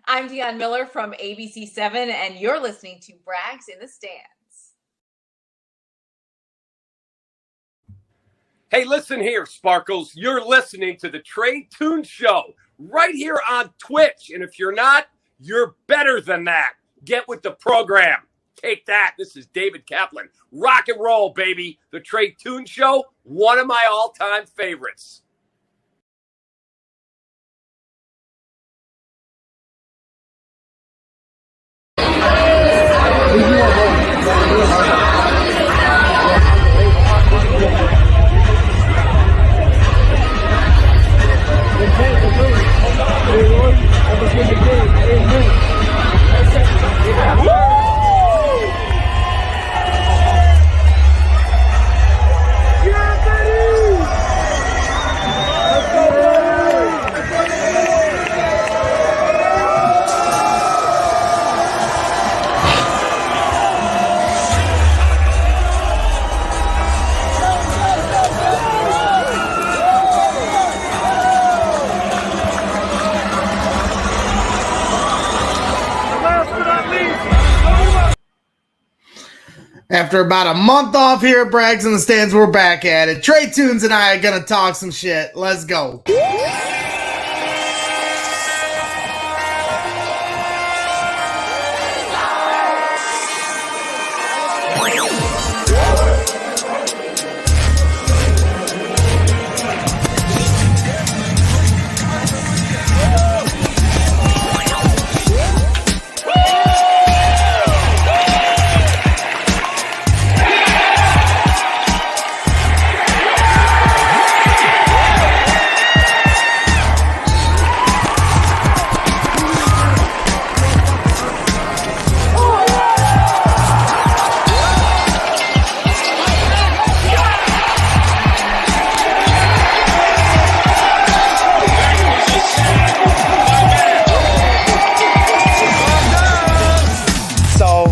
I'm Deon Miller from ABC7, and you're listening to Braggs in the Stands. Hey, listen here, Sparkles. You're listening to the Trae Tunes Show right here on Twitch. And if you're not, you're better than that. Get with the program. Take that. This is David Kaplan. Rock and roll, baby. The Trae Tunes Show, one of my all-time favorites. After about a month off here at Braggs in the Stands, we're back at it. Trae Tunes and I are going to talk some shit. Let's go.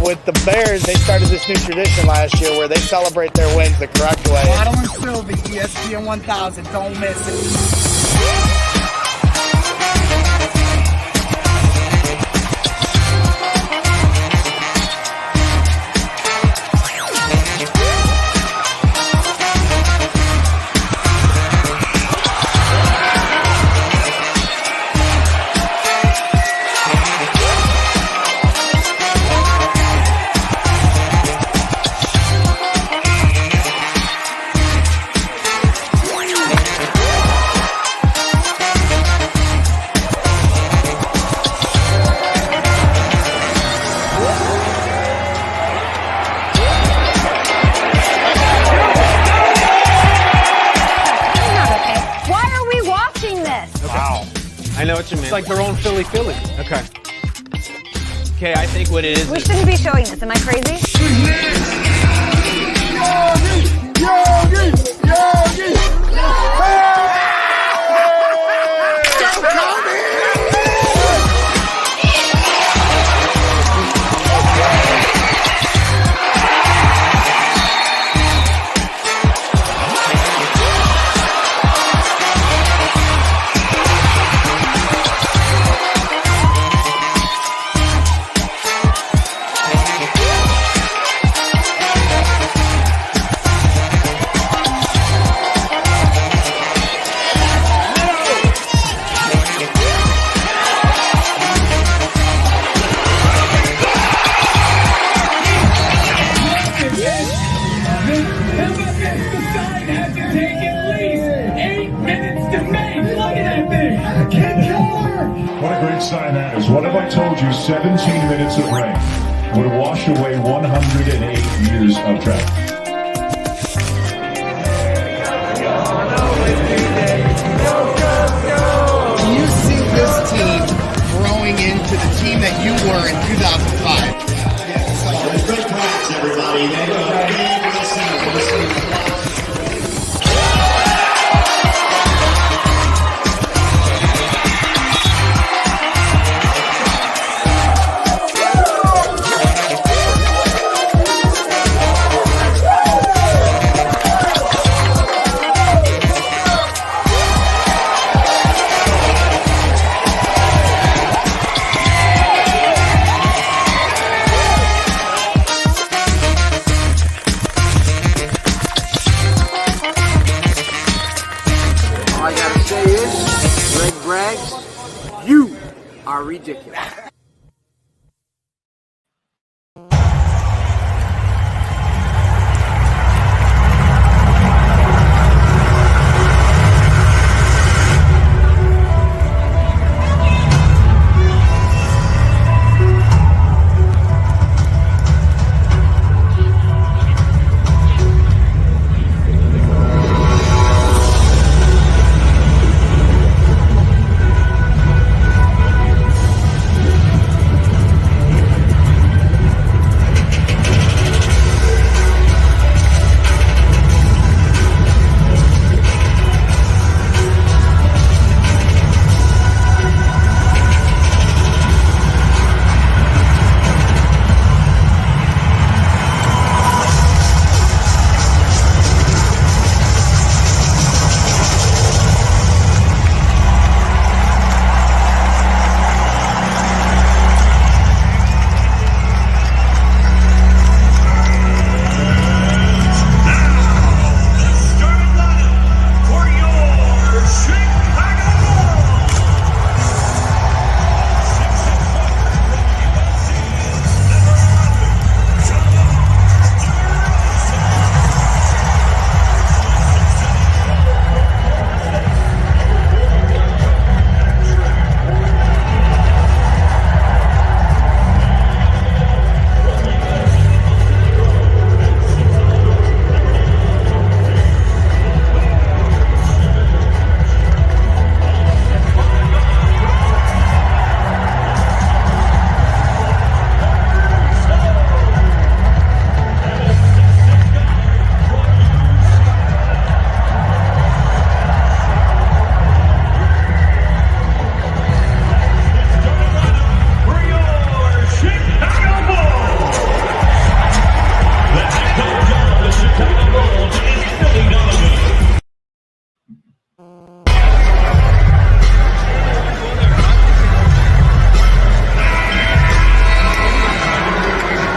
With the Bears, they started this new tradition last year where they celebrate their wins the correct way. Waddle and Sylvie, ESPN 1000, don't miss it. I know what you mean. It's like their own Philly. Okay. Okay, I think what it is. We shouldn't be showing this. Am I crazy? What a great sign that is. What have I told you? 17 minutes of rain would wash away 108 years of drought. Do you see this team growing into the team that you were in 2005? Great practice, everybody. are ridiculous.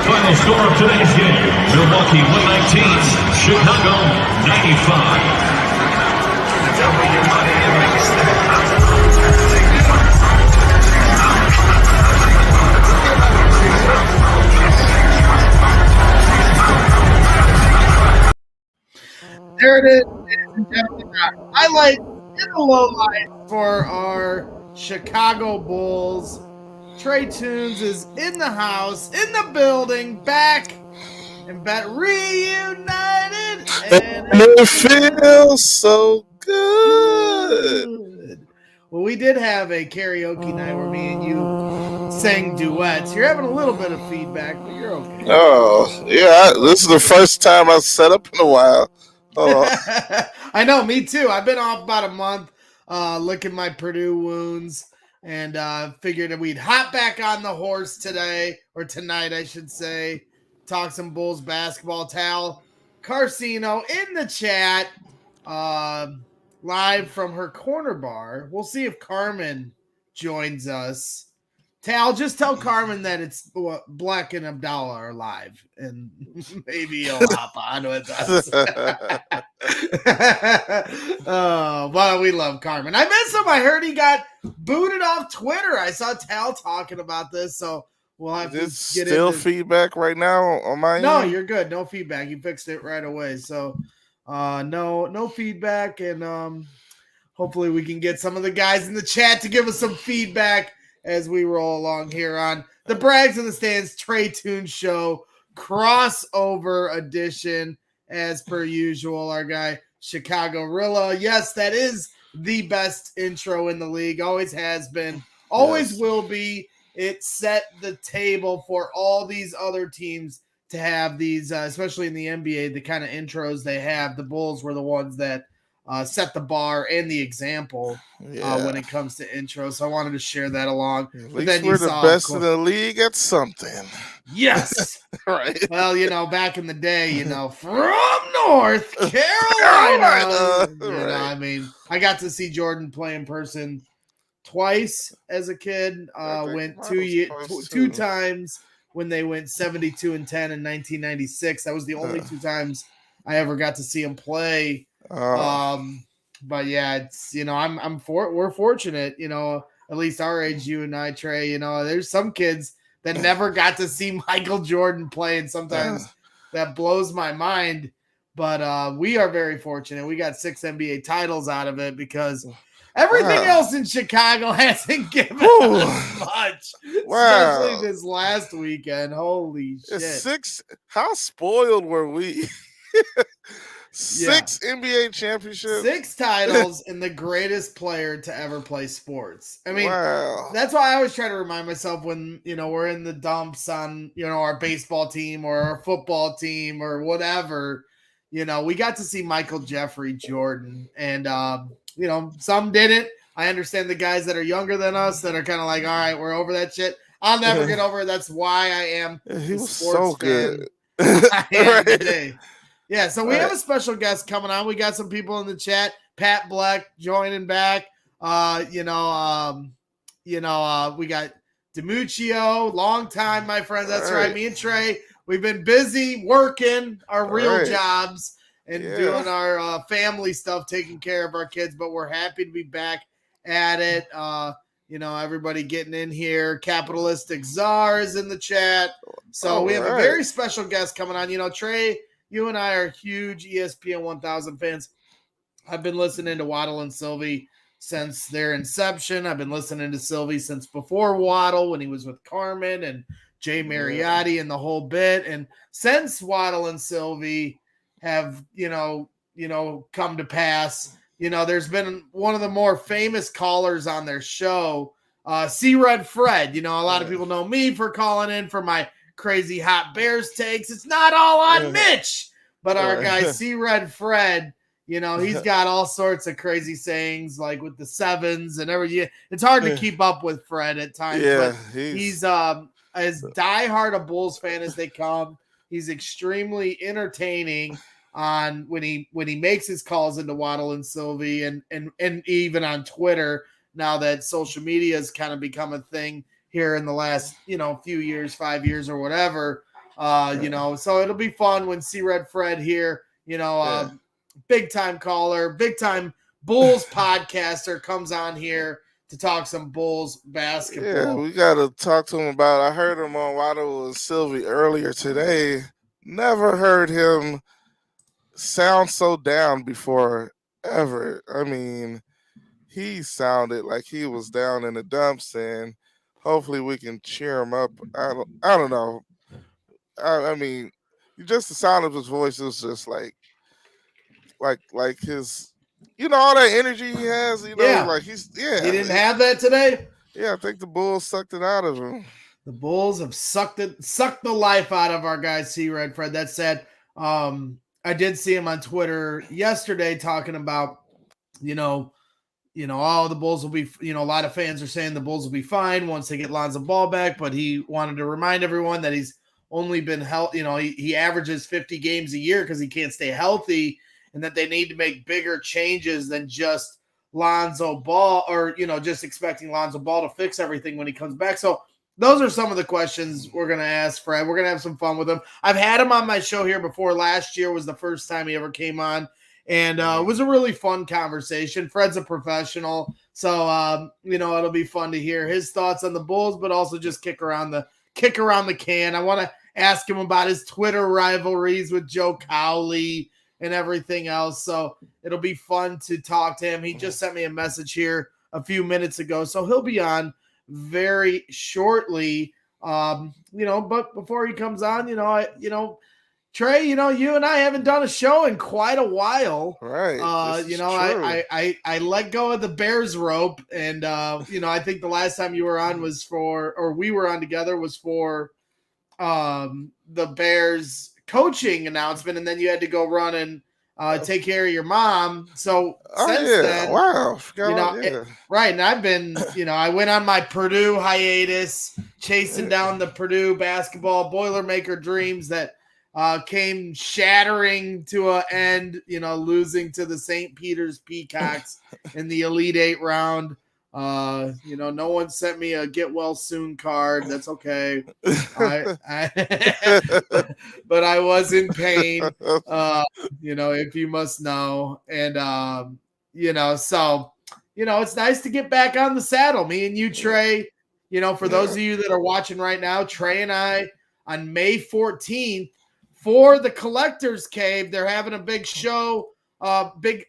Final score of today's game, Milwaukee 119, Chicago 95. There it is. Highlight in the low line for our Chicago Bulls. Trae Tunes is in the house, in the building, back and reunited. And it feels so good. Well, we did have a karaoke night where me and you sang duets. You're having a little bit of feedback, but you're okay. Oh, yeah. This is the first time I've set up in a while. I know, me too. I've been off about a month licking my Purdue wounds. And figured that we'd hop back on the horse today, or tonight, I should say. Talk some Bulls basketball. Tal Carcino in the chat, live from her corner bar. We'll see if Carmen joins us. Tal, just tell Carmen that it's Black and Abdallah are live, and maybe he'll hop on with us. Oh, well, we love Carmen. I miss him. I heard he got booted off Twitter. I saw Tal talking about this, so we'll have to get still feedback right now on my end? No, you're good. No feedback. You fixed it right away. So, no feedback, and hopefully we can get some of the guys in the chat to give us some feedback as we roll along here on the Braggs in the Stands Trae Tunes Show crossover edition. As per usual, our guy Chicago Rilla. Yes, that is the best intro in the league. Always has been. Always will be. It set the table for all these other teams to have these, especially in the NBA, the kind of intros they have. The Bulls were the ones that set the bar and the example when it comes to intros. So I wanted to share that along. At least we're the best in the league at something. Yes. Right. Well, back in the day, from North Carolina. I mean, I got to see Jordan play in person twice as a kid. Went two times when they went 72-10 in 1996. That was the only two times I ever got to see him play. But yeah, it's we're fortunate, at least our age, you and I, Trey, there's some kids that never got to see Michael Jordan play, and sometimes that blows my mind. But we are very fortunate. We got 6 NBA titles out of it because everything else in Chicago hasn't given us much, especially this last weekend. Holy shit. 6. How spoiled were we? 6 NBA championships, 6 titles, and the greatest player to ever play sports. I mean, that's why I always try to remind myself when, we're in the dumps on, our baseball team or our football team or whatever, we got to see Michael Jeffrey Jordan, and, some didn't. I understand the guys that are younger than us that are kind of like, all right, we're over that shit. I'll never get over it. That's why I am he was sports so good. I am today. Yeah, so we have a special guest coming on. We got some people in the chat. Pat Black joining back. We got DiMuccio, long time, my friends. That's right. Me and Trey, we've been busy working our real jobs and doing our family stuff, taking care of our kids, but we're happy to be back at it. Everybody getting in here. Capitalistic Czar is in the chat. So we have a very special guest coming on. Trey, you and I are huge ESPN 1000 fans. I've been listening to Waddle and Sylvie since their inception. I've been listening to Sylvie since before Waddle when he was with Carmen and Jay Mariotti and the whole bit. And since Waddle and Sylvie have, come to pass, there's been one of the more famous callers on their show, C-Red Fred. A lot of people know me for calling in for my crazy hot Bears takes. It's not all on Mitch, but our guy C-Red Fred, he's got all sorts of crazy sayings like with the sevens and everything. It's hard to keep up with Fred at times, but he's as diehard a Bulls fan as they come. He's extremely entertaining on when he makes his calls into Waddle and Sylvie and even on Twitter now that social media has kind of become a thing here in the last, few years, 5 years or whatever, so it'll be fun when C-Red Fred here, big time caller, big time Bulls podcaster comes on here to talk some Bulls basketball. Yeah, we got to talk to him about, I heard him on Waddle and Sylvie earlier today. Never heard him sound so down before ever. I mean, he sounded like he was down in the dumps, and hopefully we can cheer him up. I don't know. I mean, just the sound of his voice is just like his, all that energy he has. Like he didn't have that today. Yeah, I think the Bulls sucked it out of him. The Bulls have sucked the life out of our guy C-Red Fred. That said, I did see him on Twitter yesterday talking about, the Bulls will be, a lot of fans are saying the Bulls will be fine once they get Lonzo Ball back, but he wanted to remind everyone that he's only been he averages 50 games a year because he can't stay healthy, and that they need to make bigger changes than just Lonzo Ball or, just expecting Lonzo Ball to fix everything when he comes back. So those are some of the questions we're going to ask Fred. We're going to have some fun with him. I've had him on my show here before. Last year was the first time he ever came on. And it was a really fun conversation. Fred's a professional. So, it'll be fun to hear his thoughts on the Bulls, but also just kick around the can. I want to ask him about his Twitter rivalries with Joe Cowley and everything else. So it'll be fun to talk to him. He just sent me a message here a few minutes ago. So he'll be on very shortly. But before he comes on, Trey, you and I haven't done a show in quite a while. Right. I let go of the Bears rope, and I think the last time you were on we were on together was for the Bears coaching announcement, and then you had to go run and take care of your mom. So since then, wow, right. And I've been, I went on my Purdue hiatus, chasing down the Purdue basketball Boilermaker dreams that came shattering to an end, losing to the St. Peter's Peacocks in the Elite Eight round. No one sent me a get well soon card. That's okay. But I was in pain, if you must know. And, so it's nice to get back on the saddle. Me and you, Trae, for those of you that are watching right now, Trae and I on May 14th for the Collectors Cave, they're having a big show, big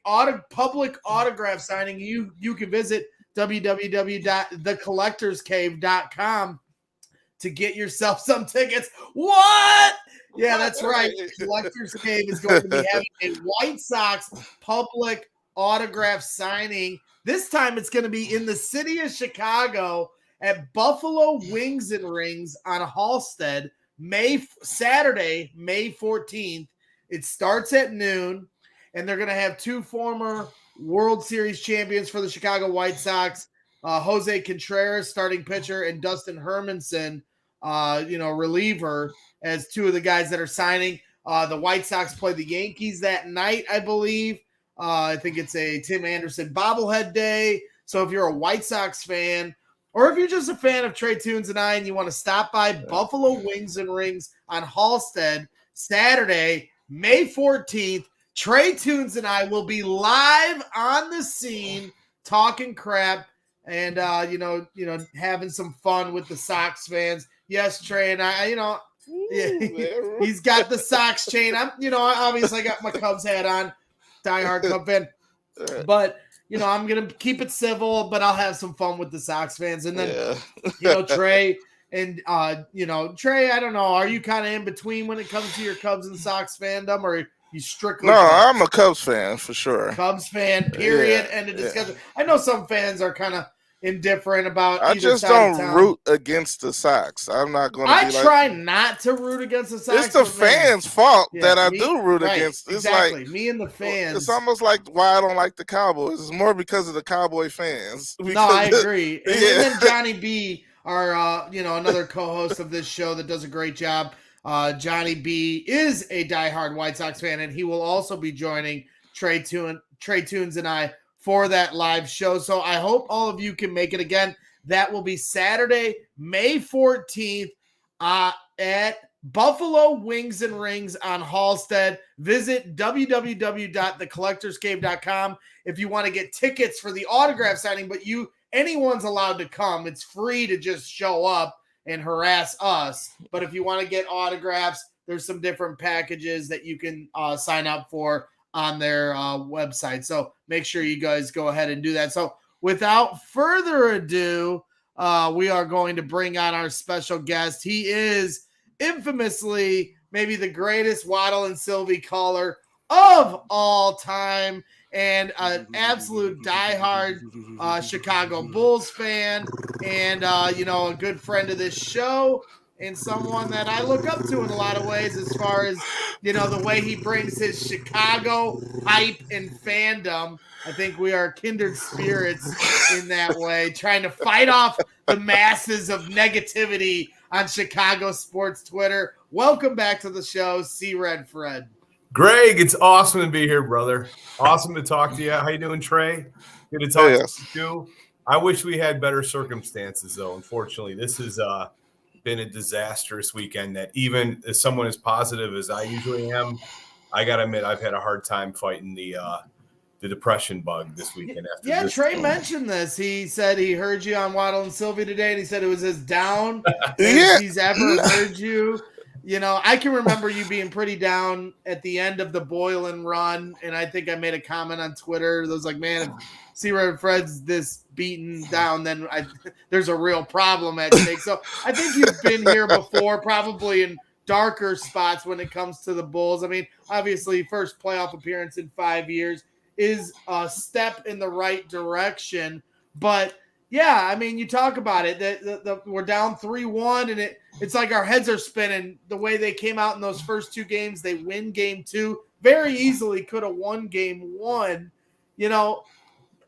public autograph signing. You can visit www.thecollectorscave.com to get yourself some tickets. What? Yeah, that's right. Collectors Cave is going to be having a White Sox public autograph signing. This time it's going to be in the city of Chicago at Buffalo Wings and Rings on Halsted, Saturday, May 14th. It starts at noon, and they're going to have two former World Series champions for the Chicago White Sox, Jose Contreras, starting pitcher, and Dustin Hermanson, reliever, as two of the guys that are signing. The White Sox play the Yankees that night, I believe. I think it's a Tim Anderson bobblehead day. So if you're a White Sox fan, or if you're just a fan of Trae Tunes and I, and you want to stop by Buffalo Wings and Rings on Halsted, Saturday, May 14th, Trae Tunes and I will be live on the scene talking crap and, having some fun with the Sox fans. Yes, Trae and I, he's got the Sox chain. Obviously I got my Cubs hat on, diehard Cub fan, but I'm going to keep it civil, but I'll have some fun with the Sox fans. And then, Trae and, Trae, I don't know. Are you kind of in between when it comes to your Cubs and Sox fandom, or you strictly? No, I'm a Cubs fan for sure. Cubs fan, period. End of discussion. I know some fans are kind of indifferent about I just don't root against the Sox. I'm not going to I try not to root against the Sox. It's the fans' fault that I do root against. It's exactly. Me and the fans. It's almost like why I don't like the Cowboys. It's more because of the Cowboy fans. No, I agree. And then Johnny B, our another co-host of this show that does a great job. Johnny B is a diehard White Sox fan, and he will also be joining Trae Tunes and I for that live show. So I hope all of you can make it. Again, that will be Saturday, May 14th at Buffalo Wings and Rings on Halsted. Visit www.thecollectorscave.com if you want to get tickets for the autograph signing, but anyone's allowed to come. It's free to just show up and harass us. But if you want to get autographs, there's some different packages that you can sign up for on their website. So make sure you guys go ahead and do that. So without further ado, we are going to bring on our special guest. He is infamously maybe the greatest Waddle and Sylvie caller of all time, and an absolute diehard Chicago Bulls fan, and a good friend of this show, and someone that I look up to in a lot of ways as far as, the way he brings his Chicago hype and fandom. I think we are kindred spirits in that way, trying to fight off the masses of negativity on Chicago sports Twitter. Welcome back to the show, C-Red Fred. Greg, it's awesome to be here, brother. Awesome to talk to you. How you doing, Trae? Good to talk to you too. I wish we had better circumstances, though. Unfortunately, this has been a disastrous weekend that even as someone as positive as I usually am, I got to admit I've had a hard time fighting the depression bug this weekend. Trae mentioned this. He said he heard you on Waddle and Sylvie today, and he said it was as down as he's ever heard you. I can remember you being pretty down at the end of the Boylan run, and I think I made a comment on Twitter that was like, man, if C-Red Fred's this beaten down, then there's a real problem at stake. So I think you've been here before, probably in darker spots when it comes to the Bulls. I mean, obviously, first playoff appearance in 5 years is a step in the right direction. But, yeah, I mean, you talk about it. We're down 3-1, and it's like our heads are spinning the way they came out in those first two games. They win game two. Very easily could have won game one.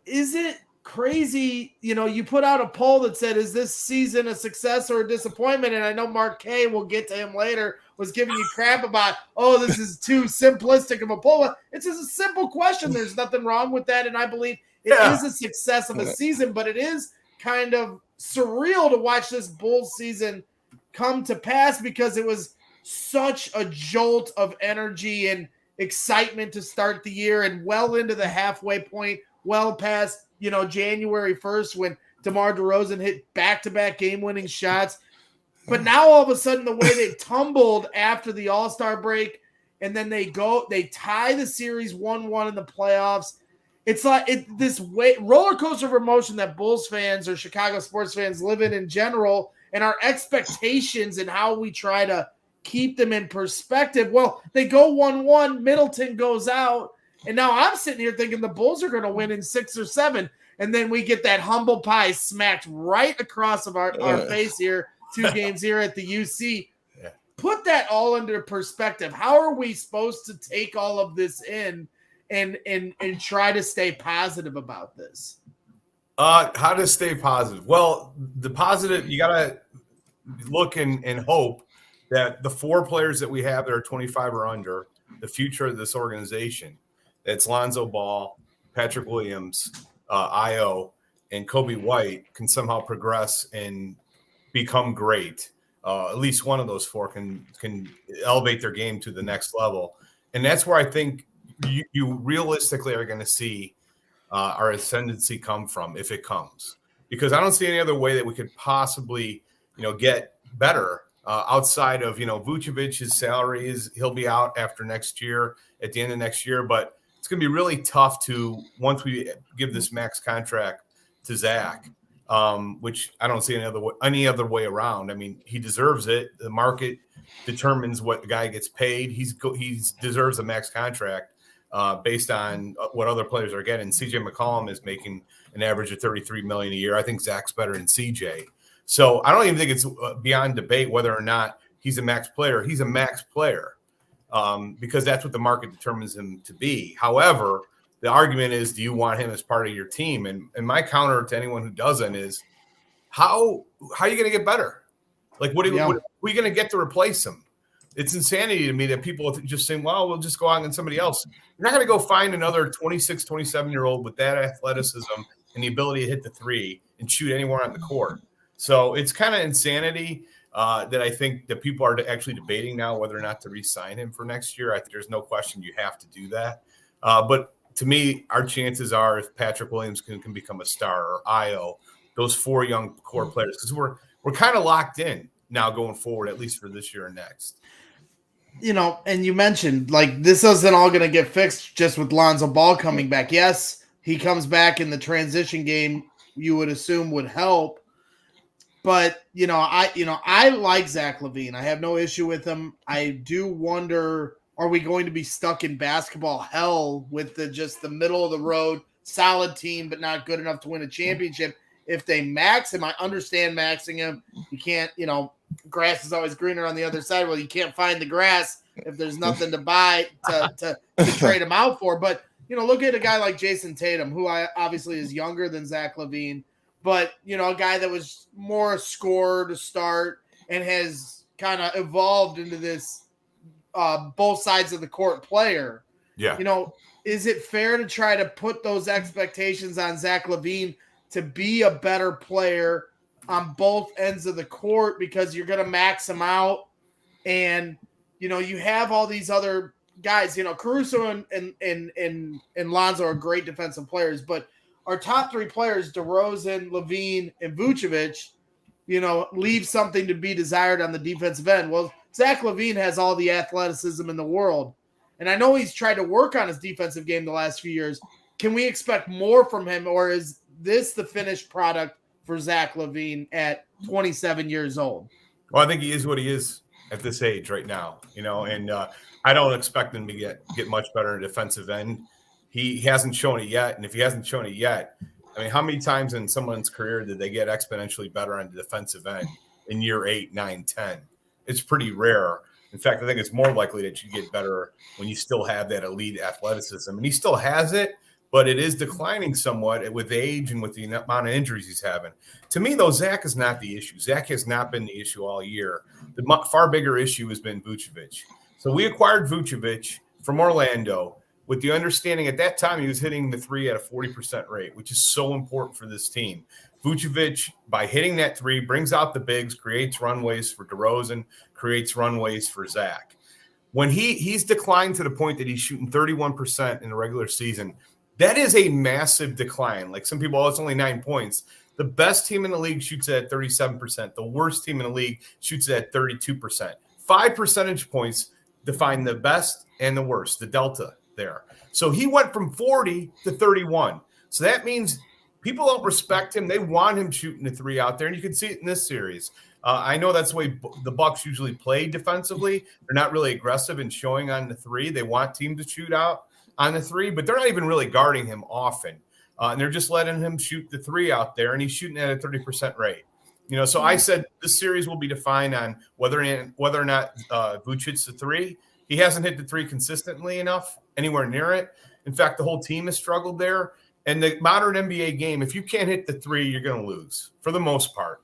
Is it crazy? You put out a poll that said, is this season a success or a disappointment? And I know Mark K, we'll get to him later, was giving you crap about, this is too simplistic of a poll. It's just a simple question. There's nothing wrong with that. And I believe it is a success of a season, but it is kind of surreal to watch this Bulls season come to pass because it was such a jolt of energy and excitement to start the year, and well into the halfway point well past, January 1st when DeMar DeRozan hit back-to-back game-winning shots. But now all of a sudden, the way they tumbled after the All-Star break, and then they tie the series 1-1 in the playoffs. It's like this roller coaster of emotion that Bulls fans or Chicago sports fans live in general, and our expectations and how we try to keep them in perspective. Well, they go 1-1, Middleton goes out, and now I'm sitting here thinking the Bulls are going to win in 6 or 7, and then we get that humble pie smacked right across of our face here, 2 games here at the UC. Yeah. Put that all into perspective. How are we supposed to take all of this in and try to stay positive about this? How to stay positive? Well, the positive, you got to look and hope that the 4 players that we have that are 25 or under, the future of this organization, that's Lonzo Ball, Patrick Williams, Io, and Kobe White, can somehow progress and become great. At least one of those 4 can elevate their game to the next level. And that's where I think you realistically are going to see our ascendancy come from, if it comes. Because I don't see any other way that we could possibly, get better outside of, Vucevic's salary he'll be out after next year, at the end of next year. But it's going to be really tough to, once we give this max contract to Zach, which I don't see any other way around. I mean, he deserves it. The market determines what the guy gets paid. He deserves a max contract based on what other players are getting. CJ McCollum is making an average of $33 million a year. I think Zach's better than CJ. So I don't even think it's beyond debate whether or not he's a max player. He's a max player because that's what the market determines him to be. However, the argument is, do you want him as part of your team? And my counter to anyone who doesn't is, how are you going to get better? Like, what are you going to get to replace him? It's insanity to me that people just saying, well, we'll just go out and get somebody else. You're not going to go find another 26, 27-year-old with that athleticism and the ability to hit the 3 and shoot anywhere on the court. So it's kind of insanity that I think that people are actually debating now whether or not to re-sign him for next year. I think there's no question you have to do that. But to me, our chances are if Patrick Williams can become a star, or Io, those 4 young core players, because we're kind of locked in now going forward, at least for this year and next. And you mentioned, like, this isn't all going to get fixed just with Lonzo Ball coming back. Yes, he comes back in the transition game, you would assume would help. But, I like Zach LaVine. I have no issue with him. I do wonder, are we going to be stuck in basketball hell with the middle of the road, solid team, but not good enough to win a championship? If they max him, I understand maxing him. You can't, grass is always greener on the other side. Well, you can't find the grass if there's nothing to buy to trade him out for. But, look at a guy like Jason Tatum, who obviously is younger than Zach LaVine, but, a guy that was more a scorer to start and has kind of evolved into this both sides of the court player. Yeah. Is it fair to try to put those expectations on Zach LaVine to be a better player on both ends of the court because you're going to max him out? And, you have all these other guys, Caruso and Lonzo are great defensive players, but our top 3 players, DeRozan, LaVine, and Vucevic, leave something to be desired on the defensive end. Well, Zach LaVine has all the athleticism in the world. And I know he's tried to work on his defensive game the last few years. Can we expect more from him, or is this the finished product for Zach LaVine at 27 years old? Well, I think he is what he is at this age right now, and I don't expect him to get much better in defensive end. He hasn't shown it yet. And if he hasn't shown it yet, I mean, how many times in someone's career did they get exponentially better on the defensive end in year 8, 9, 10? It's pretty rare. In fact, I think it's more likely that you get better when you still have that elite athleticism. And he still has it, but it is declining somewhat with age and with the amount of injuries he's having. To me, though, Zach is not the issue. Zach has not been the issue all year. The far bigger issue has been Vucevic. So we acquired Vucevic from Orlando with the understanding at that time he was hitting the 3 at a 40% rate, which is so important for this team. Vucevic, by hitting that 3, brings out the bigs, creates runways for DeRozan, creates runways for Zach. When he's declined to the point that he's shooting 31% in the regular season, That is a massive decline. Like some people, it's only 9 points. The best team in the league shoots at 37%. The worst team in the league shoots at 32%. 5 percentage points define the best and the worst, the delta there. So he went from 40 to 31. So that means people don't respect him. They want him shooting the three out there, and you can see it in this series. I know that's the way the Bucks usually play defensively. They're not really aggressive in showing on the three. They want team to shoot out on the three, but they're not even really guarding him often. And they're just letting him shoot the three out there, and he's shooting at a 30% rate. So I said this series will be defined on whether or not Vooch hits the three. He hasn't hit the three consistently enough, anywhere near it. In fact, the whole team has struggled there. And the modern NBA game, if you can't hit the three, you're going to lose for the most part.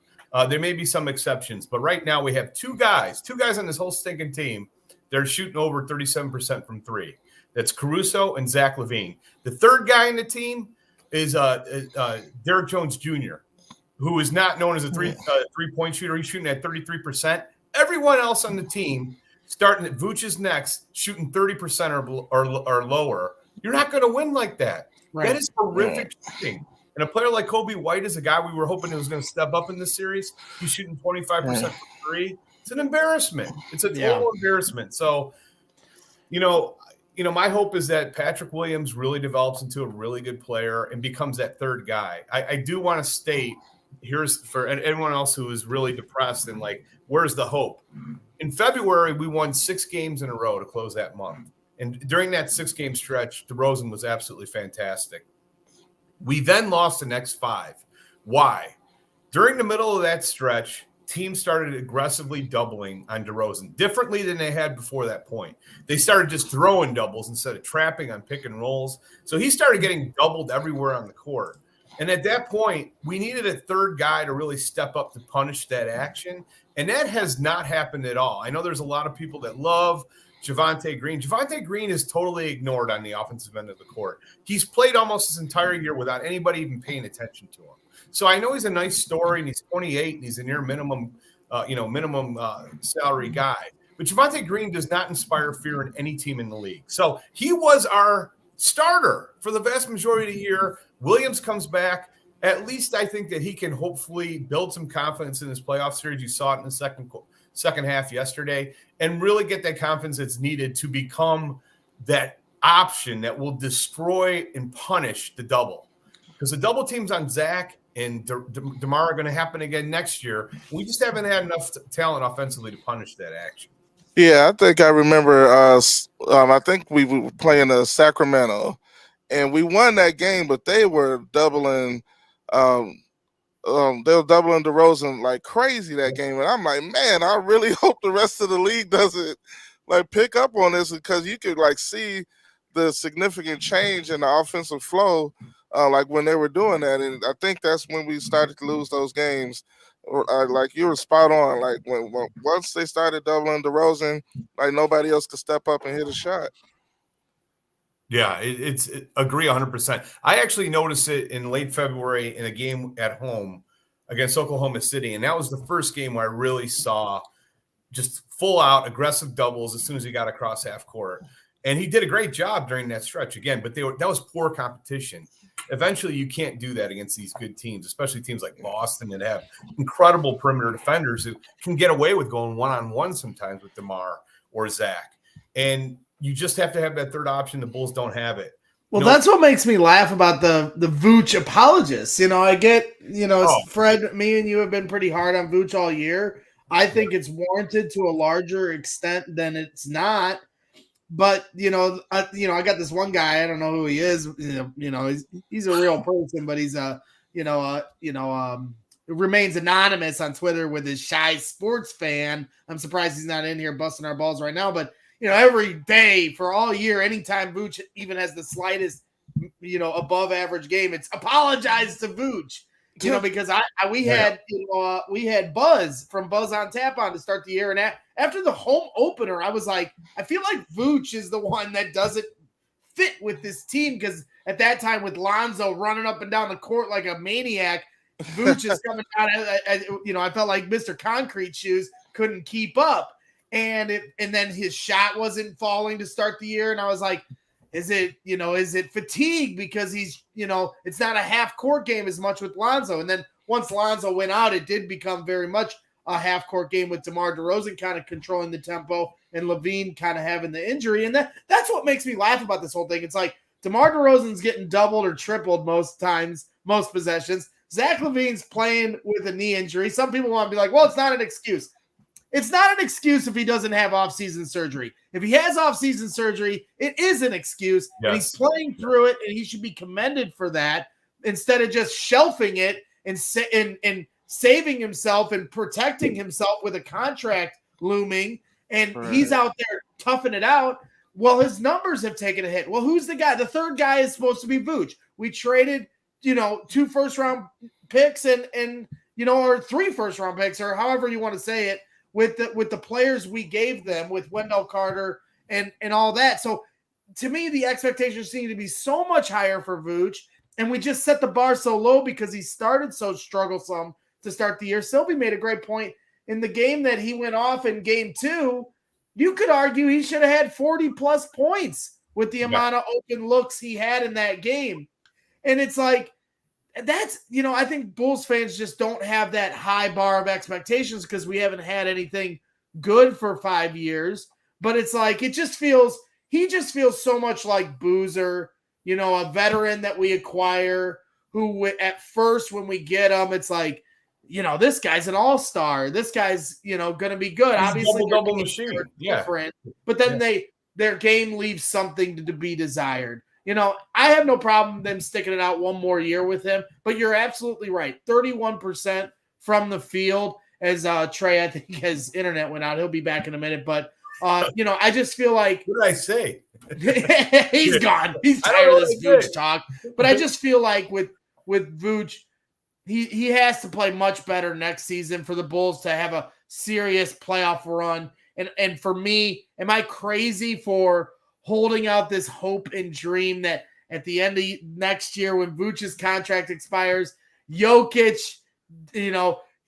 There may be some exceptions, but right now we have two guys on this whole stinking team. They're shooting over 37% from three. That's Caruso and Zach LaVine. The third guy in the team is Derrick Jones Jr., who is not known as a three-point shooter. He's shooting at 33%. Everyone else on the team, starting at Vooch's next, shooting 30% or lower. You're not going to win like that. Right. That is horrific shooting. And a player like Kobe White is a guy we were hoping was going to step up in this series. He's shooting 25% from three. It's an embarrassment. It's a total embarrassment. So, my hope is that Patrick Williams really develops into a really good player and becomes that third guy. I do want to state, here's for anyone else who is really depressed and like, where's the hope? In February, we won 6 games in a row to close that month. And during that 6-game stretch, DeRozan was absolutely fantastic. We then lost the next 5. Why? During the middle of that stretch, teams started aggressively doubling on DeRozan, differently than they had before that point. They started just throwing doubles instead of trapping on pick and rolls. So he started getting doubled everywhere on the court. And at that point, we needed a third guy to really step up to punish that action. And that has not happened at all. I know there's a lot of people that love Javonte Green. Javonte Green is totally ignored on the offensive end of the court. He's played almost his entire year without anybody even paying attention to him. So I know he's a nice story, and he's 28, and he's a near minimum salary guy. But Javonte Green does not inspire fear in any team in the league. So he was our starter for the vast majority of the year. Williams comes back. At least I think that he can hopefully build some confidence in this playoff series. You saw it in the second half yesterday, and really get that confidence that's needed to become that option that will destroy and punish the double. Because the double teams on Zach and DeMar are going to happen again next year. We just haven't had enough talent offensively to punish that action. Yeah, I think I remember I think we were playing Sacramento, and we won that game, but they were doubling DeRozan like crazy that game. And I'm like, man, I really hope the rest of the league doesn't like pick up on this, because you could like see the significant change in the offensive flow like when they were doing that. And I think that's when we started to lose those games. Like you were spot on. Like when once they started doubling DeRozan, like nobody else could step up and hit a shot. Yeah, it's agree 100%. I actually noticed it in late February in a game at home against Oklahoma City, and that was the first game where I really saw just full out aggressive doubles as soon as he got across half court. And he did a great job during that stretch again, but that was poor competition. Eventually, you can't do that against these good teams, especially teams like Boston that have incredible perimeter defenders who can get away with going one-on-one sometimes with DeMar or Zach. And you just have to have that third option. The Bulls don't have it. Well, that's what makes me laugh about the Vooch apologists. I get, Fred, me and you have been pretty hard on Vooch all year. I think it's warranted to a larger extent than it's not. But, I got this one guy, I don't know who he is, he's a real person, but he's remains anonymous on Twitter with his shy sports fan. I'm surprised he's not in here busting our balls right now, but every day for all year, anytime Vooch even has the slightest, above average game, it's apologize to Vooch, because we had Buzz from Buzz on Tap on to start the year. And after the home opener, I was like, I feel like Vooch is the one that doesn't fit with this team, because at that time with Lonzo running up and down the court like a maniac, Vooch is coming out. I felt like Mr. Concrete Shoes couldn't keep up. And then his shot wasn't falling to start the year. And I was like, Is it fatigue because he's, it's not a half court game as much with Lonzo. And then once Lonzo went out, it did become very much a half court game with DeMar DeRozan kind of controlling the tempo and LaVine kind of having the injury. And that's what makes me laugh about this whole thing. It's like DeMar DeRozan's getting doubled or tripled most times, most possessions. Zach LaVine's playing with a knee injury. Some people want to be like, well, it's not an excuse. It's not an excuse if he doesn't have off-season surgery. If he has off-season surgery, it is an excuse, and he's playing through it, and he should be commended for that instead of just shelving it and saving himself and protecting himself with a contract looming, and he's out there toughing it out. Well, his numbers have taken a hit. Well, who's the guy? The third guy is supposed to be Vooch. We traded, 2 first-round picks and or 3 first-round picks, or however you want to say it, with the players we gave them, with Wendell Carter and all that. So to me, the expectations seem to be so much higher for Vooch, and we just set the bar so low because he started so strugglesome to start the year. Sylvie made a great point. In the game that he went off in game 2, you could argue he should have had 40-plus points with the amount of open looks he had in that game. And it's like, that's, I think Bulls fans just don't have that high bar of expectations because we haven't had anything good for 5 years. But it's like, he just feels so much like Boozer, a veteran that we acquire who at first when we get him, it's like, this guy's an all-star. This guy's, going to be good. He's obviously double machine. Different, but then their game leaves something to be desired. I have no problem them sticking it out one more year with him, but you're absolutely right. 31% from the field as Trae, I think his internet went out. He'll be back in a minute, but I just feel like what did I say? He's gone. He's tired of this Vooch talk. But I just feel like with Vooch, he has to play much better next season for the Bulls to have a serious playoff run. And for me, am I crazy for holding out this hope and dream that at the end of next year when Vooch's contract expires, Jokic,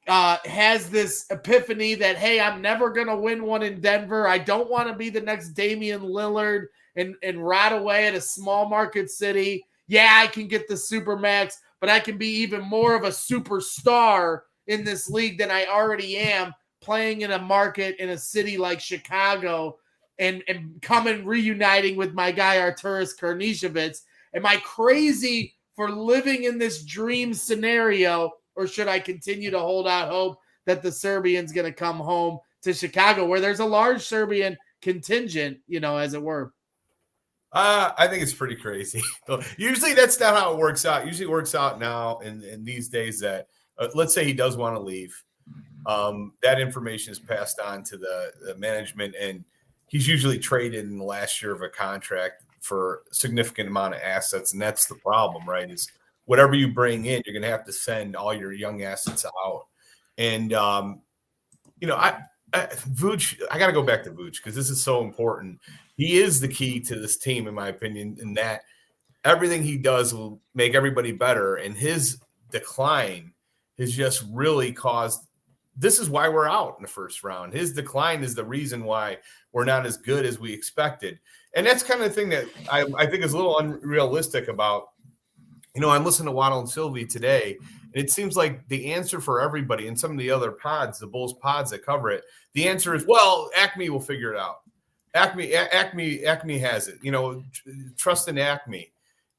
has this epiphany that, hey, I'm never going to win one in Denver. I don't want to be the next Damian Lillard and rot away at a small market city. Yeah, I can get the Supermax, but I can be even more of a superstar in this league than I already am, playing in a market in a city like Chicago and coming reuniting with my guy Arturas Karnisovas. Am I crazy for living in this dream scenario, or should I continue to hold out hope that the Serbian's going to come home to Chicago where there's a large Serbian contingent, as it were? I think it's pretty crazy. Usually that's not how it works out. Usually it works out now in these days that let's say he does want to leave. That information is passed on to the management, and he's usually traded in the last year of a contract for a significant amount of assets. And that's the problem, right? Is whatever you bring in, you're going to have to send all your young assets out. And, Vooch, I got to go back to Vooch because this is so important. He is the key to this team, in my opinion, in that everything he does will make everybody better. And his decline has just really caused – this is why we're out in the first round. His decline is the reason why we're not as good as we expected. And that's kind of the thing that I think is a little unrealistic about – I'm listening to Waddle and Sylvie today, and it seems like the answer for everybody in some of the other pods, the Bulls pods that cover it, the answer is, well, Acme will figure it out. Acme has it. Trust in Acme.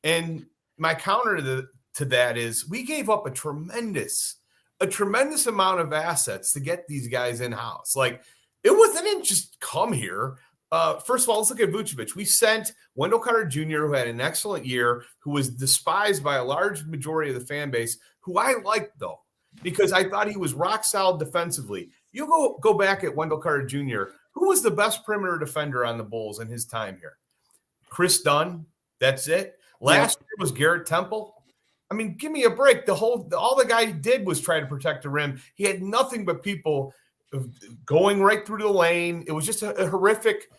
And my counter to that is we gave up a tremendous amount of assets to get these guys in-house. Like, it wasn't just come here. First of all, let's look at Vucevic. We sent Wendell Carter Jr., who had an excellent year, who was despised by a large majority of the fan base, who I liked, though, because I thought he was rock solid defensively. You go back at Wendell Carter Jr., who was the best perimeter defender on the Bulls in his time here? Chris Dunn. That's it. Last year was Garrett Temple. I mean, give me a break. All the guy did was try to protect the rim. He had nothing but people going right through the lane. It was just a horrific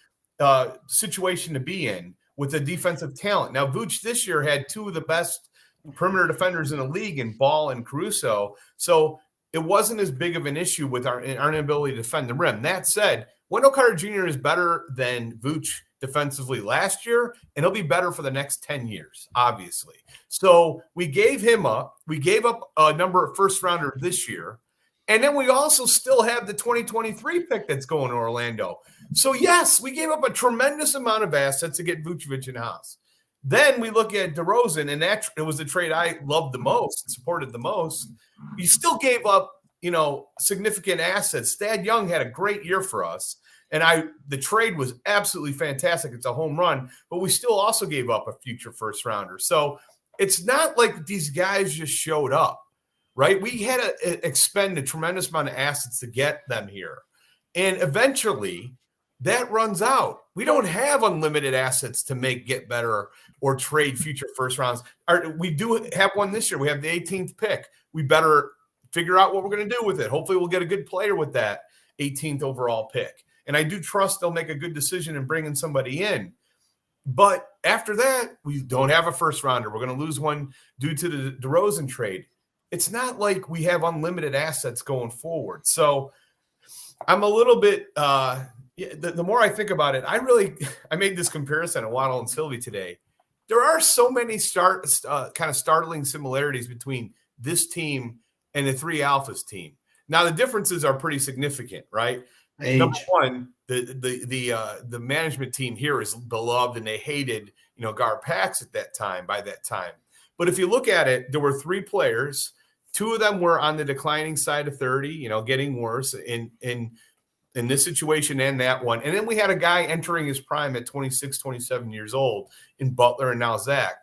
situation to be in with the defensive talent. Now, Vooch this year had 2 of the best perimeter defenders in the league in Ball and Caruso. So it wasn't as big of an issue with our inability to defend the rim. That said, Wendell Carter Jr. is better than Vooch defensively last year, and he'll be better for the next 10 years, obviously. So we gave him up. We gave up a number of first rounder this year. And then we also still have the 2023 pick that's going to Orlando. So, yes, we gave up a tremendous amount of assets to get Vucevic in house. Then we look at DeRozan, and it was the trade I loved the most and supported the most. You still gave up, significant assets. Thad Young had a great year for us, and the trade was absolutely fantastic. It's a home run, but we still also gave up a future first rounder. So it's not like these guys just showed up. Right? We had to expend a tremendous amount of assets to get them here. And eventually that runs out. We don't have unlimited assets to get better or trade future first rounds. We do have one this year. We have the 18th pick. We better figure out what we're going to do with it. Hopefully we'll get a good player with that 18th overall pick. And I do trust they'll make a good decision in bringing somebody in. But after that, we don't have a first rounder. We're going to lose one due to the DeRozan trade. It's not like we have unlimited assets going forward. So I'm a little bit the more I think about it, I made this comparison to Waddle and Sylvie today. There are so many kind of startling similarities between this team and the Three Alphas team. Now the differences are pretty significant, right? Age. Number one, the management team here is beloved, and they hated Gar Pax by that time. But if you look at it, there were three players. Two of them were on the declining side of 30, getting worse in this situation and that one. And then we had a guy entering his prime at 26, 27 years old in Butler and now Zach.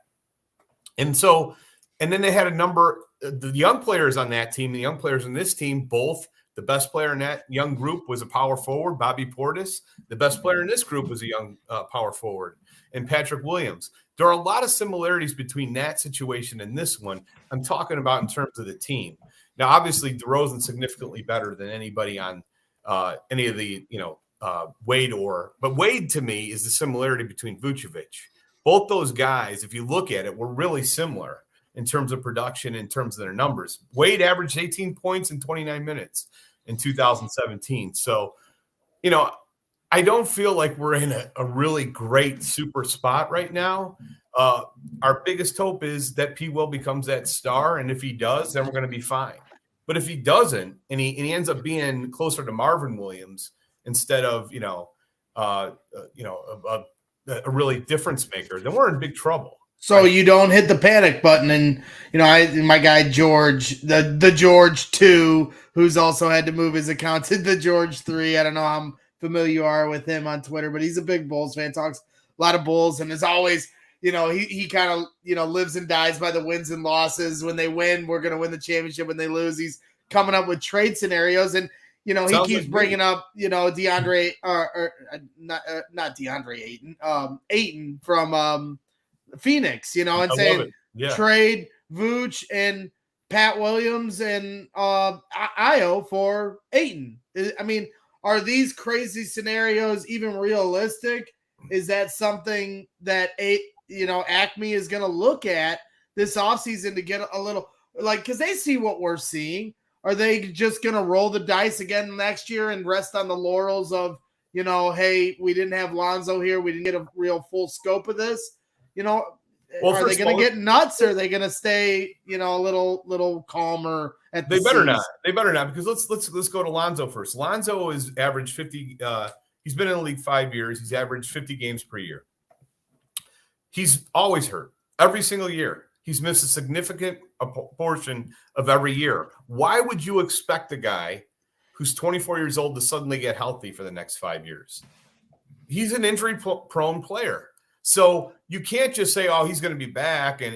And then they had a number of the young players on that team, the young players in this team, both the best player in that young group was a power forward, Bobby Portis. The best player in this group was a young power forward, and Patrick Williams. There are a lot of similarities between that situation and this one. I'm talking about in terms of the team. Now, obviously, DeRozan's significantly better than anybody on any of the, Wade but Wade to me is the similarity between Vucevic. Both those guys, if you look at it, were really similar in terms of production, in terms of their numbers. Wade averaged 18 points in 29 minutes in 2017. So, I don't feel like we're in a really great super spot right now. Our biggest hope is that P. Will becomes that star, and if he does, then we're going to be fine. But if he doesn't, and he ends up being closer to Marvin Williams instead of a really difference maker, then we're in big trouble. So you don't hit the panic button, and my guy George, the George 2, who's also had to move his account to the George 3. I don't know how familiar you are with him on Twitter, but he's a big Bulls fan, talks a lot of Bulls, and is always, he kind of, lives and dies by the wins and losses. When they win, we're going to win the championship. When they lose, he's coming up with trade scenarios, and he keeps bringing up, DeAndre not DeAndre Ayton from Phoenix, and saying trade Vooch and Pat Williams and Io for Ayton. I mean, are these crazy scenarios even realistic? Is that something that Acme is going to look at this offseason to get a little because they see what we're seeing? Are they just going to roll the dice again next year and rest on the laurels of, hey, we didn't have Lonzo here, we didn't get a real full scope of this? Are they going to get nuts, or are they going to stay, a little calmer at the They better not. They better not, because let's go to Lonzo first. Lonzo is averaged 50. He's been in the league 5 years. He's averaged 50 games per year. He's always hurt every single year. He's missed a significant portion of every year. Why would you expect a guy who's 24 years old to suddenly get healthy for the next 5 years? He's an injury-prone player. So you can't just say, oh, he's going to be back and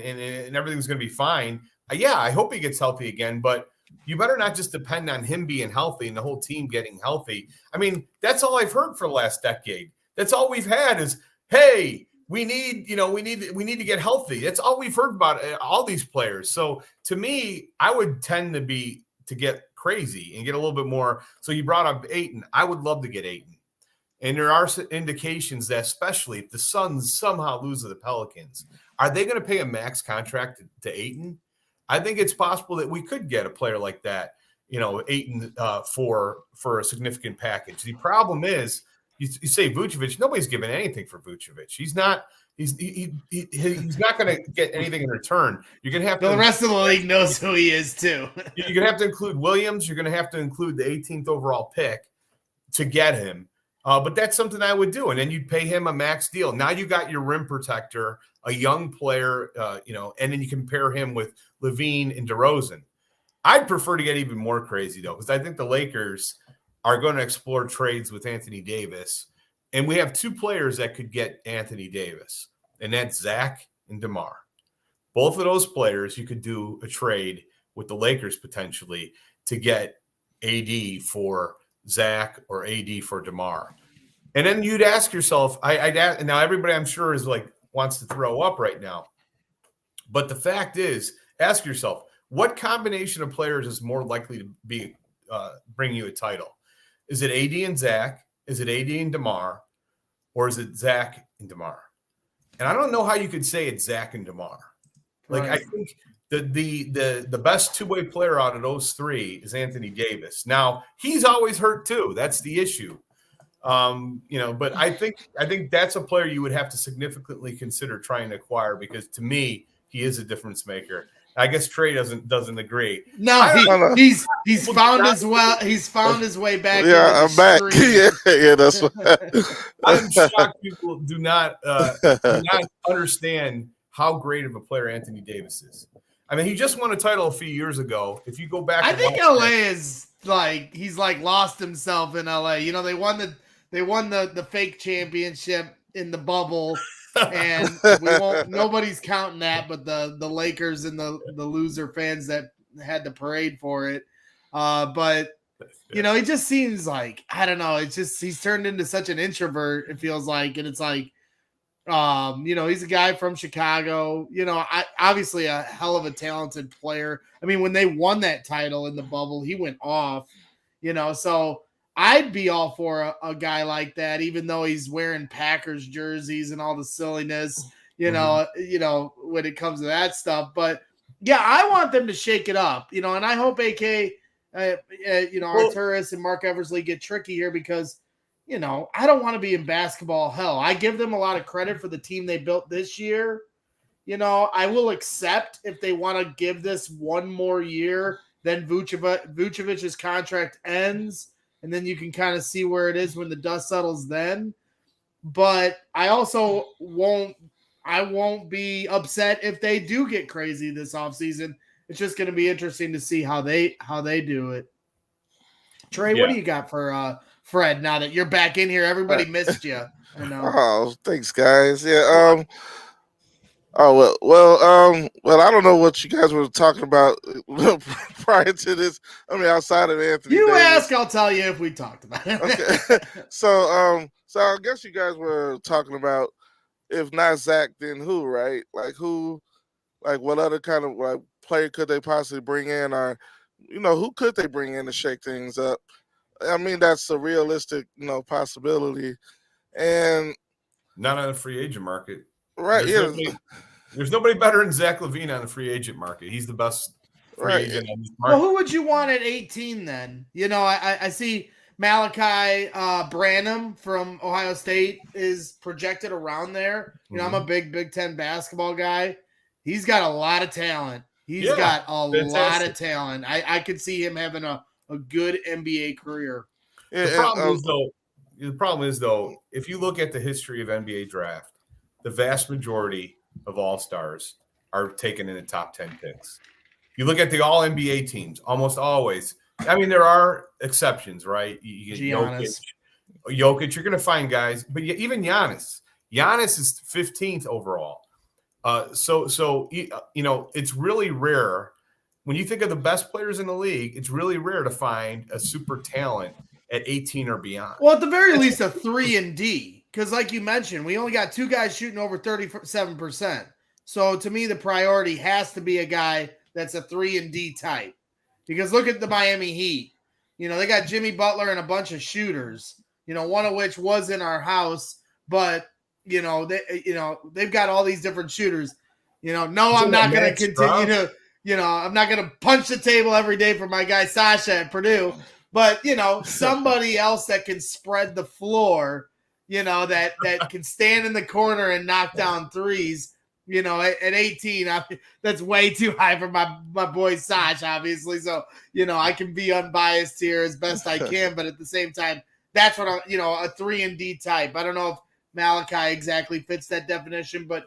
everything's going to be fine. Yeah, I hope he gets healthy again, but you better not just depend on him being healthy and the whole team getting healthy. I mean, that's all I've heard for the last decade. That's all we've had is, hey, we need to get healthy. That's all we've heard about all these players. So to me, I would tend to get crazy and get a little bit more. So you brought up Ayton. I would love to get Ayton. And there are indications that, especially if the Suns somehow lose to the Pelicans, are they going to pay a max contract to Ayton? I think it's possible that we could get a player like that, Ayton, for a significant package. The problem is you say Vucevic, nobody's giving anything for Vucevic. He's not going to get anything in return. You're going to have to. The rest of the league knows who he is too. You're going to have to include Williams. You're going to have to include the 18th overall pick to get him. But that's something I would do. And then you'd pay him a max deal. Now you got your rim protector, a young player, and then you compare him with Levine and DeRozan. I'd prefer to get even more crazy, though, because I think the Lakers are going to explore trades with Anthony Davis. And we have two players that could get Anthony Davis, and that's Zach and DeMar. Both of those players, you could do a trade with the Lakers potentially to get AD for Zach or AD for DeMar. And then you'd ask yourself, now everybody I'm sure is like wants to throw up right now. But the fact is, ask yourself, what combination of players is more likely to be bring you a title? Is it AD and Zach? Is it AD and DeMar? Or is it Zach and DeMar? And I don't know how you could say it's Zach and DeMar. Like, right. I think the best two-way player out of those three is Anthony Davis. Now, he's always hurt too. That's the issue. But I think that's a player you would have to significantly consider trying to acquire, because to me, he is a difference maker. I guess Trae doesn't agree. No, he's found his way back. Yeah, I'm back. Yeah, that's what I'm shocked people do not understand how great of a player Anthony Davis is. I mean, he just won a title a few years ago. If you go back, I think LA is like he's like lost himself in LA. You know, they won the fake championship in the bubble. And nobody's counting that, but the Lakers and the loser fans that had the parade for it. But he just seems like, I don't know. It's just, he's turned into such an introvert, it feels like. And it's like, he's a guy from Chicago, obviously a hell of a talented player. I mean, when they won that title in the bubble, he went off, so I'd be all for a guy like that, even though he's wearing Packers jerseys and all the silliness, when it comes to that stuff. But yeah, I want them to shake it up, and I hope AK, Arturis and Mark Eversley get tricky here, because, I don't want to be in basketball hell. I give them a lot of credit for the team they built this year. I will accept if they want to give this one more year, then Vucevic's contract ends. And then you can kind of see where it is when the dust settles then. But I also won't be upset if they do get crazy this offseason. It's just going to be interesting to see how they do it. Trae, What do you got for Fred now that you're back in here? Everybody missed you. I know. Oh, thanks, guys. Yeah. Well, I don't know what you guys were talking about prior to this. I mean, outside of Anthony You Davis. ask, I'll tell you if we talked about it. Okay. So I guess you guys were talking about, if not Zach, then who, right? Like who, like what other kind of like player could they possibly bring in, or who could they bring in to shake things up? I mean, that's a realistic, possibility, and not on the free agent market. Right. There's nobody better than Zach LaVine on the free agent market. He's the best free agent on this market. Well, who would you want at 18 then? I see Malachi Branham from Ohio State is projected around there. I'm a big Ten basketball guy. He's got a lot of talent. He's got a lot of talent. I could see him having a good NBA career. The problem is though, if you look at the history of NBA draft, the vast majority of all-stars are taken in the top 10 picks. You look at the all-NBA teams, almost always. I mean, there are exceptions, right? You get Jokic, you're going to find guys, but even Giannis. Giannis is 15th overall. So it's really rare. When you think of the best players in the league, it's really rare to find a super talent at 18 or beyond. Well, at the very least, a 3 and D. Because like you mentioned, we only got two guys shooting over 37%. So to me, the priority has to be a guy that's a 3 and D type. Because look at the Miami Heat. They got Jimmy Butler and a bunch of shooters, one of which was in our house, but they've got all these different shooters. I'm not going to continue to, I'm not going to punch the table every day for my guy Sasha at Purdue. but somebody else that can spread the floor, that can stand in the corner and knock down threes. At 18, that's way too high for my boy Saj, obviously. So, I can be unbiased here as best I can, but at the same time, that's what a 3-and-D type. I don't know if Malachi exactly fits that definition, but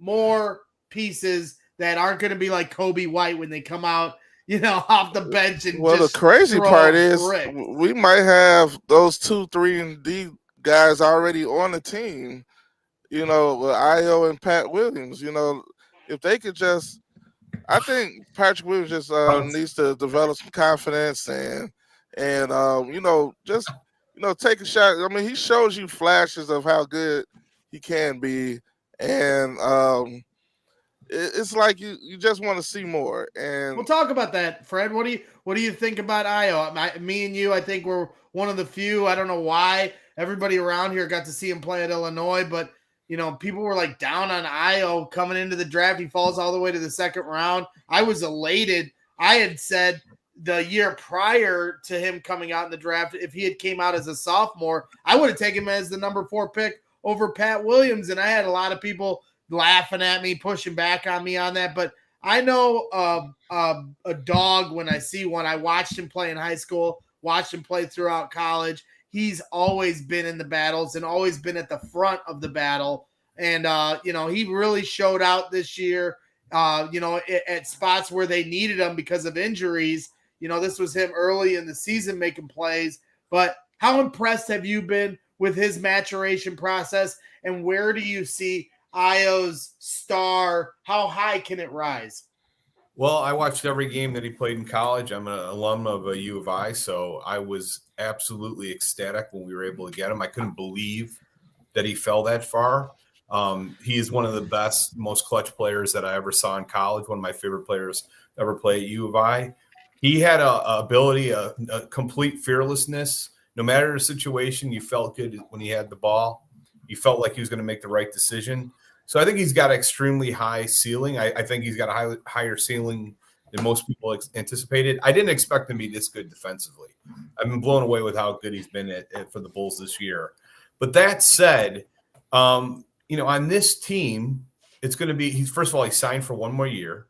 more pieces that aren't going to be like Kobe White when they come out, off the bench and well, just the crazy throw part a is brick. we might have those 2 3-and-D guys already on the team. With Io and Pat Williams. If they could just, I think Patrick Williams just needs to develop some confidence and just take a shot. I mean, he shows you flashes of how good he can be, and it's like you just want to see more. And we'll talk about that, Fred. What do you think about Io? Me and you, I think we're one of the few. I don't know why everybody around here got to see him play at Illinois, but people were like down on Io coming into the draft. He falls all the way to the second round. I was elated. I had said the year prior to him coming out in the draft, if he had came out as a sophomore, I would have taken him as the number 4 pick over Pat Williams. And I had a lot of people laughing at me, pushing back on me on that. But I know a dog when I see one. I watched him play in high school, watched him play throughout college. He's always been in the battles and always been at the front of the battle. And, he really showed out this year, at spots where they needed him because of injuries. This was him early in the season making plays. But how impressed have you been with his maturation process? And where do you see Io's star? How high can it rise? Well, I watched every game that he played in college. I'm an alum of a U of I, so I was absolutely ecstatic when we were able to get him. I couldn't believe that he fell that far. He is one of the best, most clutch players that I ever saw in college, one of my favorite players ever play at U of I. He had a ability, a complete fearlessness. No matter the situation, you felt good when he had the ball. You felt like he was going to make the right decision. So I think he's got an extremely high ceiling. I think he's got a higher ceiling than most people anticipated. I didn't expect him to be this good defensively. I've been blown away with how good he's been for the Bulls this year. But that said, on this team, it's going to be first of all, he's signed for one more year,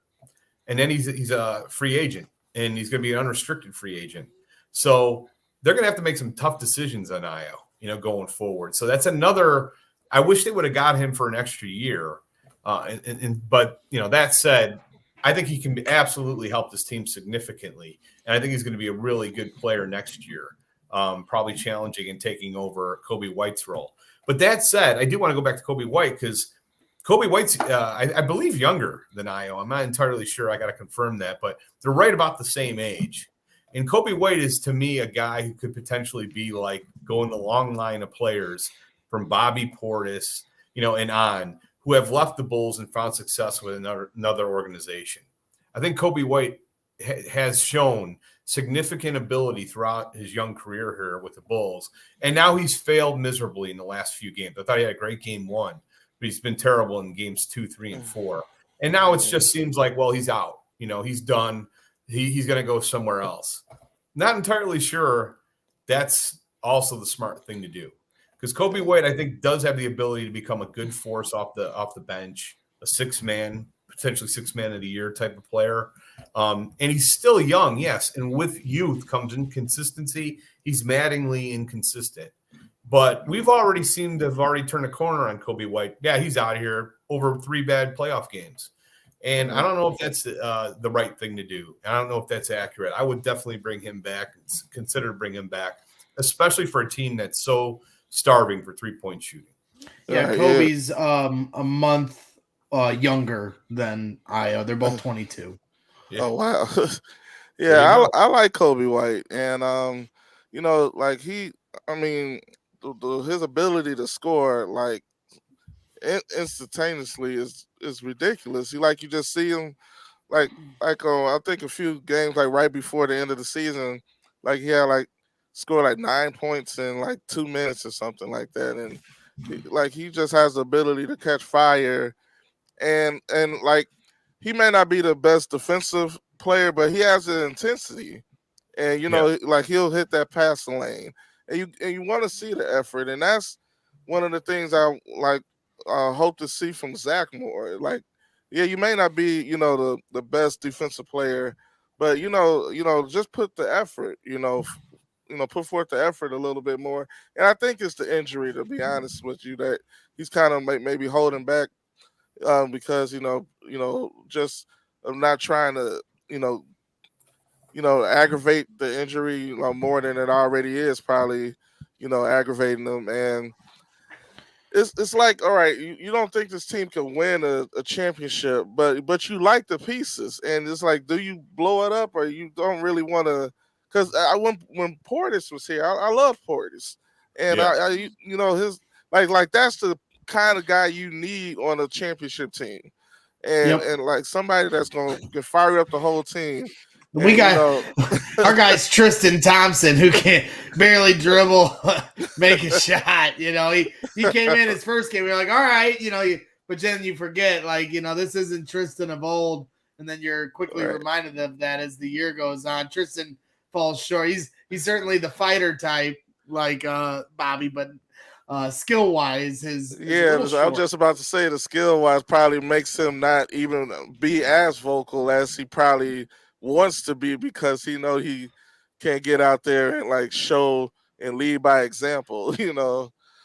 and then he's a free agent, and he's going to be an unrestricted free agent. So they're going to have to make some tough decisions on Io, going forward. So that's another. I wish they would have got him for an extra year. But that said, I think he can absolutely help this team significantly. And I think he's going to be a really good player next year, probably challenging and taking over Kobe White's role. But that said, I do want to go back to Kobe White because Kobe White's, I believe, younger than Io. I'm not entirely sure. I got to confirm that. But they're right about the same age. And Kobe White is, to me, a guy who could potentially be like going the long line of players from Bobby Portis, and on, who have left the Bulls and found success with another organization. I think Kobe White has shown significant ability throughout his young career here with the Bulls, and now he's failed miserably in the last few games. I thought he had a great game 1, but he's been terrible in games 2, 3, and 4. And now it just seems like, well, he's out. He's done. He's going to go somewhere else. Not entirely sure that's also the smart thing to do. Because Kobe White, I think, does have the ability to become a good force off the bench, a 6-man, potentially 6-man of the year type of player. And he's still young, yes. And with youth comes inconsistency. He's maddeningly inconsistent. But we've already seemed to have already turned a corner on Kobe White. Yeah, he's out of here over 3 bad playoff games. And I don't know if that's the right thing to do. I don't know if that's accurate. I would definitely bring him back, consider bringing him back, especially for a team that's so starving for 3-point shooting. Yeah, Kobe's a month younger than Io. They're both 22. Yeah. Oh wow. Yeah, I like Kobe White, and like his ability to score like instantaneously is ridiculous. You just see him like I think a few games like right before the end of the season, like he had scored 9 points in 2 minutes or something like that, and he just has the ability to catch fire, and he may not be the best defensive player, but he has the intensity, and like he'll hit that passing lane, and you want to see the effort, and that's one of the things I like hope to see from Zach more. Like, yeah, you may not be the best defensive player, but just put the effort, put forth the effort a little bit more. And I think it's the injury, to be honest with you, that he's kind of maybe holding back because just not trying to aggravate the injury more than it already is, probably aggravating them. And it's like, all right, you don't think this team can win a championship, but you like the pieces, and it's like, do you blow it up, or you don't really want to? Because when Portis was here, I love Portis, and his like that's the kind of guy you need on a championship team, and like somebody that's gonna fire up the whole team. We got our guy's Tristan Thompson, who can barely dribble, make a shot. He came in his first game. We were like, all right, but then you forget, like, this isn't Tristan of old, and then you're quickly reminded of that as the year goes on. Tristan falls short. He's certainly the fighter type, like Bobby, but skill wise, I was just about to say, the skill wise probably makes him not even be as vocal as he probably wants to be, because he can't get out there and like show and lead by example,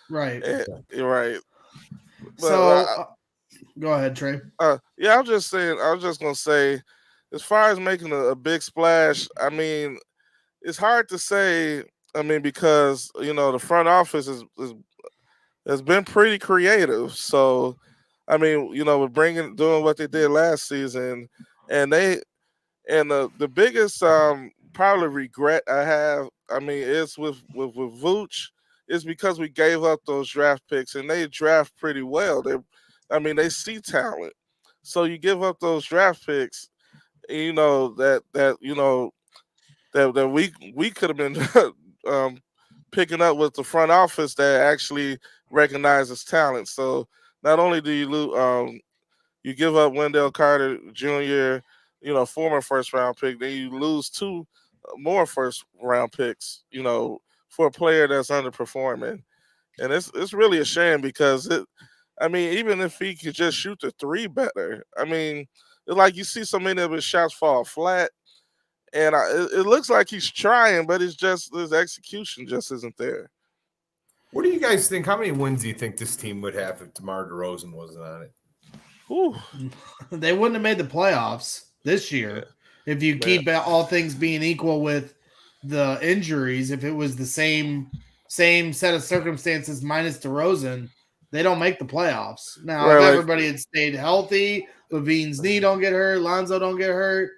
Right. Right. But, so go ahead, Trey. I was just gonna say, as far as making a big splash, I mean, it's hard to say. I mean, because the front office has been pretty creative. So, I mean, with doing what they did last season, and the biggest probably regret I have, I mean, is with Vooch, is because we gave up those draft picks, and they draft pretty well. They see talent, so you give up those draft picks, that we could have been picking up with the front office that actually recognizes talent. So not only do you lose, you give up Wendell Carter Jr., former first round pick, then you lose 2 more first round picks, for a player that's underperforming. And it's really a shame, because even if he could just shoot the 3 better, I mean, it's like you see so many of his shots fall flat, and it looks like he's trying, but it's just his execution just isn't there. What do you guys think? How many wins do you think this team would have if DeMar DeRozan wasn't on it? Ooh. They wouldn't have made the playoffs this year if you keep all things being equal with the injuries. If it was the same set of circumstances minus DeRozan, they don't make the playoffs. Now, if everybody had stayed healthy, Levine's knee don't get hurt, Lonzo don't get hurt,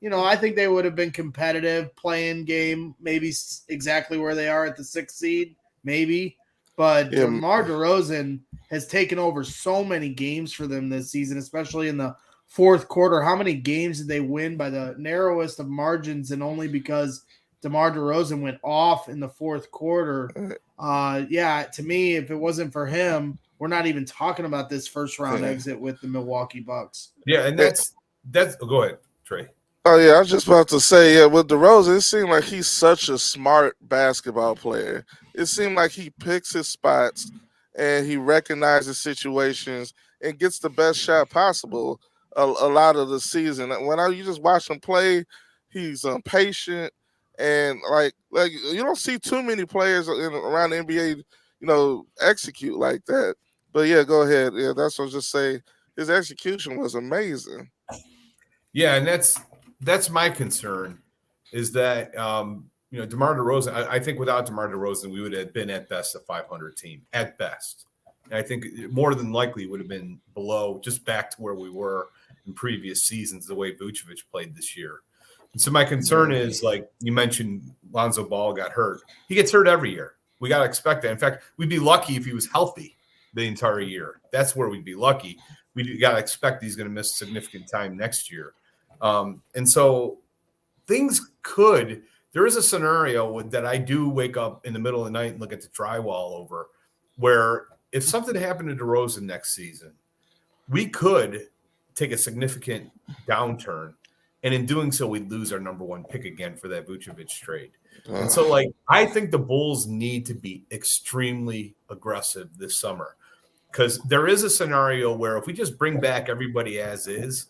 I think they would have been competitive, playing game, maybe exactly where they are at the 6th seed, maybe. But DeMar DeRozan has taken over so many games for them this season, especially in the 4th quarter. How many games did they win by the narrowest of margins, and only because DeMar DeRozan went off in the 4th quarter? To me, if it wasn't for him, we're not even talking about this first round exit with the Milwaukee Bucks. Yeah, and that's go ahead, Trey. Oh, yeah, I was just about to say, with DeRozan, it seemed like he's such a smart basketball player. It seemed like he picks his spots, and he recognizes situations and gets the best shot possible a lot of the season. When you just watch him play, he's patient, and like you don't see too many players around the NBA, execute like that. But yeah, go ahead. Yeah, that's what I was just saying. His execution was amazing. Yeah, and that's my concern, is that DeMar DeRozan. I think without DeMar DeRozan, we would have been at best a 500 team at best. And I think more than likely would have been below, just back to where we were in previous seasons, the way Vucevic played this year. And so my concern is, like you mentioned, Lonzo Ball got hurt. He gets hurt every year. We got to expect that. In fact, we'd be lucky if he was healthy the entire year. That's where we'd be lucky. We got to expect he's going to miss significant time next year. And so things there is a scenario that I do wake up in the middle of the night and look at the drywall over, where if something happened to DeRozan next season, we could take a significant downturn And in doing so, we'd lose our number 1 pick again for that Vucevic trade. And so, like, I think the Bulls need to be extremely aggressive this summer, because there is a scenario where if we just bring back everybody as is,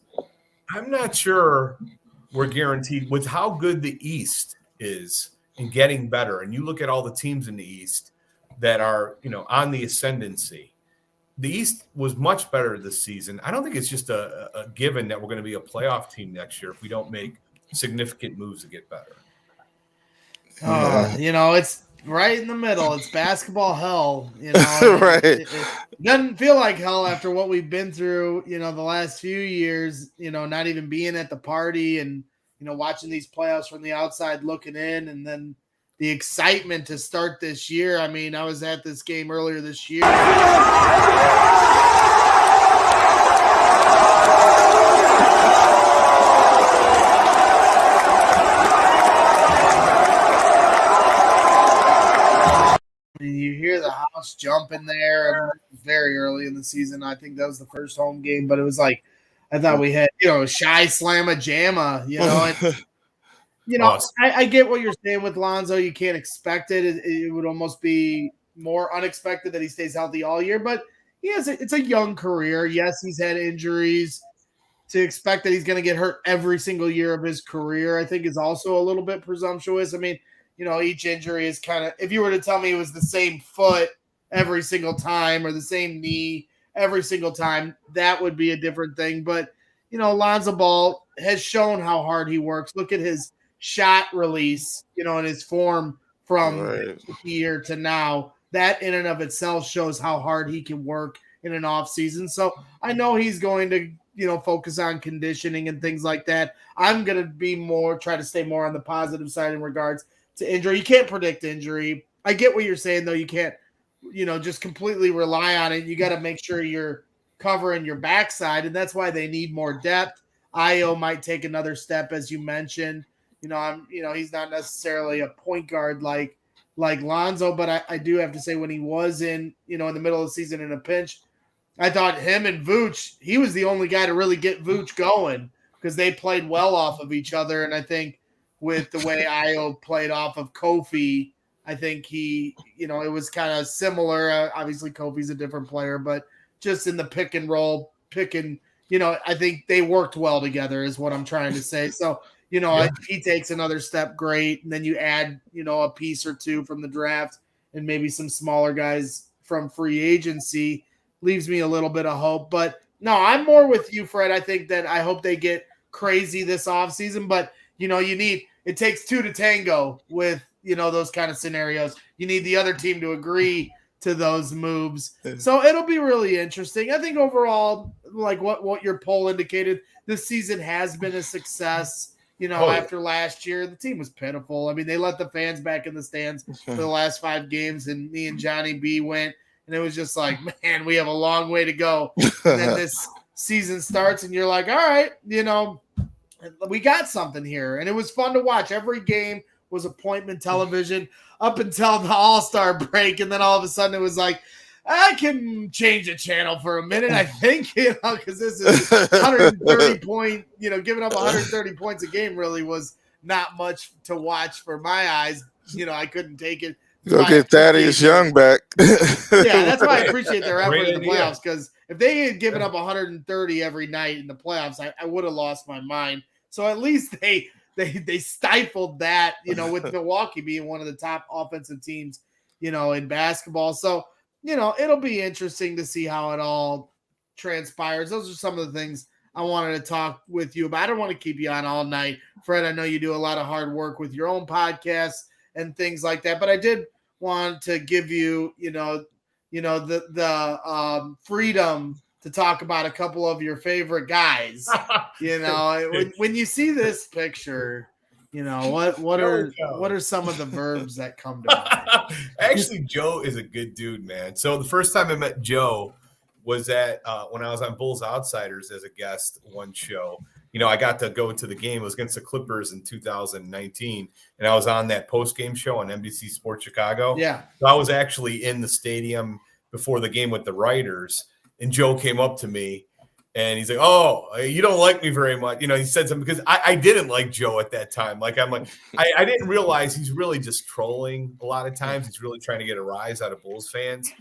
I'm not sure we're guaranteed with how good the East is and getting better. And you look at all the teams in the East that are, on the ascendancy. The East was much better this season. I don't think it's just a given that we're going to be a playoff team next year if we don't make significant moves to get better. It's right in the middle. It's basketball hell, Right. It doesn't feel like hell after what we've been through, the last few years, not even being at the party and, watching these playoffs from the outside looking in, and then the excitement to start this year. I mean, I was at this game earlier this year. You hear the house jumping there. And it was very early in the season. I think that was the first home game, but it was like, I thought we had, Shy Slamma Jamma, and, awesome. I get what you're saying with Lonzo. You can't expect it. It would almost be more unexpected that he stays healthy all year, but it's a young career. Yes, he's had injuries. To expect that he's going to get hurt every single year of his career, I think is also a little bit presumptuous. I mean, each injury is kind of, if you were to tell me it was the same foot every single time or the same knee every single time, that would be a different thing. But, Lonzo Ball has shown how hard he works. Look at his shot release, and his form from year to now. That in and of itself shows how hard he can work in an off season. So I know he's going to, focus on conditioning and things like that. I'm going to try to stay more on the positive side in regards to injury. You can't predict injury. I get what you're saying, though. You can't, just completely rely on it. You got to make sure you're covering your backside, and that's why they need more depth. Io might take another step, as you mentioned. He's not necessarily a point guard like Lonzo, but I do have to say when he was in the middle of the season in a pinch, I thought him and Vooch, he was the only guy to really get Vooch going because they played well off of each other. And I think with the way Io played off of Kofi, I think he, it was kind of similar. Obviously, Kofi's a different player, but just in the pick and roll, I think they worked well together is what I'm trying to say. So, he takes another step, great. And then you add, a piece or two from the draft and maybe some smaller guys from free agency. Leaves me a little bit of hope. But no, I'm more with you, Fred. I think that I hope they get crazy this offseason. But, it takes two to tango with, those kind of scenarios. You need the other team to agree to those moves. So it'll be really interesting. I think overall, like what your poll indicated, this season has been a success. After last year, the team was pitiful. I mean, they let the fans back in the stands for the last 5 games, and me and Johnny B went. And it was just like, man, we have a long way to go. And then this season starts, and you're like, all right, we got something here. And it was fun to watch. Every game was appointment television up until the All-Star break. And then all of a sudden it was like, I can change the channel for a minute, I think, because this is 130 point, giving up 130 points a game really was not much to watch for my eyes. I couldn't take it. Go get Thaddeus Young back. Yeah, that's why I appreciate their effort in the playoffs, because if they had given up 130 every night in the playoffs, I would have lost my mind. So at least they stifled that, with Milwaukee being one of the top offensive teams, in basketball. So, it'll be interesting to see how it all transpires. Those are some of the things I wanted to talk with you about. I don't want to keep you on all night. Fred, I know you do a lot of hard work with your own podcasts and things like that, but I did want to give you, the freedom to talk about a couple of your favorite guys. When you see this picture, what are some of the verbs that come to mind? Actually, Joe is a good dude, man. So the first time I met Joe was at when I was on Bulls Outsiders as a guest one show. I got to go to the game. It was against the Clippers in 2019, and I was on that post-game show on NBC Sports Chicago. Yeah. So I was actually in the stadium before the game with the writers, and Joe came up to me, And he's like, "Oh, you don't like me very much." You know, he said something because I didn't like Joe at that time. Like, I'm like, I didn't realize he's really just trolling a lot of times. He's really trying to get a rise out of Bulls fans.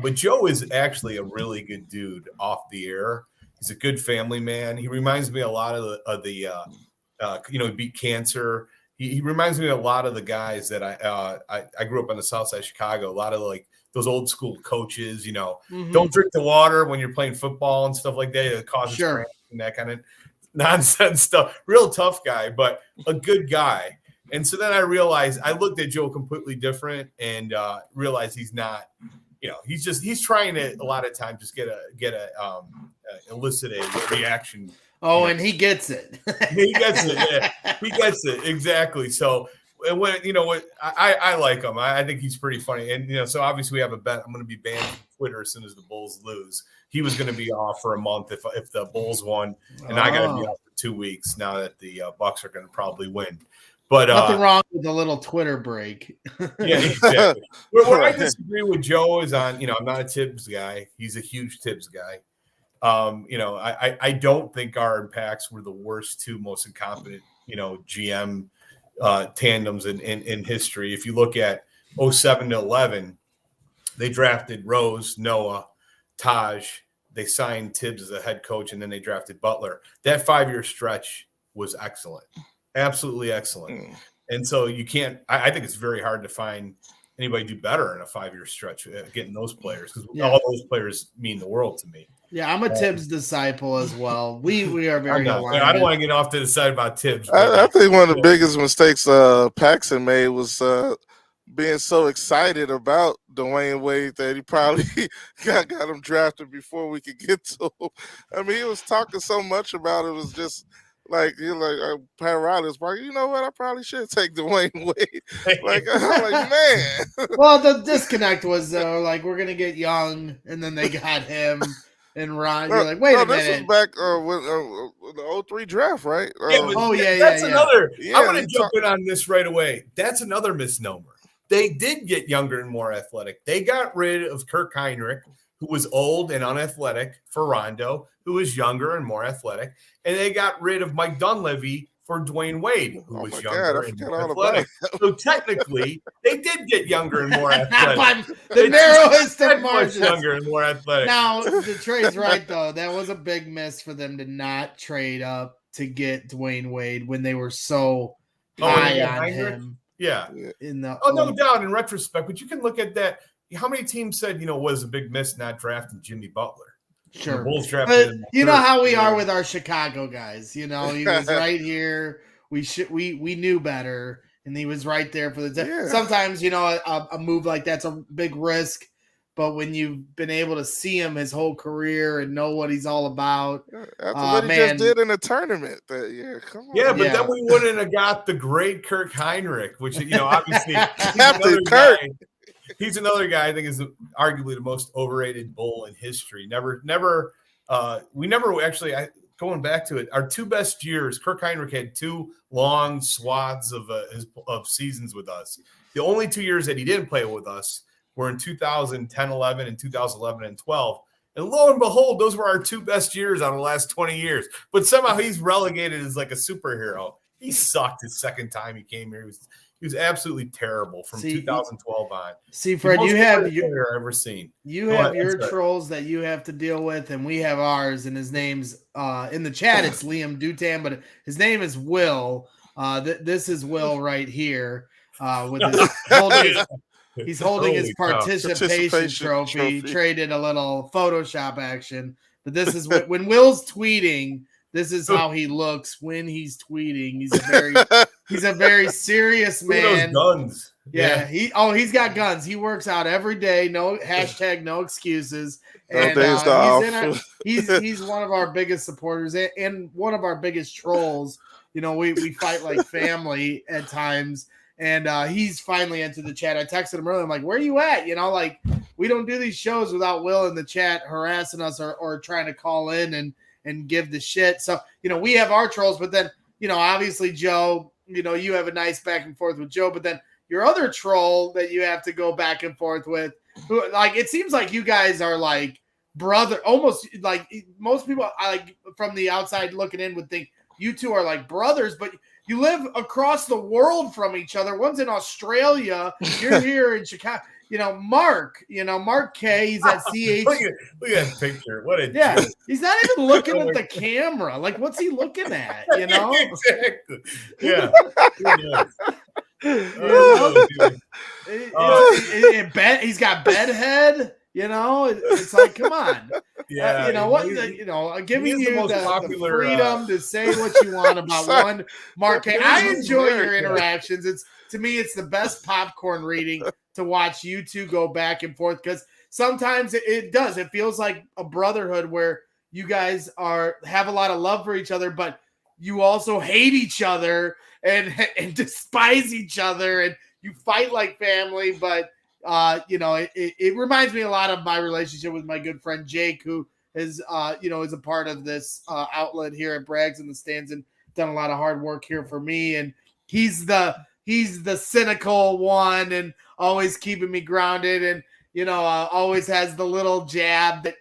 But Joe is actually a really good dude off the air. He's a good family man. He reminds me a lot of the he beat cancer. He reminds me a lot of the guys that I grew up on the South Side of Chicago. A lot of like those old school coaches, don't drink the water when you're playing football and stuff like that. It causes cramps and that kind of nonsense stuff. Real tough guy, but a good guy. And so then I realized I looked at Joe completely different and realized he's not, he's trying to a lot of times just elicit a reaction. Oh, and he gets it. He gets it. Yeah. He gets it exactly. So when I like him. I think he's pretty funny. And so obviously we have a bet. I'm going to be banned from Twitter as soon as the Bulls lose. He was going to be off for a month if the Bulls won, and I got to be off for 2 weeks now that the Bucks are going to probably win. But nothing wrong with a little Twitter break. Yeah, exactly. Where I disagree with Joe is on, I'm not a Tibbs guy. He's a huge Tibbs guy. I don't think our impacts were the worst two most incompetent, GM tandems in history. If you look at 07 to 11, they drafted Rose, Noah, Taj. They signed Tibbs as a head coach, and then they drafted Butler. That 5-year stretch was excellent, absolutely excellent. And so you can't. I think it's very hard to find anybody do better in a 5-year stretch getting those players because all those players mean the world to me. Yeah, I'm a Tibbs disciple as well. We are very aligned. I don't want to get off to the side about Tibbs. I think one of the biggest mistakes Paxson made was being so excited about Dwayne Wade that he probably got him drafted before we could get to him. I mean, he was talking so much about it. It was just like Pat Riley was probably, you know what? I probably should take Dwayne Wade. I'm like, man. Well, the disconnect was like we're gonna get Young, and then they got him. And Ron, you're like, wait a minute. This was back with the 03 draft, right? That's another. I'm going to jump in on this right away. That's another misnomer. They did get younger and more athletic. They got rid of Kirk Heinrich, who was old and unathletic, for Rondo, who was younger and more athletic. And they got rid of Mike Dunleavy for Dwayne Wade, who was younger and more athletic. So technically, they did get younger and more athletic. The narrowest of margins. Younger and more athletic. Now, the trade's right, though. That was a big miss for them to not trade up to get Dwayne Wade when they were so high on him. Yeah. No doubt in retrospect. But you can look at that. How many teams said, was a big miss not drafting Jimmy Butler? Sure. Bulls drafted you know how we are with our Chicago guys. He was right here. We knew better, and he was right there for the. Yeah. Sometimes a move like that's a big risk, but when you've been able to see him his whole career and know what he's all about, after what he just did in a tournament, come on. Yeah, but then we wouldn't have got the great Kirk Heinrich, which obviously he's another guy I think is arguably the most overrated Bull in history. We never actually. Going back to it, our 2 best years, Kirk Heinrich had 2 long swaths of seasons with us. The only 2 years that he didn't play with us were in 2010-11 and 2011 and 12. And lo and behold, those were our 2 best years out of the last 20 years. But somehow he's relegated as like a superhero. He sucked his second time he came here. He was absolutely terrible from 2012 on. See, Fred, you have your I've ever seen. You have your trolls that you have to deal with, and we have ours. And his name's in the chat. It's Liam Dutan, but his name is Will. This is Will right here. With his he's holding his participation trophy. Traded a little Photoshop action, but this is when Will's tweeting. This is how he looks when he's tweeting. He's a very serious man. Those guns. Yeah. He's got guns. He works out every day. No #no excuses. And he's one of our biggest supporters and one of our biggest trolls. We fight like family at times. And he's finally entered the chat. I texted him earlier. I'm like, where are you at? We don't do these shows without Will in the chat harassing us or trying to call in and give the shit. So, we have our trolls, but then, obviously Joe, you have a nice back and forth with Joe, but then your other troll that you have to go back and forth with, who, like, it seems like you guys are like brother, almost like most people like from the outside looking in would think you two are like brothers, but you live across the world from each other. One's in Australia, you're here in Chicago. Mark K, he's at CH. Look at that picture. What a jerk. He's not even looking at the camera. Like, what's he looking at? Exactly. Yeah. He's got bedhead. It's like, come on. Yeah. Giving you the freedom to say what you want about one Mark K. I enjoy your interactions. To me, it's the best popcorn reading to watch you two go back and forth, because sometimes it does. It feels like a brotherhood where you guys have a lot of love for each other, but you also hate each other and despise each other, and you fight like family. But it reminds me a lot of my relationship with my good friend Jake, who is a part of this outlet here at Braggs in the Stands and done a lot of hard work here for me. And he's the cynical one and always keeping me grounded, and always has the little jab that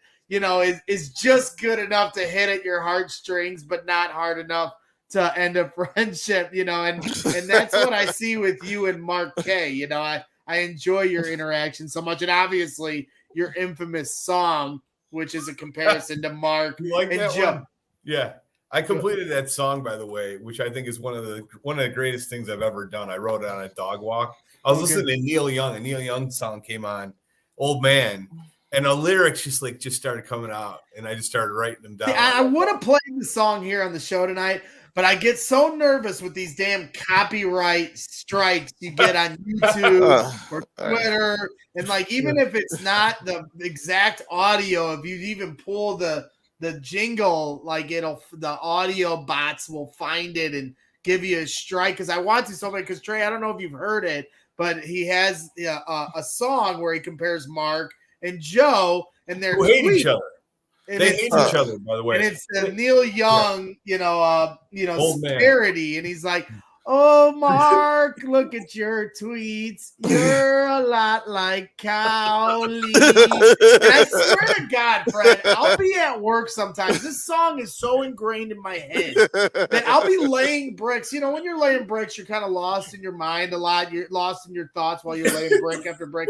is just good enough to hit at your heartstrings, but not hard enough to end a friendship. And that's what I see with you and Mark K. I enjoy your interaction so much, and obviously your infamous song, which is a comparison to Mark and Joe. Yeah. I completed that song, by the way, which I think is one of the greatest things I've ever done. I wrote it on a dog walk. I was listening to Neil Young. A Neil Young song came on, Old Man, and the lyrics just started coming out, and I just started writing them down. I would have played the song here on the show tonight, but I get so nervous with these damn copyright strikes you get on YouTube or Twitter, and like even if it's not the exact audio, if you even pull the jingle, like the audio bots will find it and give you a strike, because I want to so much. Because Trae, I don't know if you've heard it, but he has a song where he compares Mark and Joe, and they're who hate each other. They hate each other, by the way. And it's Neil Young, parody, and he's like, "Oh, Mark, look at your tweets. You're a lot like Cowley." And I swear to God, Fred, I'll be at work sometimes. This song is so ingrained in my head that I'll be laying bricks. When you're laying bricks, you're kind of lost in your mind a lot. You're lost in your thoughts while you're laying brick after brick.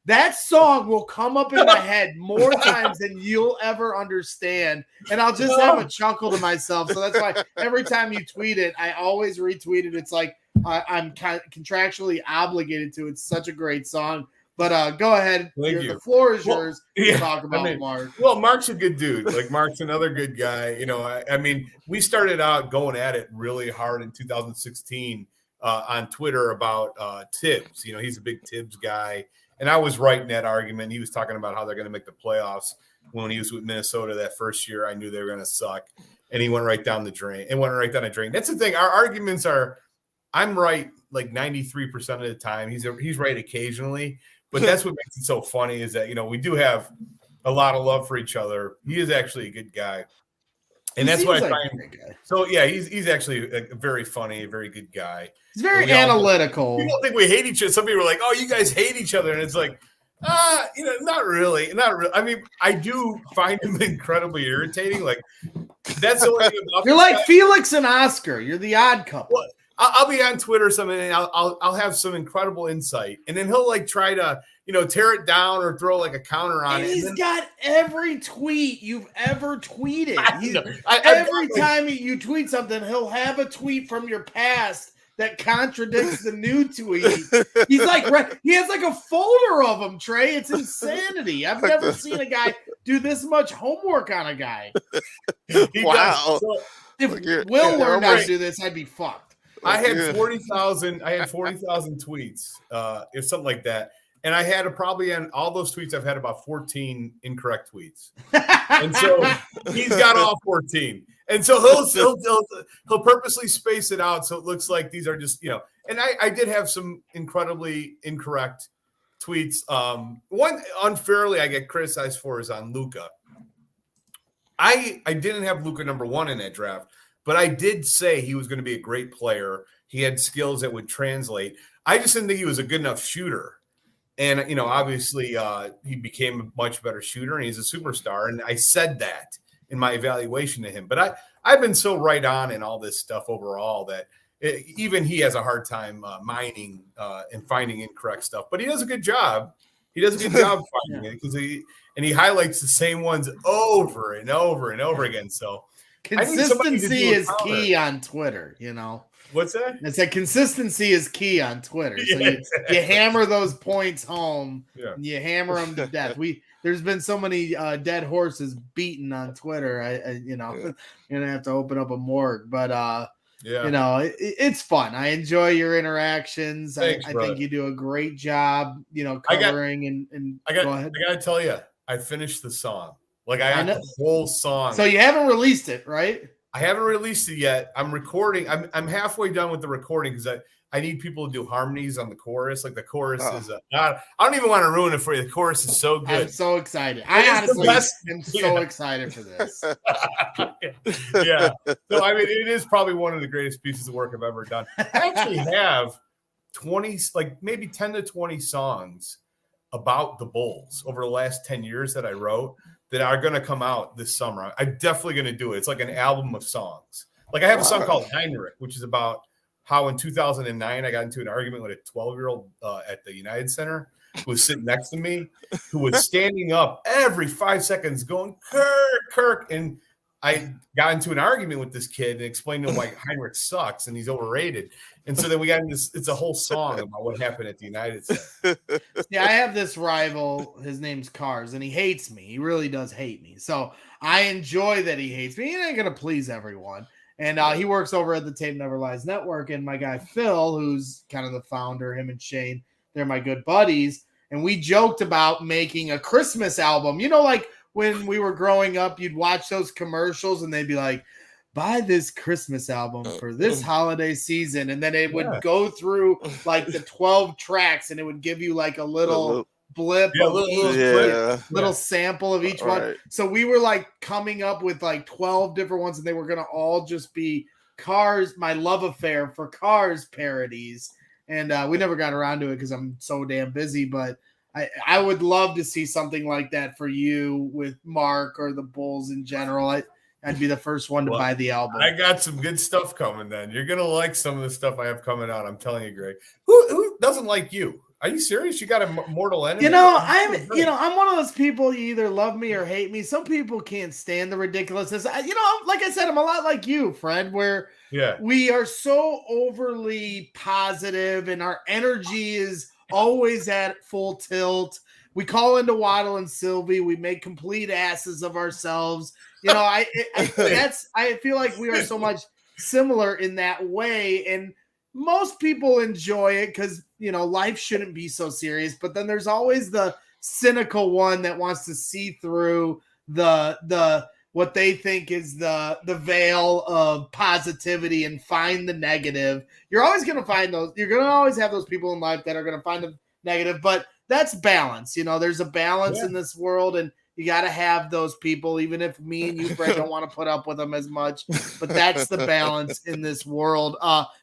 That song will come up in my head more times than you'll ever understand, and I'll just have a chuckle to myself. So that's why every time you tweet it, I always retweet it. It's like I'm contractually obligated to. It's such a great song. But go ahead. The floor is yours to talk about Mark. Well, Mark's a good dude. Like, Mark's another good guy. We started out going at it really hard in 2016 on Twitter about Tibbs. He's a big Tibbs guy. And I was right in that argument. He was talking about how they're going to make the playoffs. When he was with Minnesota that first year, I knew they were going to suck. And he went right down the drain. That's the thing. Our arguments are, I'm right like 93% of the time. He's right occasionally. But that's what makes it so funny is that, we do have a lot of love for each other. He is actually a good guy. And that's what I find. So, yeah, he's actually a very funny, very good guy. He's very analytical. We don't think we hate each other. Some people are like, "Oh, you guys hate each other," and it's like, not really. I mean, I do find him incredibly irritating. Like, that's the only thing about You're like Felix and Oscar. You're the odd couple. Well, I'll be on Twitter or something, and I'll have some incredible insight, and then he'll like try to tear it down or throw like a counter on it. He's got every tweet you've ever tweeted. Every time you tweet something, he'll have a tweet from your past that contradicts the new tweet. He has like a folder of them, Trae. It's insanity. I've never seen a guy do this much homework on a guy. Wow. So if Will learned how to do this, I'd be fucked. I had 40,000 tweets, or something like that. And I had probably on all those tweets, I've had about 14 incorrect tweets. And so he's got all 14. And so he'll purposely space it out so it looks like these are just, and I did have some incredibly incorrect tweets. One unfairly I get criticized for is on Luka. I didn't have Luka number 1 in that draft, but I did say he was going to be a great player. He had skills that would translate. I just didn't think he was a good enough shooter. And, obviously he became a much better shooter and he's a superstar. And I said that in my evaluation to him. But I've been so right on in all this stuff overall that even he has a hard time mining and finding incorrect stuff. But he does a good job. He does a good job finding it because he highlights the same ones over and over and over again. So consistency is key on Twitter, What's that? It's that consistency is key on Twitter. So you hammer those points home, and you hammer them to death. There's been so many dead horses beaten on Twitter. You're gonna have to open up a morgue, but it's fun. I enjoy your interactions. Thanks, I think you do a great job, covering and go ahead. I gotta tell you, I finished the song. Like I got the whole song. So you haven't released it, right? I haven't released it yet. I'm recording. I'm halfway done with the recording because I need people to do harmonies on the chorus. Like the chorus is I don't even want to ruin it for you. The chorus is so good. I'm so excited. I honestly am so excited for this. Yeah. So I mean, it is probably one of the greatest pieces of work I've ever done. I actually have 20, like maybe 10 to 20 songs about the Bulls over the last 10 years that I wrote that are going to come out this summer. I'm definitely going to do it. It's like an album of songs. Like I have a song called Heinrich, which is about how in 2009 I got into an argument with a 12-year-old at the United Center who was sitting next to me, who was standing up every 5 seconds going, Kirk. And I got into an argument with this kid and explained to him why Heinrich sucks and he's overrated. And so then we got into this, it's a whole song about what happened at the United Center. Yeah, I have this rival. His name's Cars, and he hates me. He really does hate me. So I enjoy that he hates me. He ain't going to please everyone. And he works over at the Tape Never Lies Network. And my guy Phil, who's kind of the founder, him and Shane, they're my good buddies. And we joked about making a Christmas album. Like when we were growing up, you'd watch those commercials and they'd be like, buy this Christmas album for this holiday season. And then it would go through like the 12 tracks and it would give you like a little blip, little sample of each one. So we were like coming up with like 12 different ones and they were going to all just be Cars, my love affair for Cars parodies. And we never got around to it because I'm so damn busy, but I would love to see something like that for you with Mark or the Bulls in general. I'd be the first one to buy the album. I got some good stuff coming then. You're going to like some of the stuff I have coming out. I'm telling you, Greg. Who doesn't like you? Are you serious? You got a mortal enemy? I'm one of those people, you either love me or hate me. Some people can't stand the ridiculousness. Like I said, I'm a lot like you, Fred, where we are so overly positive and our energy is always at full tilt. We call into Waddle and Sylvie. We make complete asses of ourselves. I feel like we are so much similar in that way. And most people enjoy it because, life shouldn't be so serious. But then there's always the cynical one that wants to see through the what they think is the veil of positivity and find the negative. You're always going to find those. You're going to always have those people in life that are going to find the negative. But that's balance. There's a balance in this world, and you got to have those people, even if me and you, Fred, don't want to put up with them as much. But that's the balance in this world.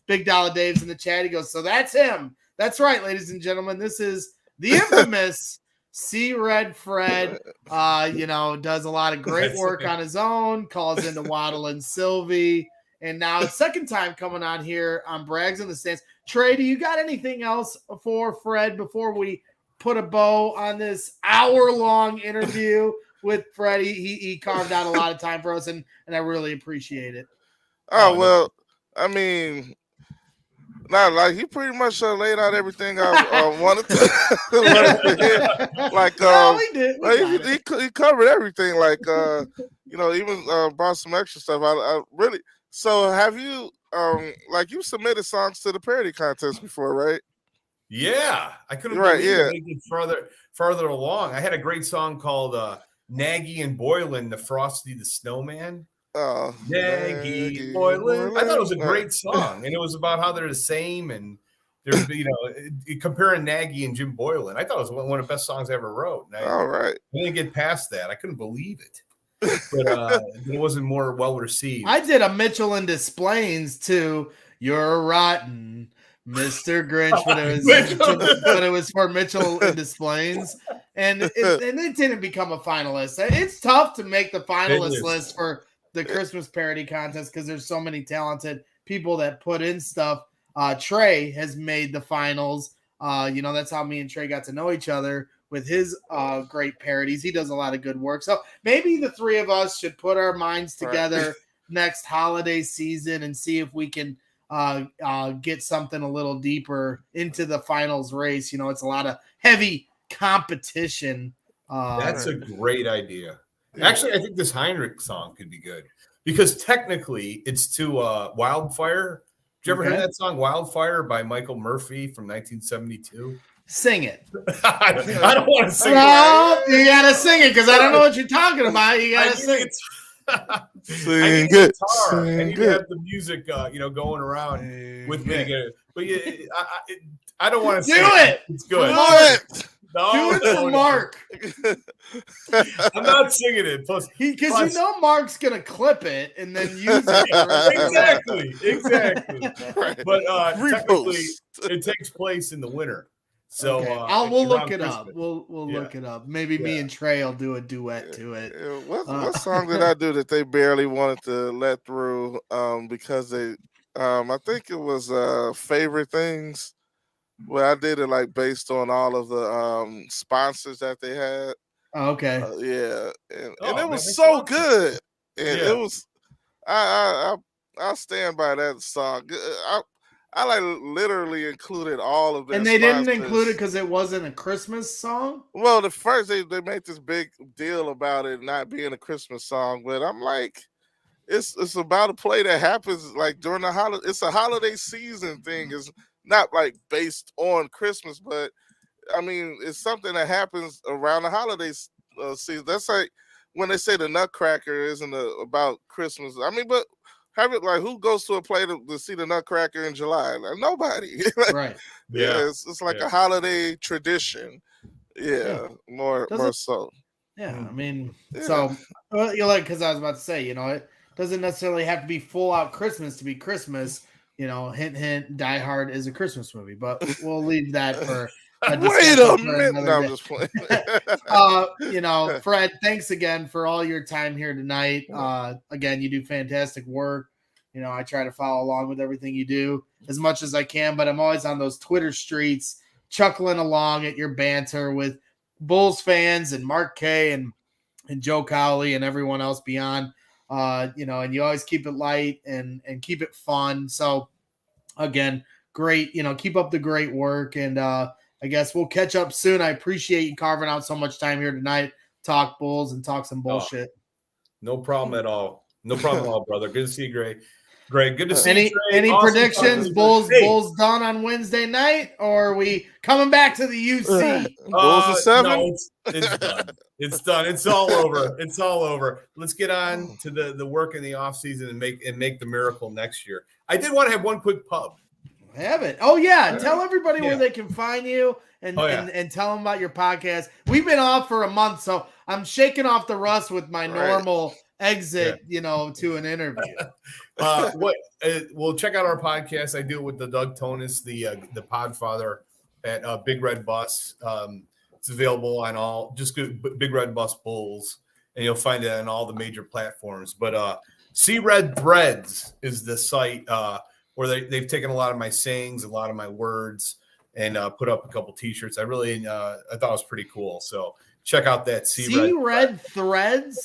Big Dollar Dave's in the chat. He goes, so that's him. That's right, ladies and gentlemen. This is the infamous C Red Fred. Does a lot of great work on his own, calls into Waddle and Sylvie. And now it's second time coming on here on Braggs in the Stands. Trae, do you got anything else for Fred before we put a bow on this hour-long interview with Freddie? He carved out a lot of time for us, and I really appreciate it. Oh, well, I mean, he pretty much laid out everything I wanted to hear. Like, he covered everything. Like, even brought some extra stuff. I really. So, have you you submitted songs to the parody contest before, right? Yeah, I couldn't believe it. Farther along. I had a great song called Nagy and Boylan, the Frosty the Snowman. Oh, Nagy Boylan. I thought it was a great song, and it was about how they're the same, and they're comparing Nagy and Jim Boylan. I thought it was one of the best songs I ever wrote. All right, I didn't get past that. I couldn't believe it. But it wasn't more well received. I did a Mitchell and Displains to You're Rotten Mr. Grinch, but it was for Mitchell in Displains, and it didn't become a finalist. It's tough to make the finalist list for the Christmas parody contest because there's so many talented people that put in stuff. Trae has made the finals. That's how me and Trae got to know each other with his great parodies. He does a lot of good work. So maybe the three of us should put our minds together next holiday season and see if we can get something a little deeper into the finals race. It's a lot of heavy competition. That's a great idea. Actually, I think this Heinrich song could be good because technically it's to Wildfire. Did you ever hear that song Wildfire by Michael Murphy from 1972? Sing it. I don't want to sing it. You got to sing it because I don't know what you're talking about. You got to sing it. Sing it. And you have the music, going around with me. But I don't want to do it. It's good. Do it. No, do it for Mark. I'm not singing it. Plus, because Mark's gonna clip it and then use it. Exactly. Right. But technically, it takes place in the winter. So we'll look it up. We'll look it up. Maybe me and Trae will do a duet to it. What song did I do that they barely wanted to let through? Because they, I think it was Favorite Things. Well, I did it like based on all of the sponsors that they had. Okay. And it was so good. And it was. I stand by that song. I like literally included all of them. And they didn't include it because it wasn't a Christmas song? Well, the first they made this big deal about it not being a Christmas song, but I'm like, it's about a play that happens like during the holiday. It's a holiday season thing. It's not like based on Christmas, but I mean, it's something that happens around the holidays season. That's like when they say the Nutcracker isn't about Christmas. I mean, but who goes to a play to see the Nutcracker in July? Like, nobody. Right. Yeah. It's like a holiday tradition. Yeah. More so. Yeah. I mean, so because I was about to say, it doesn't necessarily have to be full out Christmas to be Christmas. Hint, hint, Die Hard is a Christmas movie, but we'll leave that for a wait a minute. No, I'm just playing. Fred, thanks again for all your time here tonight. Again, you do fantastic work. I try to follow along with everything you do as much as I can, but I'm always on those Twitter streets chuckling along at your banter with Bulls fans and Mark K and Joe Cowley and everyone else beyond. And you always keep it light and keep it fun. So again, great, keep up the great work. And I guess we'll catch up soon. I appreciate you carving out so much time here tonight, talk Bulls and talk some bullshit. No problem at all. No problem at all, brother. Good to see you, Greg. Good to see you. Any awesome predictions? Bulls done on Wednesday night, or are we coming back to the UC? Bulls at 7? No, it's done. It's done. It's all over. It's all over. Let's get on to the work in the offseason and make the miracle next year. I did want to have one quick pub. Have it. Oh yeah. Tell everybody where they can find you and tell them about your podcast. We've been off for a month, so I'm shaking off the rust with my normal exit, to an interview. We'll check out our podcast. I do it with the Doug Tonis, the Podfather at Big Red Bus. It's available on all. Just go Big Red Bus Bulls, and you'll find it on all the major platforms. But See Red Threads is the site where they've taken a lot of my sayings, a lot of my words, and put up a couple T-shirts. I thought it was pretty cool. So check out that See Red Threads.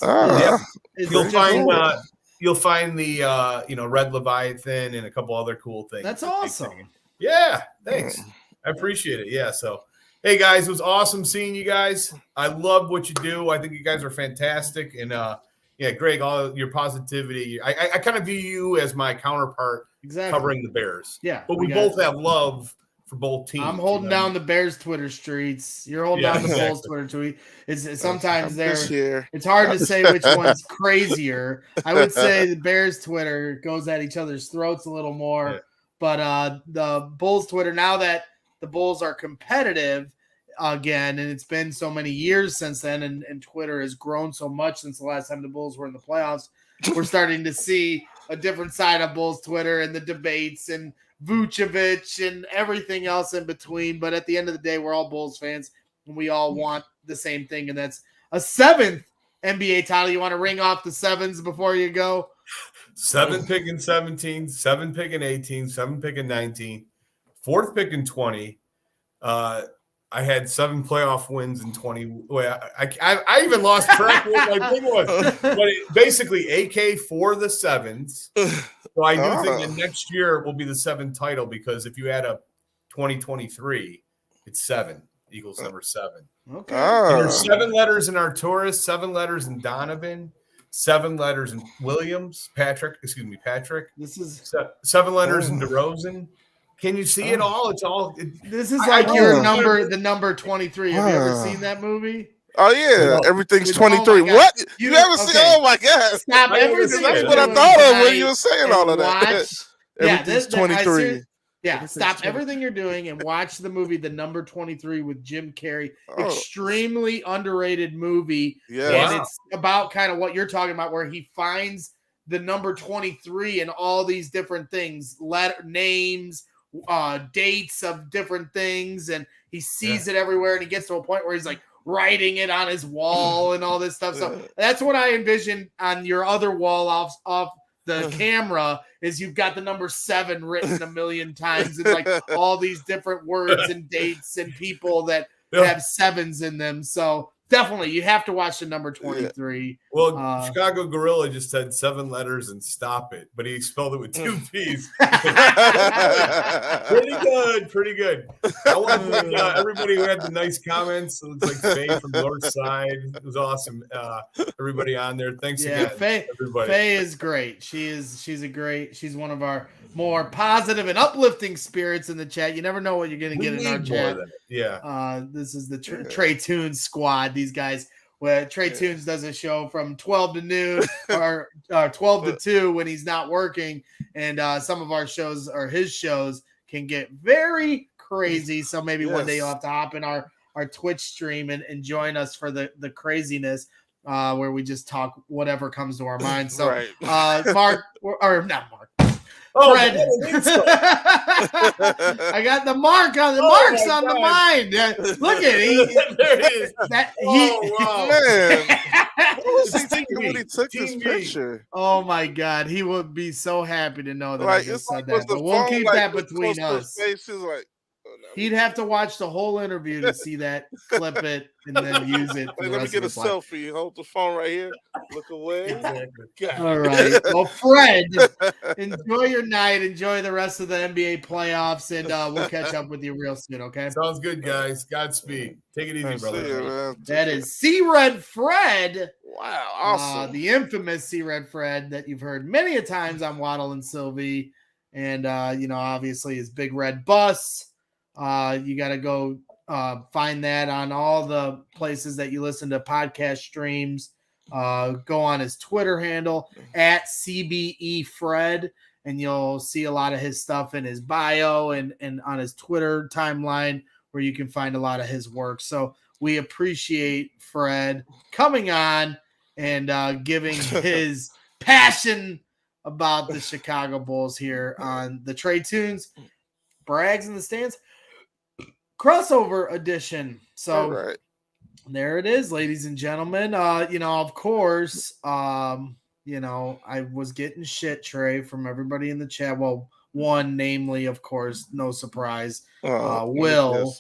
You'll find the Red Leviathan and a couple other cool things. That's awesome. Yeah, thanks. I appreciate it. Yeah, so hey guys, it was awesome seeing you guys. I love what you do. I think you guys are fantastic. And Greg, all your positivity. I kind of view you as my counterpart covering the Bears. Yeah. But we both have love for both teams. I'm holding down the Bears Twitter streets. You're holding down the Bulls Twitter tweet. It's sometimes it's hard to say which one's crazier. I would say the Bears Twitter goes at each other's throats a little more, but the Bulls Twitter, now that the Bulls are competitive again, and it's been so many years since then, and Twitter has grown so much since the last time the Bulls were in the playoffs, we're starting to see a different side of Bulls Twitter and the debates and Vucevic and everything else in between. But at the end of the day, we're all Bulls fans, and we all want the same thing, and that's a 7th NBA title. You want to ring off the 7s before you go? 7 pick in 17, 7 pick in 18, 7 pick in 19, 4th pick in 20. I had 7 playoff wins in 20. Well, I even lost track of what my thing was. But basically, AK for the 7s. So I do think that next year will be the 7th title, because if you add up 2023, it's 7 equals number 7. Okay. And there's 7 letters in Arturis, 7 letters in Donovan, 7 letters in Williams, Patrick. This is 7 letters in DeRozan. Can you see it all? It's all. This is like the number 23. Have you ever seen that movie? Oh yeah, everything's 23. What? You haven't seen? Oh my God! Stop everything. That's what I thought of when you were saying all of that. Everything's 23. Stop everything you're doing and watch the movie The Number 23 with Jim Carrey. Extremely underrated movie. Yeah, and it's about kind of what you're talking about, where he finds the number 23 and all these different things, names, dates of different things, and he sees it everywhere, and he gets to a point where he's like writing it on his wall and all this stuff. So that's what I envision on your other wall off the camera, is you've got the number 7 written a million times, and like all these different words and dates and people that have 7s in them. So definitely, you have to watch The Number 23. Well, Chicago Gorilla just said 7 letters and stop it, but he spelled it with 2 P's. Pretty good. I want to thank everybody who had the nice comments. It looks like Faye from Northside. It was awesome. Everybody on there. Thanks again, everybody. Faye is great. She's one of our more positive and uplifting spirits in the chat. You never know what you're going to get in our chat. Yeah. This is the Trae Tunes squad. These guys, where Trae Tunes does a show from 12 to noon or 12 to 2 when he's not working. And some of our shows, or his shows, can get very crazy. So maybe one day you'll have to hop in our Twitch stream and join us for the craziness, where we just talk whatever comes to our mind. So Mark, or not Mark, Fred. I got the mark on the marks on the mind. Look at it. There it is. Man, what was he thinking when he took this picture? Oh my God, he would be so happy to know that Like, I just it's like, said that. But we'll keep that between us. He'd have to watch the whole interview to see that, clip it, and then use it. Let me get a selfie. Hold the phone right here. Look away. All right. Well, Fred, enjoy your night. Enjoy the rest of the NBA playoffs, and we'll catch up with you real soon, okay? Sounds good, guys. Godspeed. Take it easy, brother. That is C-Red Fred. Wow, awesome. The infamous C-Red Fred that you've heard many a times on Waddle and Sylvie. And, obviously his Big Red Bus. You got to go find that on all the places that you listen to podcast streams. Go on his Twitter handle at CBEFred, and you'll see a lot of his stuff in his bio and on his Twitter timeline, where you can find a lot of his work. So we appreciate Fred coming on and giving his passion about the Chicago Bulls here on the Trae Tunes, Braggs in the Stands crossover edition. So there it is, ladies and gentlemen. Of course, I was getting shit, Trae, from everybody in the chat. Well, one, namely, of course, no surprise, Will.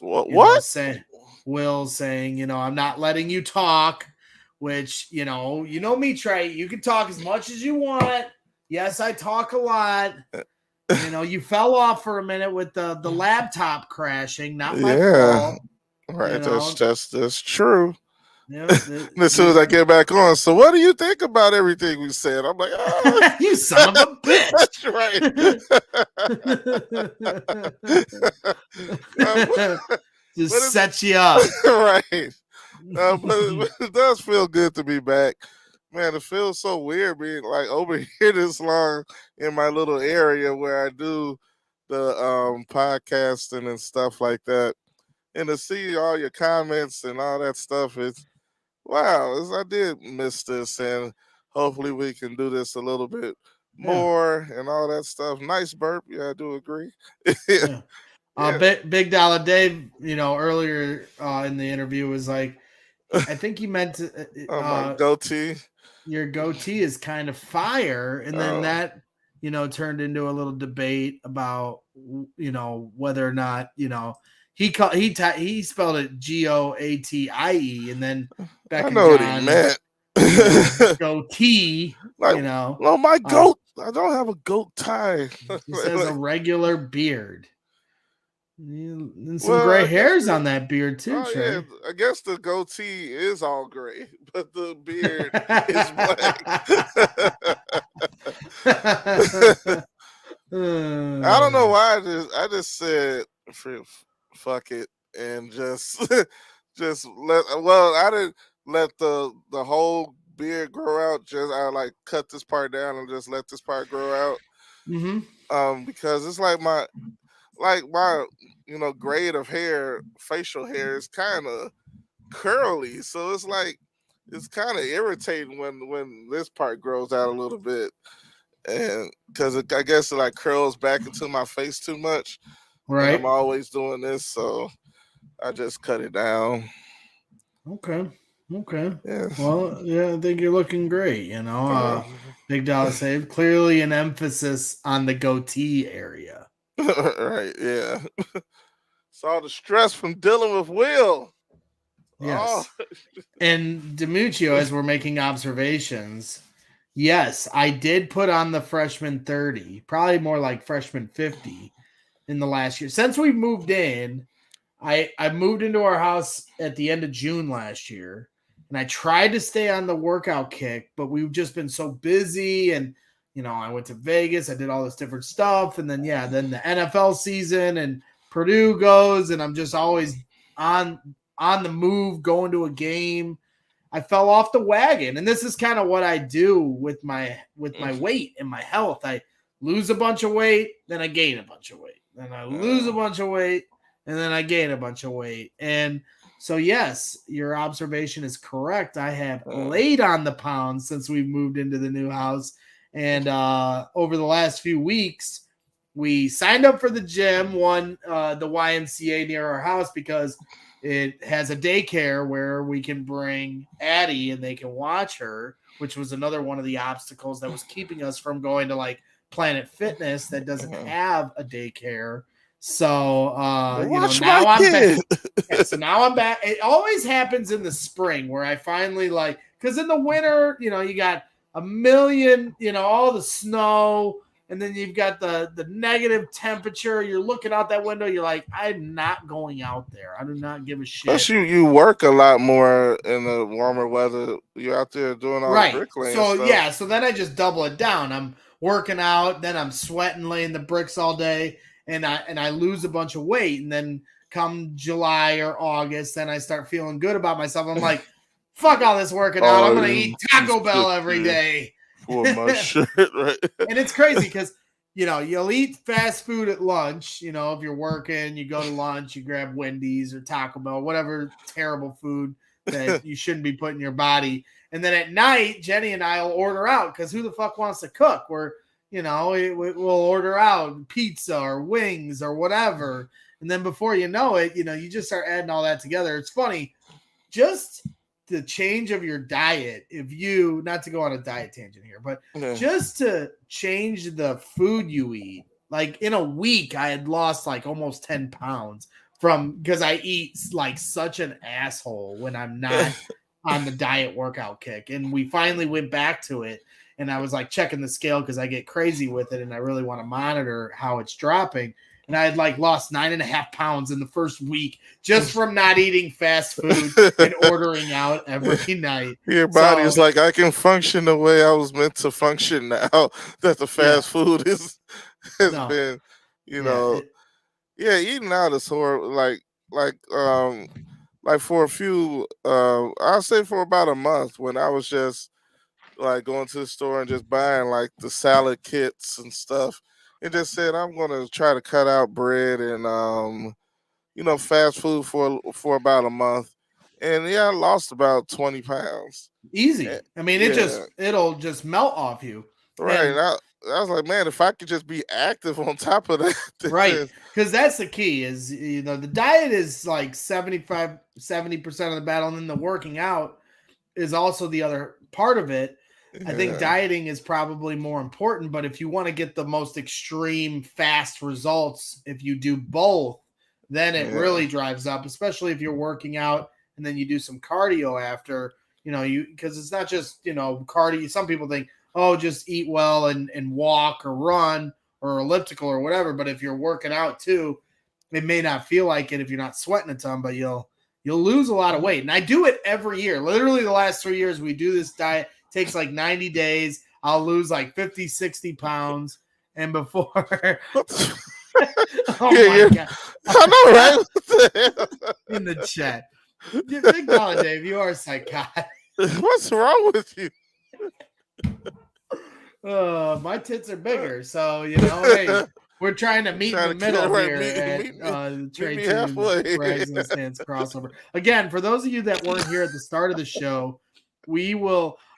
Will saying, I'm not letting you talk, which, you know me, Trae, you can talk as much as you want. Yes, I talk a lot. You fell off for a minute with the laptop crashing. Not my fault. Right, that's true. Yeah, as soon as I get back on, so what do you think about everything we said? I'm like, oh, you son of a bitch. That's right. Just set you up. Right. But it does feel good to be back. Man, it feels so weird being like over here this long in my little area where I do the podcasting and stuff like that. And to see all your comments and all that stuff, it's wow. I did miss this, and hopefully we can do this a little bit more and all that stuff. Nice burp. Yeah, I do agree. Yeah. Big Dollar Dave, earlier in the interview was like, I think he meant my goatee. Your goatee is kind of fire, and then that turned into a little debate about whether or not he spelled it Goatie, and then Beck I know what he meant. Goatee, well, my goat. I don't have a goat tie. He says a regular beard. And some gray hairs on that beard too, Trey. Yeah, I guess the goatee is all gray, but the beard is black. I don't know why I just said fuck it and just I didn't let the whole beard grow out. I like cut this part down and just let this part grow out. Mm-hmm. Because it's like my grade of hair, facial hair is kind of curly, so it's like it's kind of irritating when this part grows out a little bit, and because I guess it like curls back into my face too much. Right, I'm always doing this, so I just cut it down. Okay. Yeah. Well, yeah, I think you're looking great. Big Dollar Save, clearly an emphasis on the goatee area. Right, yeah. It's all the stress from dealing with Will. Yes. And Demuccio, as we're making observations, yes, I did put on the freshman 30, probably more like freshman 50 in the last year. Since we moved in, I moved into our house at the end of June last year, and I tried to stay on the workout kick, but we've just been so busy, and I went to Vegas, I did all this different stuff, and then the NFL season and Purdue goes, and I'm just always on the move, going to a game. I fell off the wagon, and this is kind of what I do with my weight and my health. I lose a bunch of weight, then I gain a bunch of weight, then I lose a bunch of weight, and then I gain a bunch of weight. And so, yes, your observation is correct. I have laid on the pounds since we've moved into the new house. And over the last few weeks, we signed up for the gym, the YMCA near our house, because it has a daycare where we can bring Addie and they can watch her, which was another one of the obstacles that was keeping us from going to like Planet Fitness that doesn't have a daycare. So now I'm back. So now I'm back. It always happens in the spring where I finally because in the winter, you got a million, all the snow, and then you've got the negative temperature. You're looking out that window. You're like, I'm not going out there. I do not give a shit. Plus, you work a lot more in the warmer weather. You're out there doing all the bricklaying stuff. So then I just double it down. I'm working out, then I'm sweating, laying the bricks all day, and I lose a bunch of weight. And then come July or August, then I start feeling good about myself. I'm like, fuck all this working out. I'm going to eat Taco Bell every day. For my shit, right? And it's crazy because, you'll eat fast food at lunch. If you're working, you go to lunch, you grab Wendy's or Taco Bell, whatever terrible food that you shouldn't be putting in your body. And then at night, Jenny and I will order out because who the fuck wants to cook? We'll order out pizza or wings or whatever. And then before you know it, you just start adding all that together. It's funny. Just the change of your diet, not to go on a diet tangent here, but just to change the food you eat. Like in a week, I had lost like almost 10 pounds because I eat like such an asshole when I'm not on the diet workout kick. And we finally went back to it. And I was like checking the scale because I get crazy with it and I really want to monitor how it's dropping. And I had lost 9.5 pounds in the first week just from not eating fast food and ordering out every night. Your body is like, I can function the way I was meant to function now that the fast food has been, eating out is horrible. Like for a few, I'll say for about a month when I was just like going to the store and just buying like the salad kits and stuff. And just said I'm going to try to cut out bread and fast food for about a month, and I lost about 20 pounds. Easy. I mean, it'll just melt off you. Right. I was like, man, if I could just be active on top of that, right? Because that's the key. Is the diet is like 70% of the battle, and then the working out is also the other part of it. I think dieting is probably more important, but if you want to get the most extreme fast results, if you do both, then it really drives up, especially if you're working out and then you do some cardio after, because it's not just, cardio. Some people think, oh, just eat well and walk or run or elliptical or whatever. But if you're working out too, it may not feel like it if you're not sweating a ton, but you'll lose a lot of weight. And I do it every year. Literally the last 3 years, we do this diet. It takes like 90 days. I'll lose like 50, 60 pounds. And before, oh my God. I know, right? In the chat. Big Dollar Dave, you are psychotic. What's wrong with you? My tits are bigger. So, hey, we're trying to meet in the middle here at Trae Tunes, Braggs and Stance crossover. Again, for those of you that weren't here at the start of the show,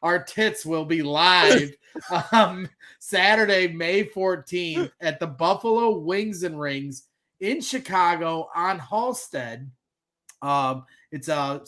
our tits will be live Saturday, May 14th at the Buffalo Wings and Rings in Chicago on Halstead. It's a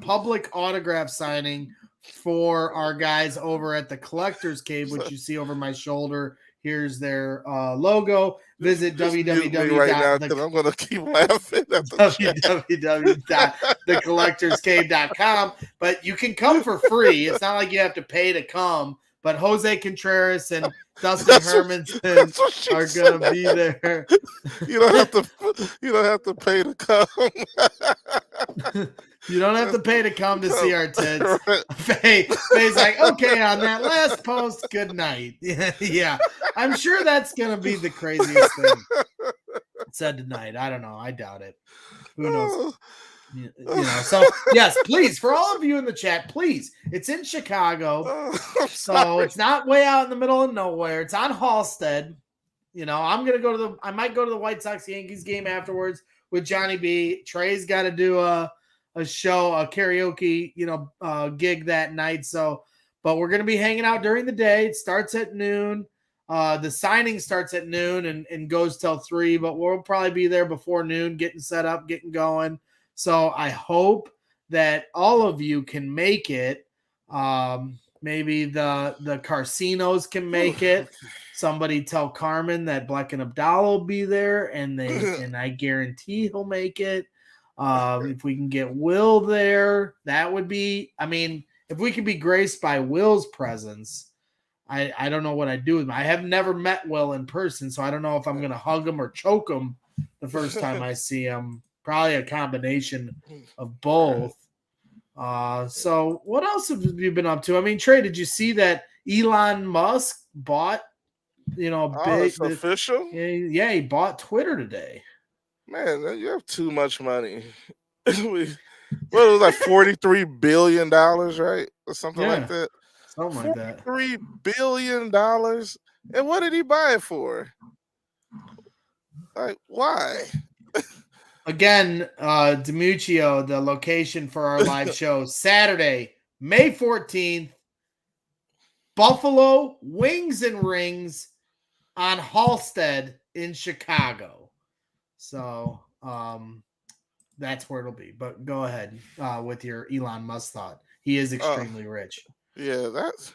public autograph signing for our guys over at the Collector's Cave, which you see over my shoulder. Here's their logo. Visit www. Right now, because I'm going to keep laughing at www.thecollectorscave.com. But you can come for free. It's not like you have to pay to come. But Jose Contreras and Dustin Hermanson are going to be there. You don't have to pay to come. You don't have to pay to come to see our tits. Faye's like, okay, on that last post, good night. Yeah. I'm sure that's going to be the craziest thing said tonight. I don't know. I doubt it. Who knows? So yes, please, for all of you in the chat, please. It's in Chicago. So it's not way out in the middle of nowhere. It's on Halstead. I'm going to I might go to the White Sox Yankees game afterwards with Johnny B. Trey's got to do a show, a karaoke, gig that night. So, but we're going to be hanging out during the day. It starts at noon. The signing starts at noon and goes till 3, but we'll probably be there before noon, getting set up, getting going. So I hope that all of you can make it. Maybe the Carcinos can make it. Somebody tell Carmen that Black and Abdallah will be there, and I guarantee he'll make it. If we can get Will there, that would be. I mean, if we can be graced by Will's presence, I don't know what I'd do with him. I have never met Will in person, so I don't know if I'm going to hug him or choke him the first time I see him. Probably a combination of both. So what else have you been up to? I mean, Trey, did you see that Elon Musk bought, it's official? Yeah, he bought Twitter today. Man, you have too much money. What it was like $43 billion, right? Or something like that. Something like that. $43 billion. And what did he buy it for? Like, why? Again, Demuccio, the location for our live show, Saturday, May 14th, Buffalo Wings and Rings on Halstead in Chicago. So that's where it'll be. But go ahead with your Elon Musk thought. He is extremely rich. Yeah, that's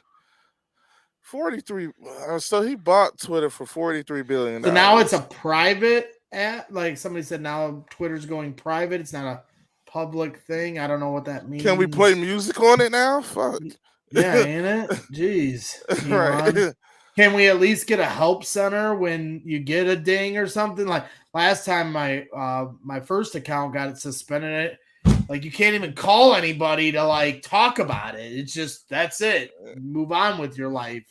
43. So he bought Twitter for $43 billion. So now it's a private app. Like somebody said, now Twitter's going private. It's not a public thing. I don't know what that means. Can we play music on it now? Fuck. Yeah, ain't it? Jeez. Right. Can we at least get a help center when you get a ding or something? Like last time my first account got it suspended. Like you can't even call anybody to like talk about it. It's just that's it. Move on with your life.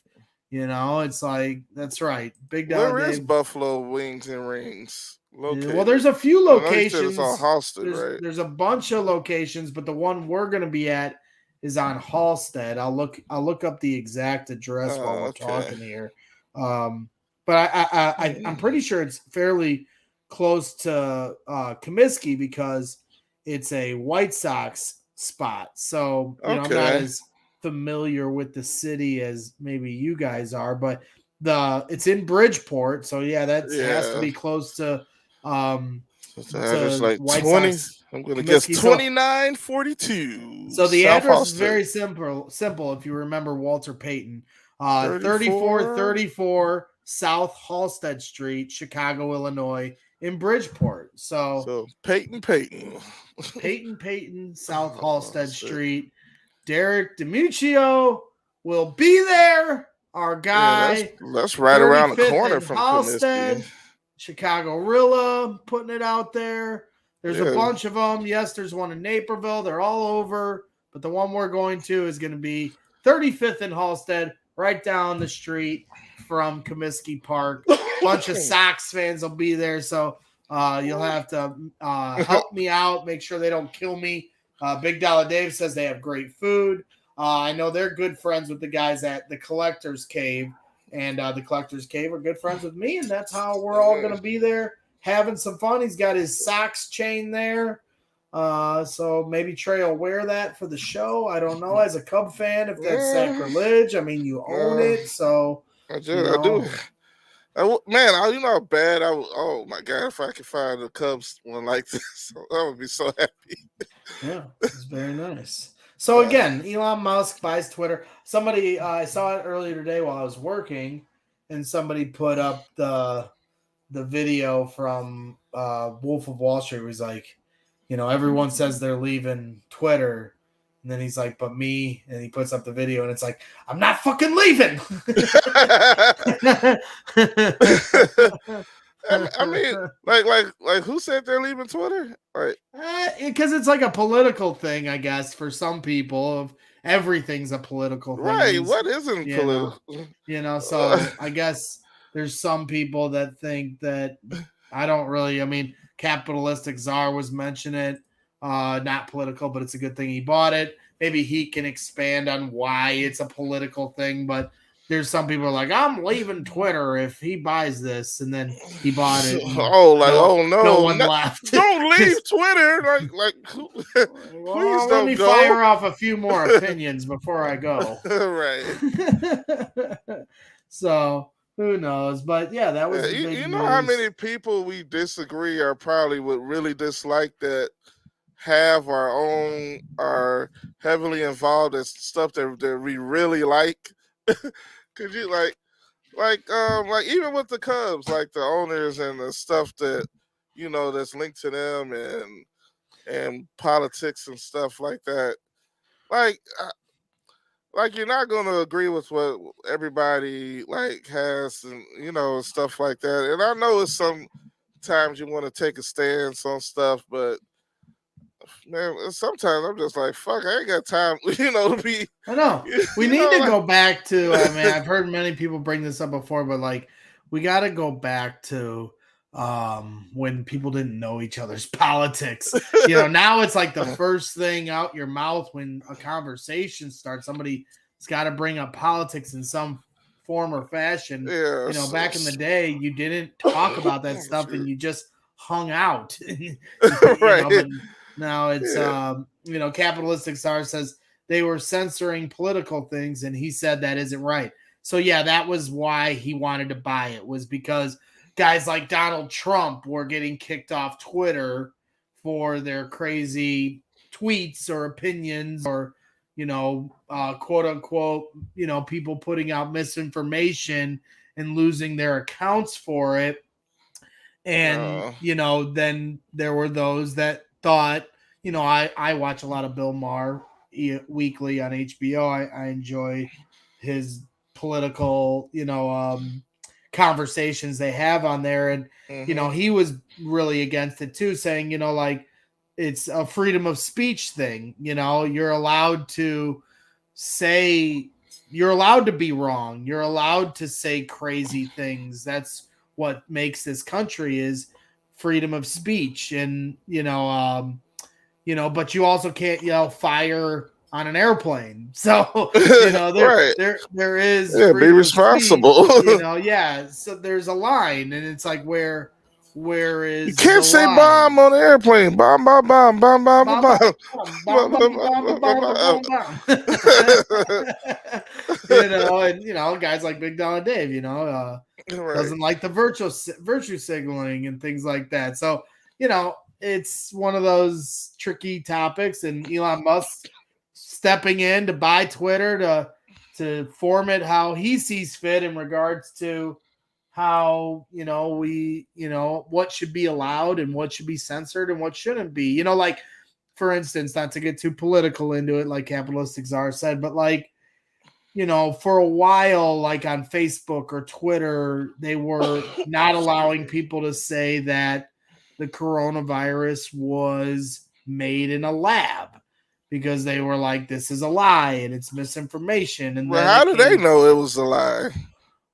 It's like that's right. Big Dog. Where is Buffalo Wings and Rings located? Well, there's a few locations. It's on Halstead, right? There's a bunch of locations, but the one we're gonna be at is on Halstead. I'll look up the exact address while we're talking here. But I'm pretty sure it's fairly close to Comiskey because it's a White Sox spot. So I'm not as familiar with the city as maybe you guys are, but it's in Bridgeport, so yeah, that has to Yeah. be close to It's average like White 20. Sox. I'm gonna guess Comiskey. 2942. So the South address is Halsted. very simple if you remember Walter Payton. 34? 3434 South Halsted Street, Chicago, Illinois, in Bridgeport. So Payton. Payton, South Halsted Street. Derek DiMuccio will be there. Our guy. Yeah, that's right around the 35th corner and from Halsted. Comiskey. Chicago Rilla putting it out there. There's a bunch of them. Yes, there's one in Naperville. They're all over. But the one we're going to is going to be 35th and Halsted, right down the street from Comiskey Park. A bunch of Sox fans will be there. So you'll have to help me out. Make sure they don't kill me. Big Dollar Dave says they have great food. I know they're good friends with the guys at the Collector's Cave. And the Collector's Cave are good friends with me, and that's how we're all going to be there having some fun. He's got his Sox chain there. So maybe Trae will wear that for the show. I don't know. As a Cub fan, if that's sacrilege, I mean, you own it. So I do. Man, you know how bad oh my God, if I could find a Cubs one like this, I would be so happy. Yeah, it's very nice. So again, Elon Musk buys Twitter. Somebody, I saw it earlier today while I was working, and somebody put up the video from Wolf of Wall Street. It was like, everyone says they're leaving Twitter, and then he's like, but me, and he puts up the video, and it's like, I'm not fucking leaving. I mean, like, who said they're leaving Twitter? Like, because it's like a political thing, I guess, for some people. Of everything's a political thing, right? What isn't political? So I guess there's some people that think that I don't really. I mean, capitalistic czar was mentioning it, not political, but it's a good thing he bought it. Maybe he can expand on why it's a political thing, but. There's some people are like, I'm leaving Twitter if he buys this, and then he bought it. No one left. Don't leave Twitter. Please let me fire off a few more opinions before I go. Right. So who knows? But yeah, that was. You know how many people we disagree or probably would really dislike that have are heavily involved in stuff that we really like. Could you like even with the Cubs, like the owners and the stuff that that's linked to them and politics and stuff like that, like you're not going to agree with what everybody has and stuff like that. And I know it's sometimes you want to take a stance on stuff, but man, sometimes I'm just like, fuck, I ain't got time, to be. I know. We need to go back to, I've heard many people bring this up before, but we got to go back to when people didn't know each other's politics. Now it's like the first thing out your mouth when a conversation starts. Somebody's got to bring up politics in some form or fashion. Yeah, back in the day, you didn't talk about that stuff and you just hung out. Right. But now it's, capitalistic czar says they were censoring political things, and he said that isn't right. So, yeah, that was why he wanted to buy it, was because guys like Donald Trump were getting kicked off Twitter for their crazy tweets or opinions or, quote unquote, people putting out misinformation and losing their accounts for it. And, then there were those that thought, I watch a lot of Bill Maher weekly on HBO. I enjoy his political, conversations they have on there. And, he was really against it too, saying, it's a freedom of speech thing. You're allowed to be wrong. You're allowed to say crazy things. That's what makes this country is freedom of speech. And, but you also can't yell fire on an airplane. So, there is be responsible. So there's a line, and it's like where where You is can't the say line? bomb on the airplane. Bomb, bomb, bomb, bomb, bomb, bomb, bomb. And guys like Big Dollar Dave, doesn't like the virtue signaling and things like that. So, it's one of those tricky topics, and Elon Musk stepping in to buy Twitter to form it how he sees fit in regards to how what should be allowed and what should be censored and what shouldn't be. Like, for instance, not to get too political into it, like Capitalistic Czar said, but like, for a while, like on Facebook or Twitter, they were not allowing people to say that the coronavirus was made in a lab because they were like, this is a lie and it's misinformation. And Well, then how do they know it was a lie?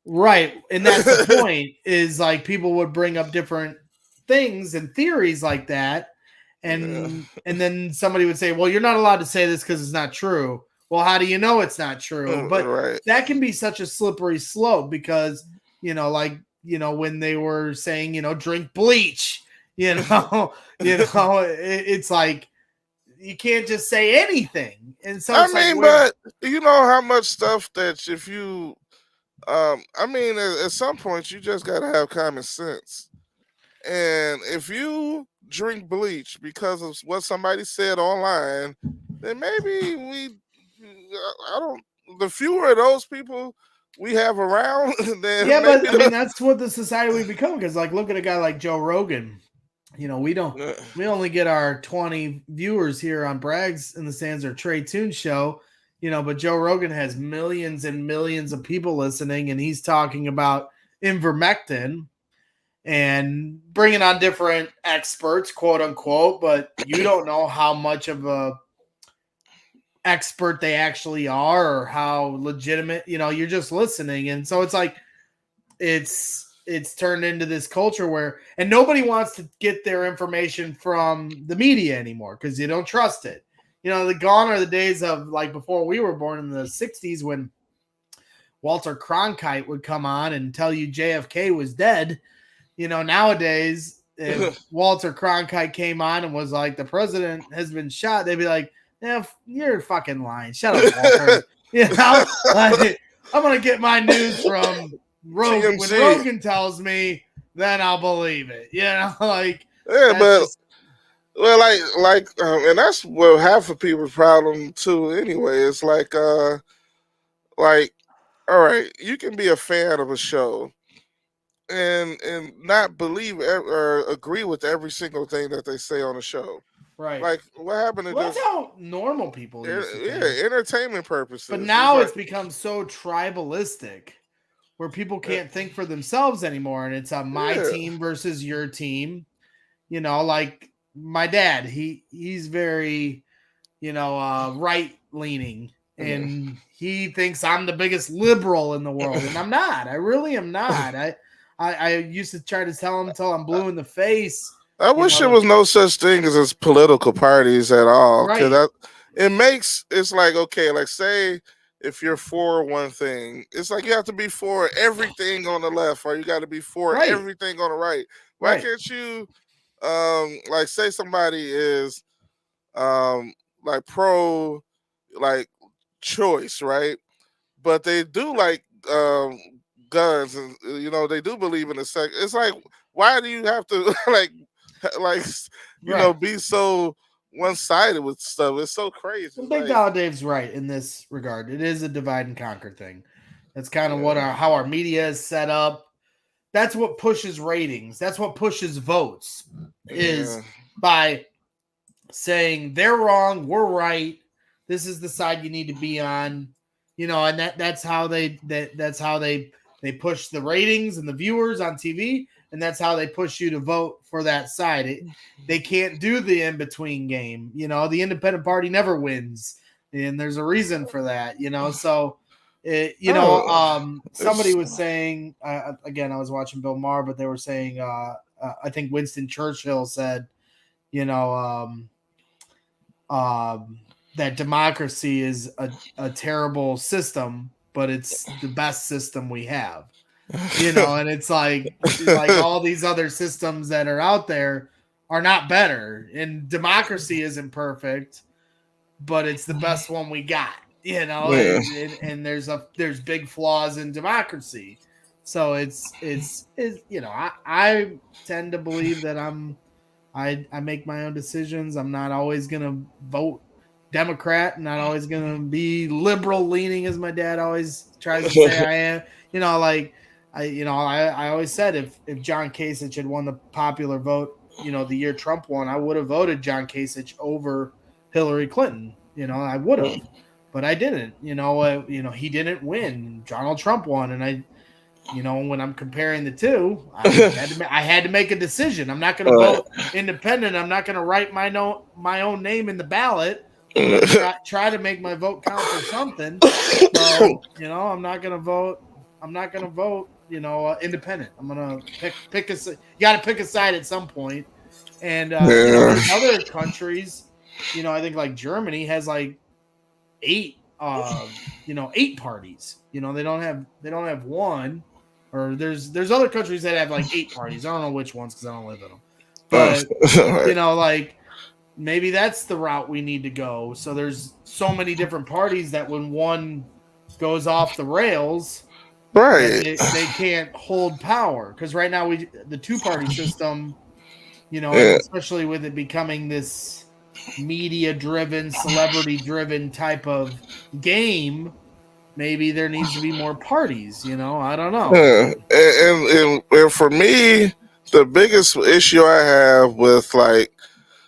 Right. And that's the point, is like people would bring up different things and theories like that. And then somebody would say, well, you're not allowed to say this because it's not true. Well, how do you know it's not true? But that can be such a slippery slope because, when they were saying, drink bleach, it's like, you can't just say anything. And so but you know how much stuff that if you at some point you just gotta have common sense. And if you drink bleach because of what somebody said online, then maybe the fewer of those people we have around, then but that's what the society we become. Because like, look at a guy like Joe Rogan. We only get our 20 viewers here on Braggs in the Sands or Trae Tunes show, but Joe Rogan has millions and millions of people listening, and he's talking about ivermectin and bringing on different experts, quote unquote, but you don't know how much of a expert they actually are or how legitimate, you're just listening. And so it's like, it's turned into this culture where, and nobody wants to get their information from the media anymore because you don't trust it. Gone are the days of like before we were born in the 60s when Walter Cronkite would come on and tell you JFK was dead. Nowadays, if Walter Cronkite came on and was like, the president has been shot, they'd be like, yeah, you're fucking lying. Shut up, Walter. I'm going to get my news from Rogan. When Rogan tells me, then I'll believe it. And that's what half of people's problem too. Anyway, it's like, all right, you can be a fan of a show and not believe or agree with every single thing that they say on the show. Right. Like, what happened to that's how normal people used to think. Entertainment purposes. But now it's become so tribalistic where people can't think for themselves anymore, and it's my team versus your team. Like my dad, he's very, right leaning, and he thinks I'm the biggest liberal in the world, and I'm not. I really am not. I used to try to tell him until I'm blue in the face. I wish there was no such thing as political parties at all, because it's like, okay, like say if you're for one thing, it's like you have to be for everything on the left, or you got to be for everything on the right. Why can't you, like say somebody is, like pro, like choice, right? But they do like guns, and they do believe in the sex. It's like, why do you have to be so one-sided with stuff? It's so crazy. Big Dollar Dave's right in this regard. It is a divide and conquer thing. That's kind of how our media is set up. That's what pushes ratings. That's what pushes votes, is by saying they're wrong, we're right. This is the side you need to be on. And that's how they push the ratings and the viewers on TV. And that's how they push you to vote for that side. They can't do the in-between game. The independent party never wins. And there's a reason for that, So, somebody was saying, again, I was watching Bill Maher, but they were saying, I think Winston Churchill said, that democracy is a terrible system, but it's the best system we have. And it's like all these other systems that are out there are not better, and democracy isn't perfect, but it's the best one we got, and there's big flaws in democracy. So it's I tend to believe that I make my own decisions. I'm not always gonna vote Democrat, not always gonna be liberal leaning, as my dad always tries to say I am. I always said if John Kasich had won the popular vote, the year Trump won, I would have voted John Kasich over Hillary Clinton. I would have, but I didn't. He didn't win. Donald Trump won, and when I'm comparing the two, I had to make a decision. I'm not going to vote independent. I'm not going to write my own name in the ballot. Try to make my vote count for something. So I'm not going to vote. I'm not going to vote. Independent. I'm going to pick a. You got to pick a side at some point. And there's other countries. I think like Germany has like 8 parties. They don't have one. Or there's other countries that have like 8 parties. I don't know which ones because I don't live in them. But maybe that's the route we need to go. So there's so many different parties that when one goes off the rails, right, they can't hold power. Because right now the 2-party system, especially with it becoming this media-driven, celebrity-driven type of game. Maybe there needs to be more parties, I don't know. Yeah. And for me, the biggest issue I have with like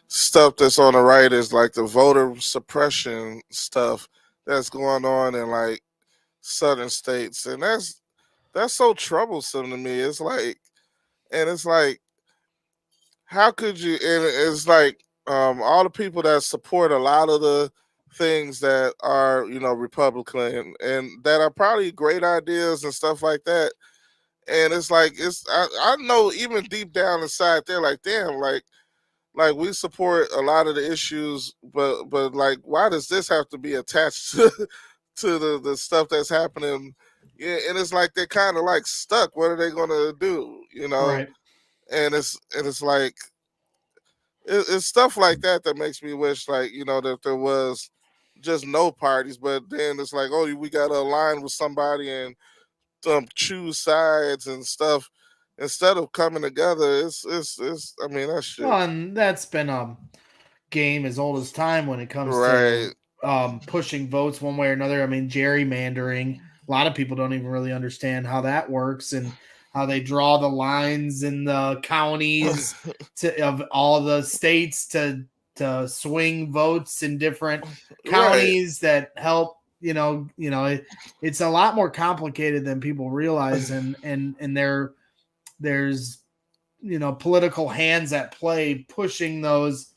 stuff that's on the right is like the voter suppression stuff that's going on in like southern states. And that's so troublesome to me. It's like, how could you, and it's like all the people that support a lot of the things that are Republican and that are probably great ideas and stuff like that, and it's like I know even deep down inside they're like, damn, like we support a lot of the issues, but like why does this have to be attached to the stuff that's happening? Yeah, and it's like they're kind of like stuck. What are they gonna do? Right. And it's like it's stuff like that makes me wish like that there was just no parties, but then it's like, oh, we gotta align with somebody and choose sides and stuff instead of coming together. It's I mean, that's shit. Well, and that's been a game as old as time when it comes right. to pushing votes one way or another. I mean, gerrymandering. A lot of people don't even really understand how that works and how they draw the lines in the counties of all the states to swing votes in different counties that help. It's a lot more complicated than people realize, and there's political hands at play playing those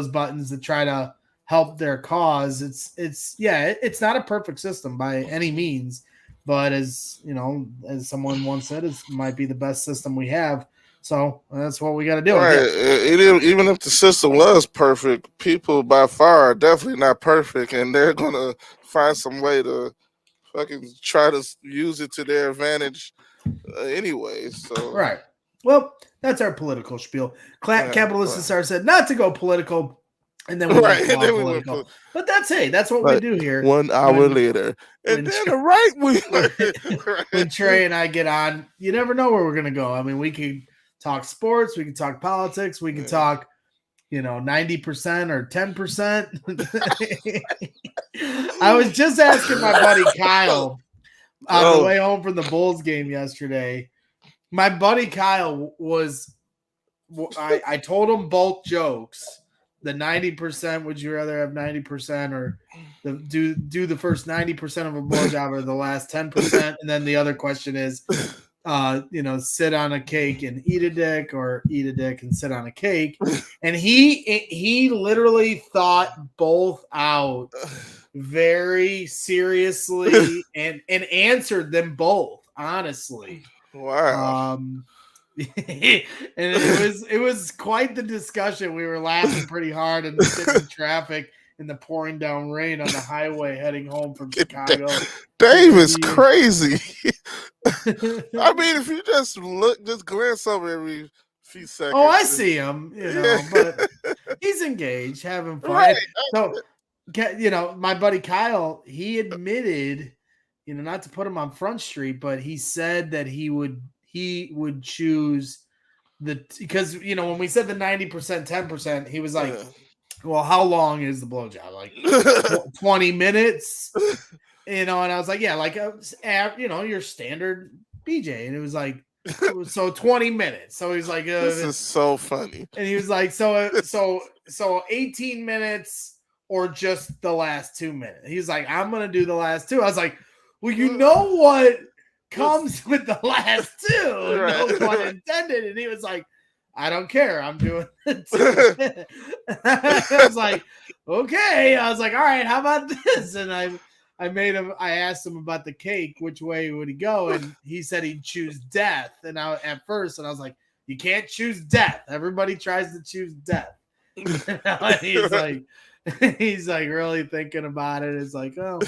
buttons to try to help their cause. It's not a perfect system by any means, but as someone once said, it might be the best system we have. So that's what we got to do. Right. Even if the system was perfect, people by far are definitely not perfect, and they're gonna find some way to fucking try to use it to their advantage anyway. So right. Well, that's our political spiel. Capitalist Star said not to go political, and then we went political. But that's what we do here. 1 hour later, and then the right wing. When Trey and I get on, you never know where we're gonna go. I mean, we could talk sports, we can talk politics, we can talk 90% or 10%. I was just asking my buddy Kyle on the way home from the Bulls game yesterday. My buddy Kyle I told him both jokes. The 90%, would you rather have 90% or do the first 90% of a blowjob or the last 10%? And then the other question is, sit on a cake and eat a dick, or eat a dick and sit on a cake. And he literally thought both out very seriously and answered them both honestly. Wow. And it was quite the discussion. We were laughing pretty hard and sitting in traffic in the pouring down rain on the highway heading home from Chicago. Dave is crazy. I mean, if you just glance over every few seconds. Oh, I see him, but he's engaged, having fun. Right. So, my buddy Kyle, he admitted, not to put him on Front Street, but he said that he would choose because when we said the 90%, 10%, he was like, well, how long is the blowjob? Like 20 minutes, and I was like, yeah, like your standard BJ, and it was like, so 20 minutes. So he's like, this is so funny, and he was like, so 18 minutes or just the last 2 minutes. He's like, I'm gonna do the last two. I was like, well, you know what comes with the last two, right. No pun intended. And he was like, I don't care. I'm doing it. I was like, okay. I was like, all right, how about this? And I asked him about the cake, which way would he go? And he said he'd choose death. And I was like, you can't choose death. Everybody tries to choose death. And he's like really thinking about it. It's like, oh,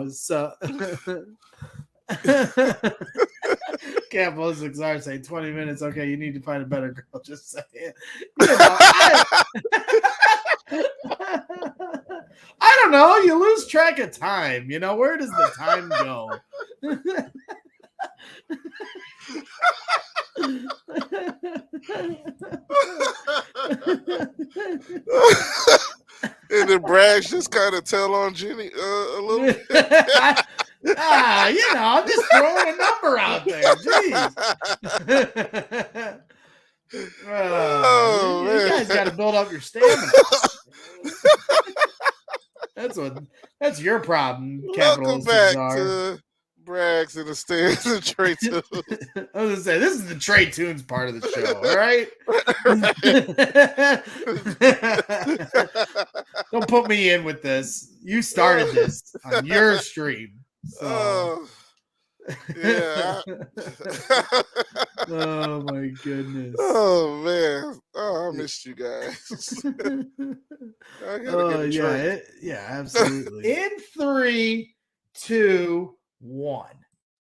so Campbell's are saying 20 minutes. Okay, you need to find a better girl. Just saying. I don't know. You lose track of time. Where does the time go? And then Braggs just kind of tell on Jenny a little bit. I'm just throwing a number out there. Jeez. You guys got to build up your stamina. That's your problem. Welcome back to Braggs in the Stands and Trae Tunes. I was gonna say this is the Trae Tunes part of the show. All right. Don't put me in with this. You started this on your stream. So. Yeah. Oh my goodness. Oh man. Oh, I missed you guys. I gotta get a drink. Yeah, absolutely. In 3, 2, 1.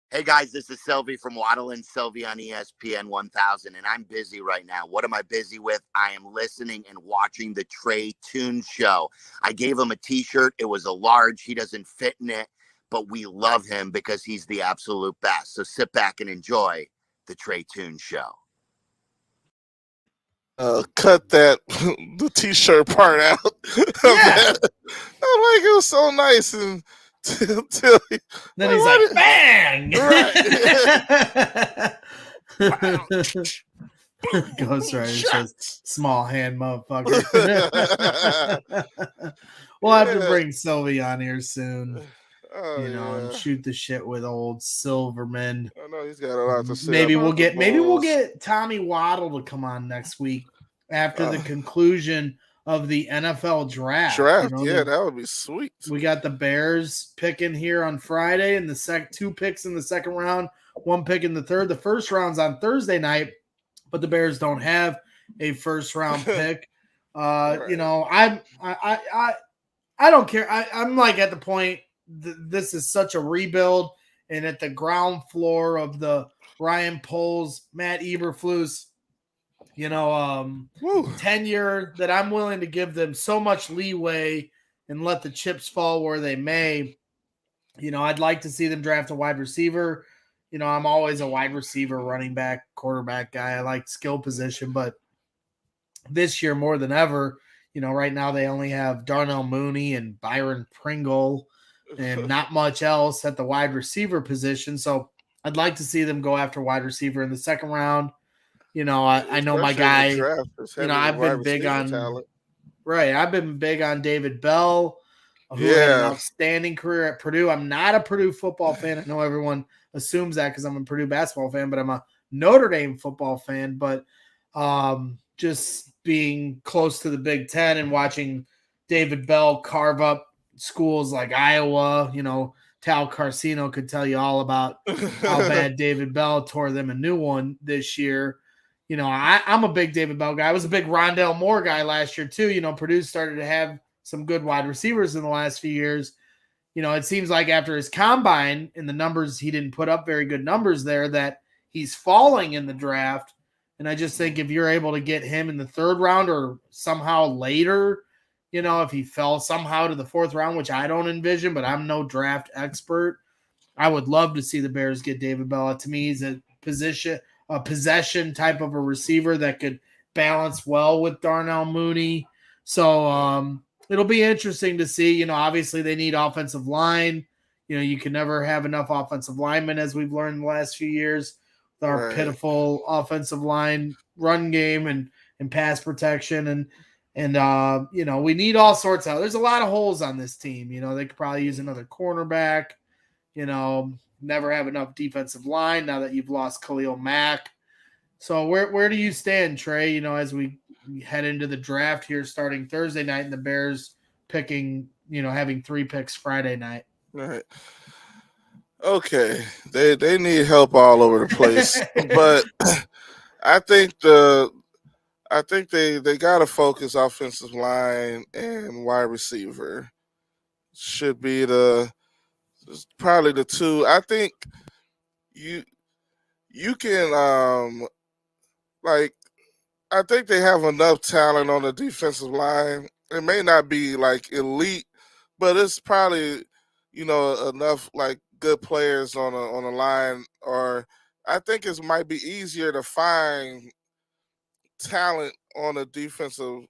Hey guys, this is Sylvie from Waddle and Sylvie on ESPN 1000, and I'm busy right now. What am I busy with? I am listening and watching the Trae Tunes show. I gave him a t-shirt. It was a large. He doesn't fit in it, but we love him because he's the absolute best. So sit back and enjoy the Trae Tunes show. Cut the t-shirt part out. Yeah. I'm like, it was so nice and till then he's like, bang! Right. Ghost Rider says, small hand motherfucker. We'll have to bring Sylvie on here soon. And shoot the shit with old Silverman. I know he's got a lot to say. Maybe we'll get Tommy Waddle to come on next week after the conclusion of the NFL draft. That would be sweet. We got the Bears picking here on Friday, and the 2 picks in the second round, 1 pick in the third. The first round's on Thursday night, but the Bears don't have a first round pick. Right. I don't care. I'm like at the point. This is such a rebuild, and at the ground floor of the Ryan Poles, Matt Eberflus, tenure that I'm willing to give them so much leeway and let the chips fall where they may. I'd like to see them draft a wide receiver. I'm always a wide receiver, running back, quarterback guy. I like skill position, but this year more than ever, right now they only have Darnell Mooney and Byron Pringle and not much else at the wide receiver position. So I'd like to see them go after wide receiver in the second round. I know my guy, I've been big on talent. Right. I've been big on David Bell, who had an outstanding career at Purdue. I'm not a Purdue football fan. I know everyone assumes that because I'm a Purdue basketball fan, but I'm a Notre Dame football fan. But just being close to the Big Ten and watching David Bell carve up schools like Iowa, Tal Carcino could tell you all about how bad David Bell tore them a new one this year. I'm a big David Bell guy. I was a big Rondell Moore guy last year too. Purdue started to have some good wide receivers in the last few years. it seems like after his combine and the numbers, he didn't put up very good numbers there, that he's falling in the draft. And I just think if you're able to get him in the 3rd round or somehow later, if he fell somehow to the 4th round, which I don't envision, but I'm no draft expert, I would love to see the Bears get David Bella. To me, he's a possession type of a receiver that could balance well with Darnell Mooney. So it'll be interesting to see. Obviously they need offensive line. You can never have enough offensive linemen, as we've learned in the last few years with our pitiful offensive line run game and pass protection. And we need all sorts of – there's a lot of holes on this team. They could probably use another cornerback. Never have enough defensive line now that you've lost Khalil Mack. So where do you stand, Trey, as we head into the draft here starting Thursday night and the Bears picking, having 3 picks Friday night? All right. Okay. They need help all over the place. But I think they got to focus offensive line and wide receiver. Should be probably the 2. I think you can I think they have enough talent on the defensive line. It may not be like elite, but it's probably enough like good players on a line. Or I think it might be easier to find talent on a defensive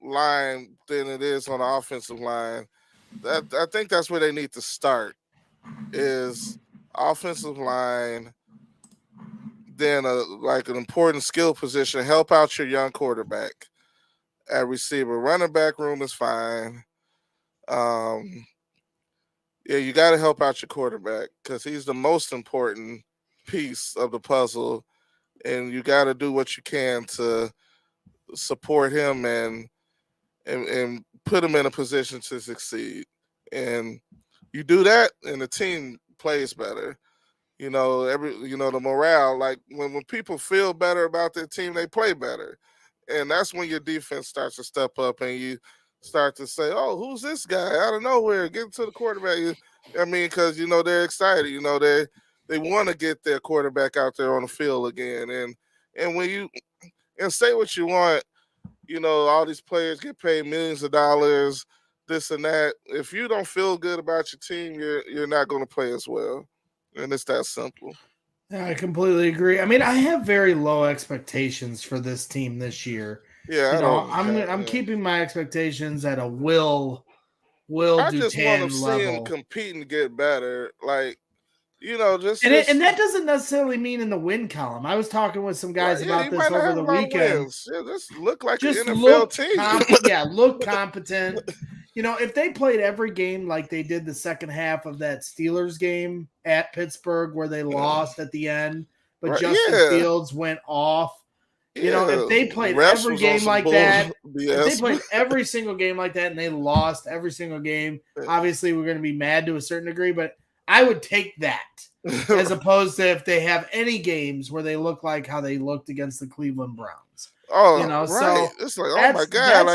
line than it is on the offensive line. I think that's where they need to start, is offensive line, then an important skill position, help out your young quarterback at receiver. Running back room is fine. You got to help out your quarterback because he's the most important piece of the puzzle, and you got to do what you can to support him and put him in a position to succeed. And you do that, and the team plays better. The morale, like when people feel better about their team, they play better. And that's when your defense starts to step up and you start to say, oh, who's this guy out of nowhere? Get to the quarterback. Because, they're excited. They want to get their quarterback out there on the field again. And when you say what you want, all these players get paid millions of dollars, this and that. If you don't feel good about your team, you're not going to play as well. And it's that simple. Yeah, I completely agree. I mean, I have very low expectations for this team this year. Yeah, I'm keeping my expectations at a Will I just want to Dutan see him level. compete and get better. Like, and that doesn't necessarily mean in the win column. I was talking with some guys about this over the weekend. Yeah, this look like an NFL team. Look competent. If they played every game like they did the second half of that Steelers game at Pittsburgh where they lost at the end, but Justin Fields went off. If they played every game like that, if they played every single game like that and they lost every single game, obviously we're going to be mad to a certain degree, but I would take that as opposed to if they have any games where they look like how they looked against the Cleveland Browns. Oh, right. So it's like, oh my God,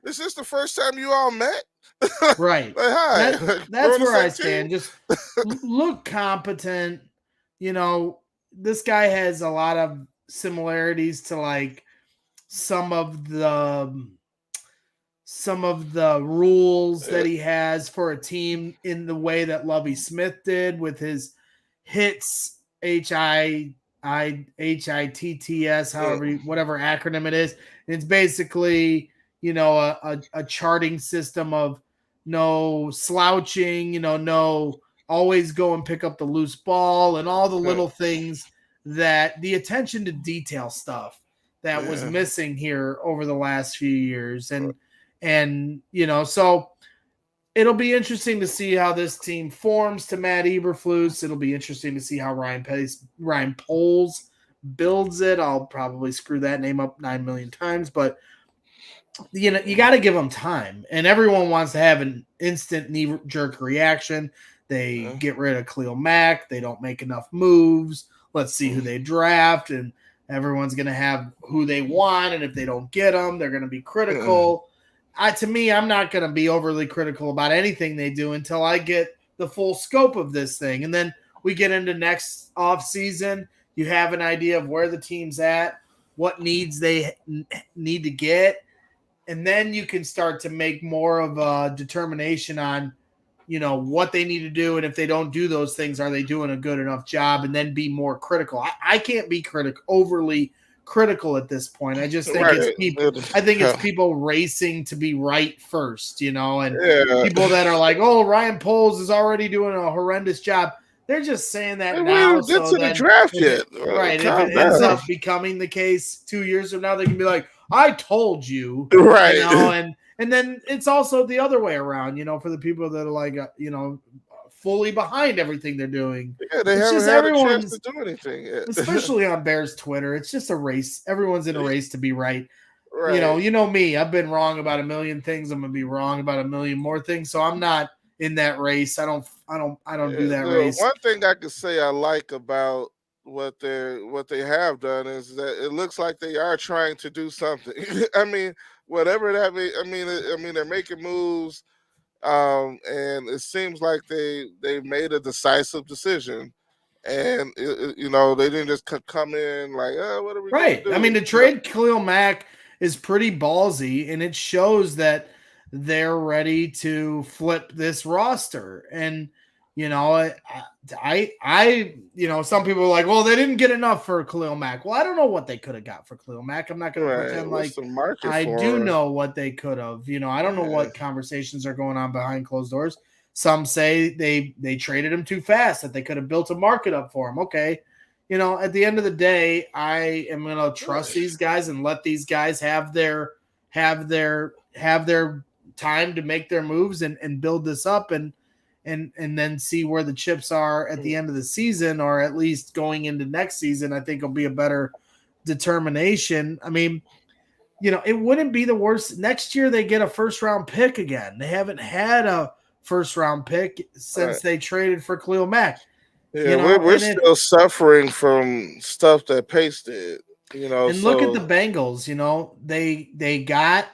is this the first time you all met? Right. Like, hi. That's where I stand. Just look competent. This guy has a lot of similarities to like some of the rules that he has for a team in the way that Lovie Smith did with his hits, HITTS, whatever acronym it is. It's basically, a charting system of no slouching, no always go and pick up the loose ball and all the little things that the attention to detail stuff that was missing here over the last few years. And so it'll be interesting to see how this team forms to Matt Eberflus. It'll be interesting to see how Ryan Poles builds it. I'll probably screw that name up 9 million times, but you got to give them time. And everyone wants to have an instant knee-jerk reaction. They get rid of Khalil Mack. They don't make enough moves. Let's see who they draft. And everyone's going to have who they want. And if they don't get them, they're going to be critical. to me, I'm not going to be overly critical about anything they do until I get the full scope of this thing. And then we get into next off season. You have an idea of where the team's at, what needs they need to get. And then you can start to make more of a determination on, what they need to do. And if they don't do those things, are they doing a good enough job? And then be more critical. I can't be overly critical at this point. I just think it's people racing to be right first, and people that are like, oh, Ryan Poles is already doing a horrendous job. They're just saying that now. We get to the draft yet. Right. If it ends up becoming the case 2 years from now, they can be like, I told you. Right. And then it's also the other way around, for the people that are like, fully behind everything they're doing. Yeah, they haven't had a chance to do anything yet. Especially on Bears Twitter. It's just a race. Everyone's in a race to be right. Right. You know me. I've been wrong about a million things. I'm gonna be wrong about a million more things. So I'm not in that race. I don't do that race. One thing I could say I like about what they have done is that it looks like they are trying to do something. I mean, whatever that means. I mean, they're making moves, and it seems like they made a decisive decision, and they didn't just come in like, oh, what are we right? gonna do? I mean, to trade Khalil Mack is pretty ballsy, and it shows that they're ready to flip this roster. And some people are like, well, they didn't get enough for Khalil Mack. Well, I don't know what they could have got for Khalil Mack. I'm not going to pretend like I do know what they could have. I don't know what conversations are going on behind closed doors. Some say they traded him too fast, that they could have built a market up for him. Okay. At the end of the day, I am going to trust these guys and let these guys have their time to make their moves and build this up and then see where the chips are at the end of the season, or at least going into next season. I think will be a better determination. I mean, it wouldn't be the worst. Next year they get a first round pick again. They haven't had a first round pick since they traded for Khalil Mack. Yeah, we're still suffering from stuff that Pace did. And look at the Bengals. They got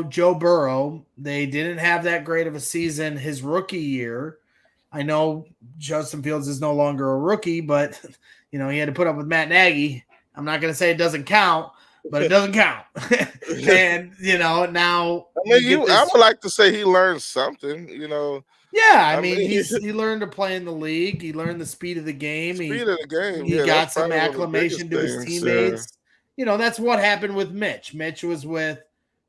Joe Burrow. They didn't have that great of a season his rookie year. I know Justin Fields is no longer a rookie, but he had to put up with Matt Nagy. I'm not going to say it doesn't count, but it doesn't count. And now I would like to say he learned something. Yeah, I mean he learned to play in the league. He learned the speed of the game. He got some acclimation to his teammates. That's what happened with Mitch. Mitch was with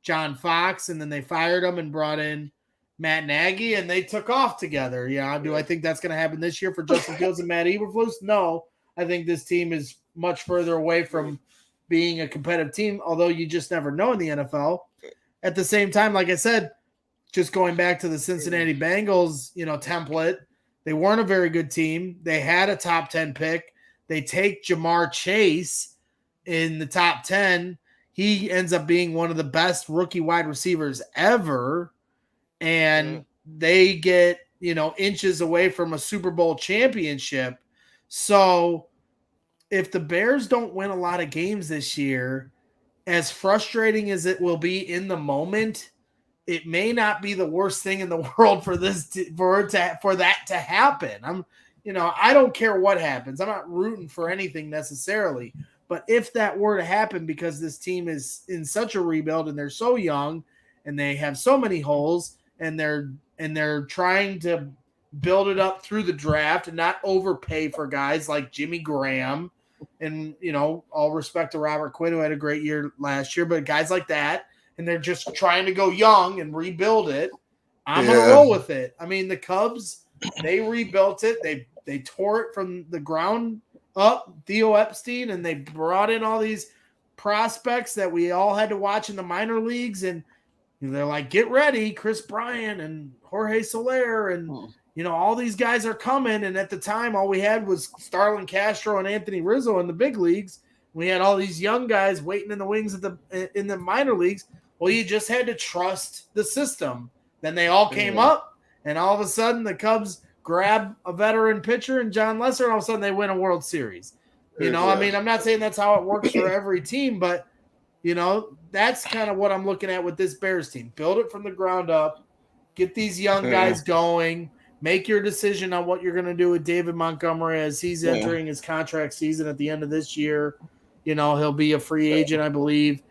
John Fox, and then they fired him and brought in Matt Nagy, and they took off together. Yeah, do I think that's going to happen this year for Justin Fields and Matt Eberflus? No, I think this team is much further away from being a competitive team, although you just never know in the NFL. At the same time, like I said, just going back to the Cincinnati Bengals, template, they weren't a very good team. They had a top 10 pick. They take Jamar Chase in the top 10. He ends up being one of the best rookie wide receivers ever. And they get, inches away from a Super Bowl championship. So if the Bears don't win a lot of games this year, as frustrating as it will be in the moment, it may not be the worst thing in the world for that to happen. I don't care what happens. I'm not rooting for anything necessarily. But if that were to happen, because this team is in such a rebuild and they're so young and they have so many holes and they're trying to build it up through the draft and not overpay for guys like Jimmy Graham and, all respect to Robert Quinn, who had a great year last year, but guys like that, and they're just trying to go young and rebuild it, I'm going to roll with it. I mean, the Cubs, they rebuilt it. They tore it from the ground up, Theo Epstein, and they brought in all these prospects that we all had to watch in the minor leagues, and they're like, get ready, Chris Bryant and Jorge Soler, and all these guys are coming. And at the time, all we had was Starlin Castro and Anthony Rizzo in the big leagues. We had all these young guys waiting in the wings in the minor leagues. Well, you just had to trust the system. Then they all came up, and all of a sudden the Cubs grab a veteran pitcher and John Lesser, and all of a sudden they win a World Series. I mean, I'm not saying that's how it works for every team, but That's kind of what I'm looking at with this Bears team. Build it from the ground up. Get these young guys going. Make your decision on what you're going to do with David Montgomery as he's entering his contract season at the end of this year. He'll be a free agent, I believe.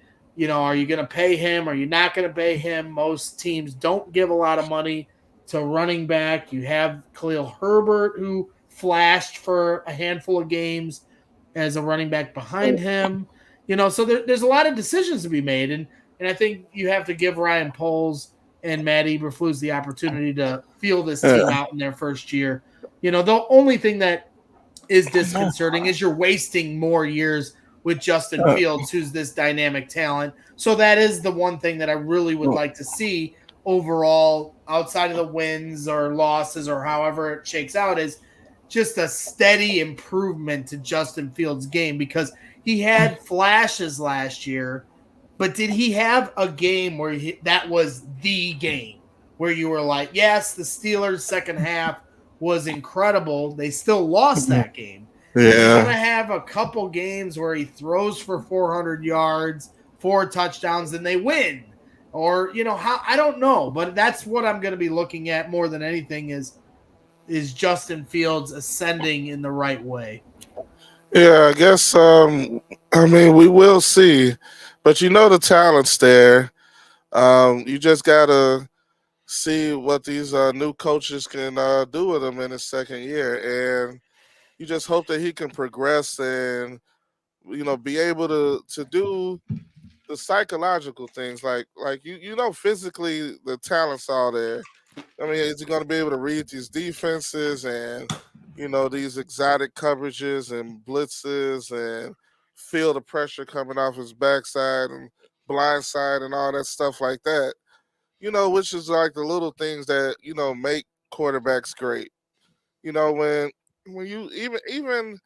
Are you going to pay him? Are you not going to pay him? Most teams don't give a lot of money to running back. You have Khalil Herbert, who flashed for a handful of games as a running back behind him. So there's a lot of decisions to be made. And I think you have to give Ryan Poles and Matt Eberflus the opportunity to feel this team out in their first year. The only thing that is disconcerting is you're wasting more years with Justin Fields, who's this dynamic talent. So that is the one thing that I really would like to see overall, outside of the wins or losses or however it shakes out, is just a steady improvement to Justin Fields' game, because he had flashes last year. But did he have a game where that was the game where you were like, yes, the Steelers' second half was incredible. They still lost that game. Yeah. He's going to have a couple games where he throws for 400 yards, 4 touchdowns, and they win. Or, how I don't know. But that's what I'm going to be looking at more than anything is Justin Fields ascending in the right way. Yeah, I guess, we will see. But the talent's there. You just got to see what these new coaches can do with him in his second year. And you just hope that he can progress and, be able to do the psychological things. Like physically the talent's all there. Is he going to be able to read these defenses and, these exotic coverages and blitzes and feel the pressure coming off his backside and blind side and all that stuff like that, which is like the little things that, make quarterbacks great. When you even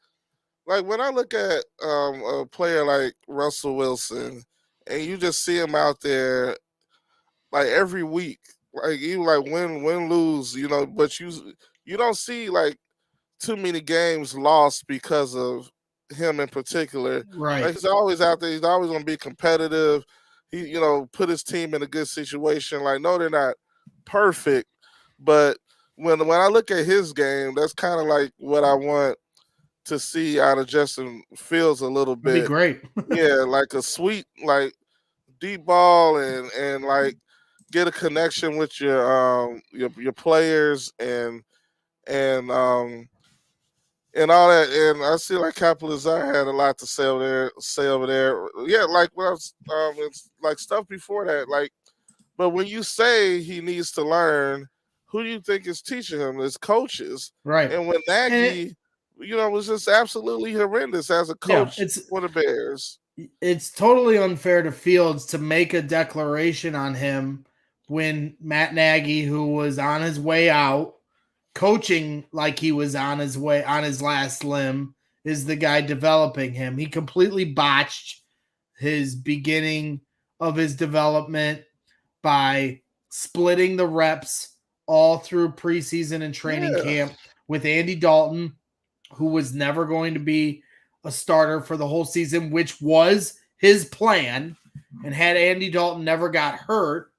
like when I look at a player like Russell Wilson and you just see him out there like every week, like even like win, lose, but you don't see like too many games lost because of him in particular. Right. Like he's always out there. He's always going to be competitive. He, put his team in a good situation. Like, no, they're not perfect, but when I look at his game, that's kind of like what I want to see out of Justin Fields a little bit. That'd be great. Yeah, like a sweet, like deep ball and like get a connection with your players and all that. And I see like Capilazar had a lot to say over there. Yeah, like when I was it's like stuff before that. Like, but when you say he needs to learn, who do you think is teaching him? His coaches. Right. And when Nagy, was just absolutely horrendous as a coach for the Bears. It's totally unfair to Fields to make a declaration on him when Matt Nagy, who was on his way out, coaching like he was on his last limb, is the guy developing him. He completely botched his beginning of his development by splitting the reps all through preseason and training camp with Andy Dalton, who was never going to be a starter for the whole season, which was his plan. And had Andy Dalton never got hurt,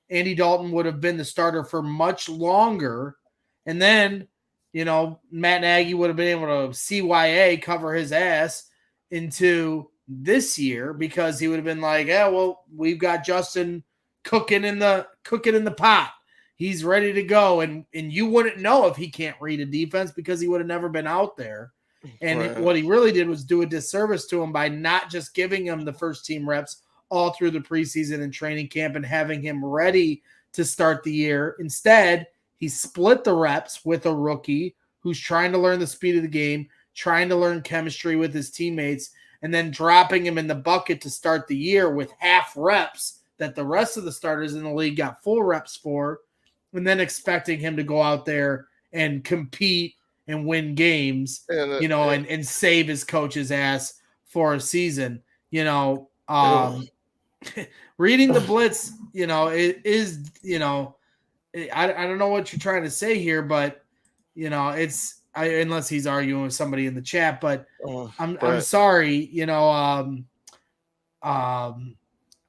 Andy Dalton would have been the starter for much longer. And then, Matt Nagy would have been able to CYA cover his ass into this year because he would have been like, yeah, well, we've got Justin cooking in the pot. He's ready to go. And you wouldn't know if he can't read a defense because he would have never been out there. And what he really did was do a disservice to him by not just giving him the first team reps all through the preseason and training camp and having him ready to start the year. Instead, he split the reps with a rookie who's trying to learn the speed of the game, trying to learn chemistry with his teammates, and then dropping him in the bucket to start the year with half reps that the rest of the starters in the league got full reps for, and then expecting him to go out there and compete and win games, and save his coach's ass for a season. Reading the blitz, it is, I don't know what you're trying to say here, but unless he's arguing with somebody in the chat, but I'm sorry, I'm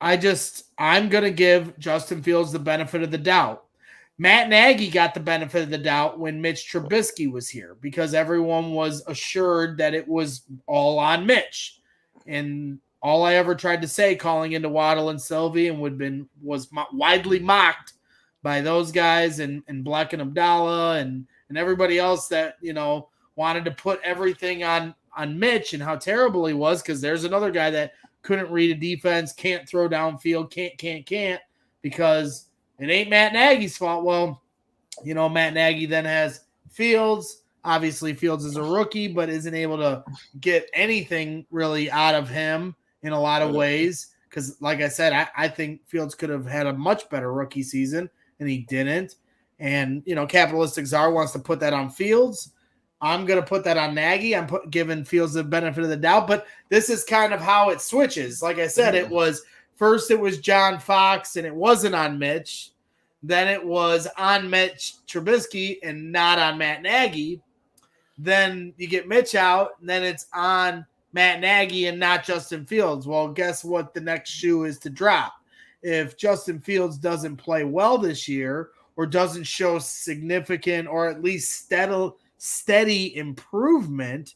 going to give Justin Fields the benefit of the doubt. Matt Nagy got the benefit of the doubt when Mitch Trubisky was here because everyone was assured that it was all on Mitch. And all I ever tried to say calling into Waddle and Sylvie and was widely mocked by those guys and Black and Abdallah and everybody else that, wanted to put everything on Mitch and how terrible he was, because there's another guy that couldn't read a defense, can't throw downfield, can't, because it ain't Matt Nagy's fault. Well, Matt Nagy then has Fields. Obviously, Fields is a rookie, but isn't able to get anything really out of him in a lot of ways. Because, like I said, I think Fields could have had a much better rookie season, and he didn't. And, Capitalistic Czar wants to put that on Fields. I'm going to put that on Nagy. I'm giving Fields the benefit of the doubt. But this is kind of how it switches. Like I said, it was John Fox, and it wasn't on Mitch. Then it was on Mitch Trubisky and not on Matt Nagy. Then you get Mitch out, and then it's on Matt Nagy and not Justin Fields. Well, guess what the next shoe is to drop? If Justin Fields doesn't play well this year or doesn't show significant or at least steady improvement,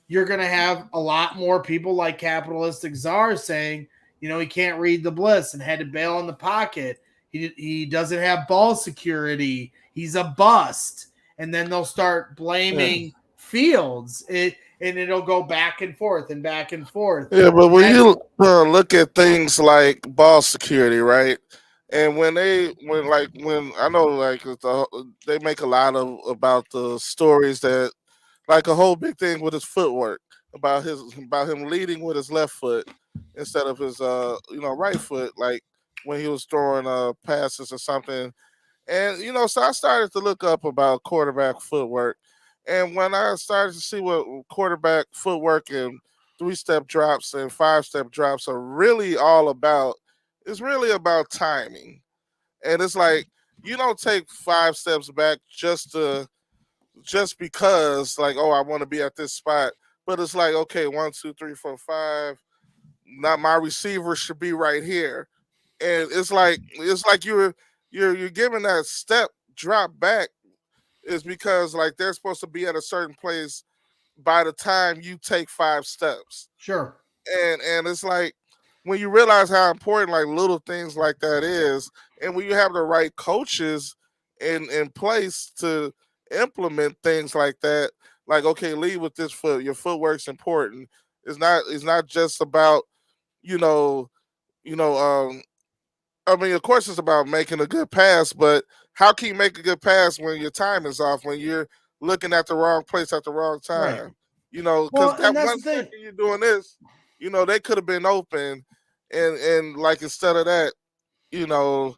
you're going to have a lot more people like Capitalistic Czar saying, he can't read the blitz and had to bail in the pocket. He doesn't have ball security. He's a bust. And then they'll start blaming Fields. It'll go back and forth and back and forth. Yeah, but when you look at things like ball security, right? And when they make a lot about the stories that, like a whole big thing with his footwork, about him leading with his left foot instead of his right foot, like when he was throwing passes or something. And so I started to look up about quarterback footwork. And when I started to see what quarterback footwork and 3-step drops and 5-step drops are really all about, it's really about timing. And it's like, you don't take 5 steps back just because, like, oh, I want to be at this spot. But it's like, okay, 1, 2, 3, 4, 5. Not my receiver should be right here. And it's like you're giving that step drop back is because, like, they're supposed to be at a certain place by the time you take 5 steps. Sure. And it's like, when you realize how important like little things like that is, and when you have the right coaches in place to implement things like that, like, okay, lead with this foot. Your footwork's important. It's not just about, I mean, of course it's about making a good pass, but how can you make a good pass when your time is off, when you're looking at the wrong place at the wrong time? Right. Because that 1 second you're doing this, they could have been open, and like, instead of that, now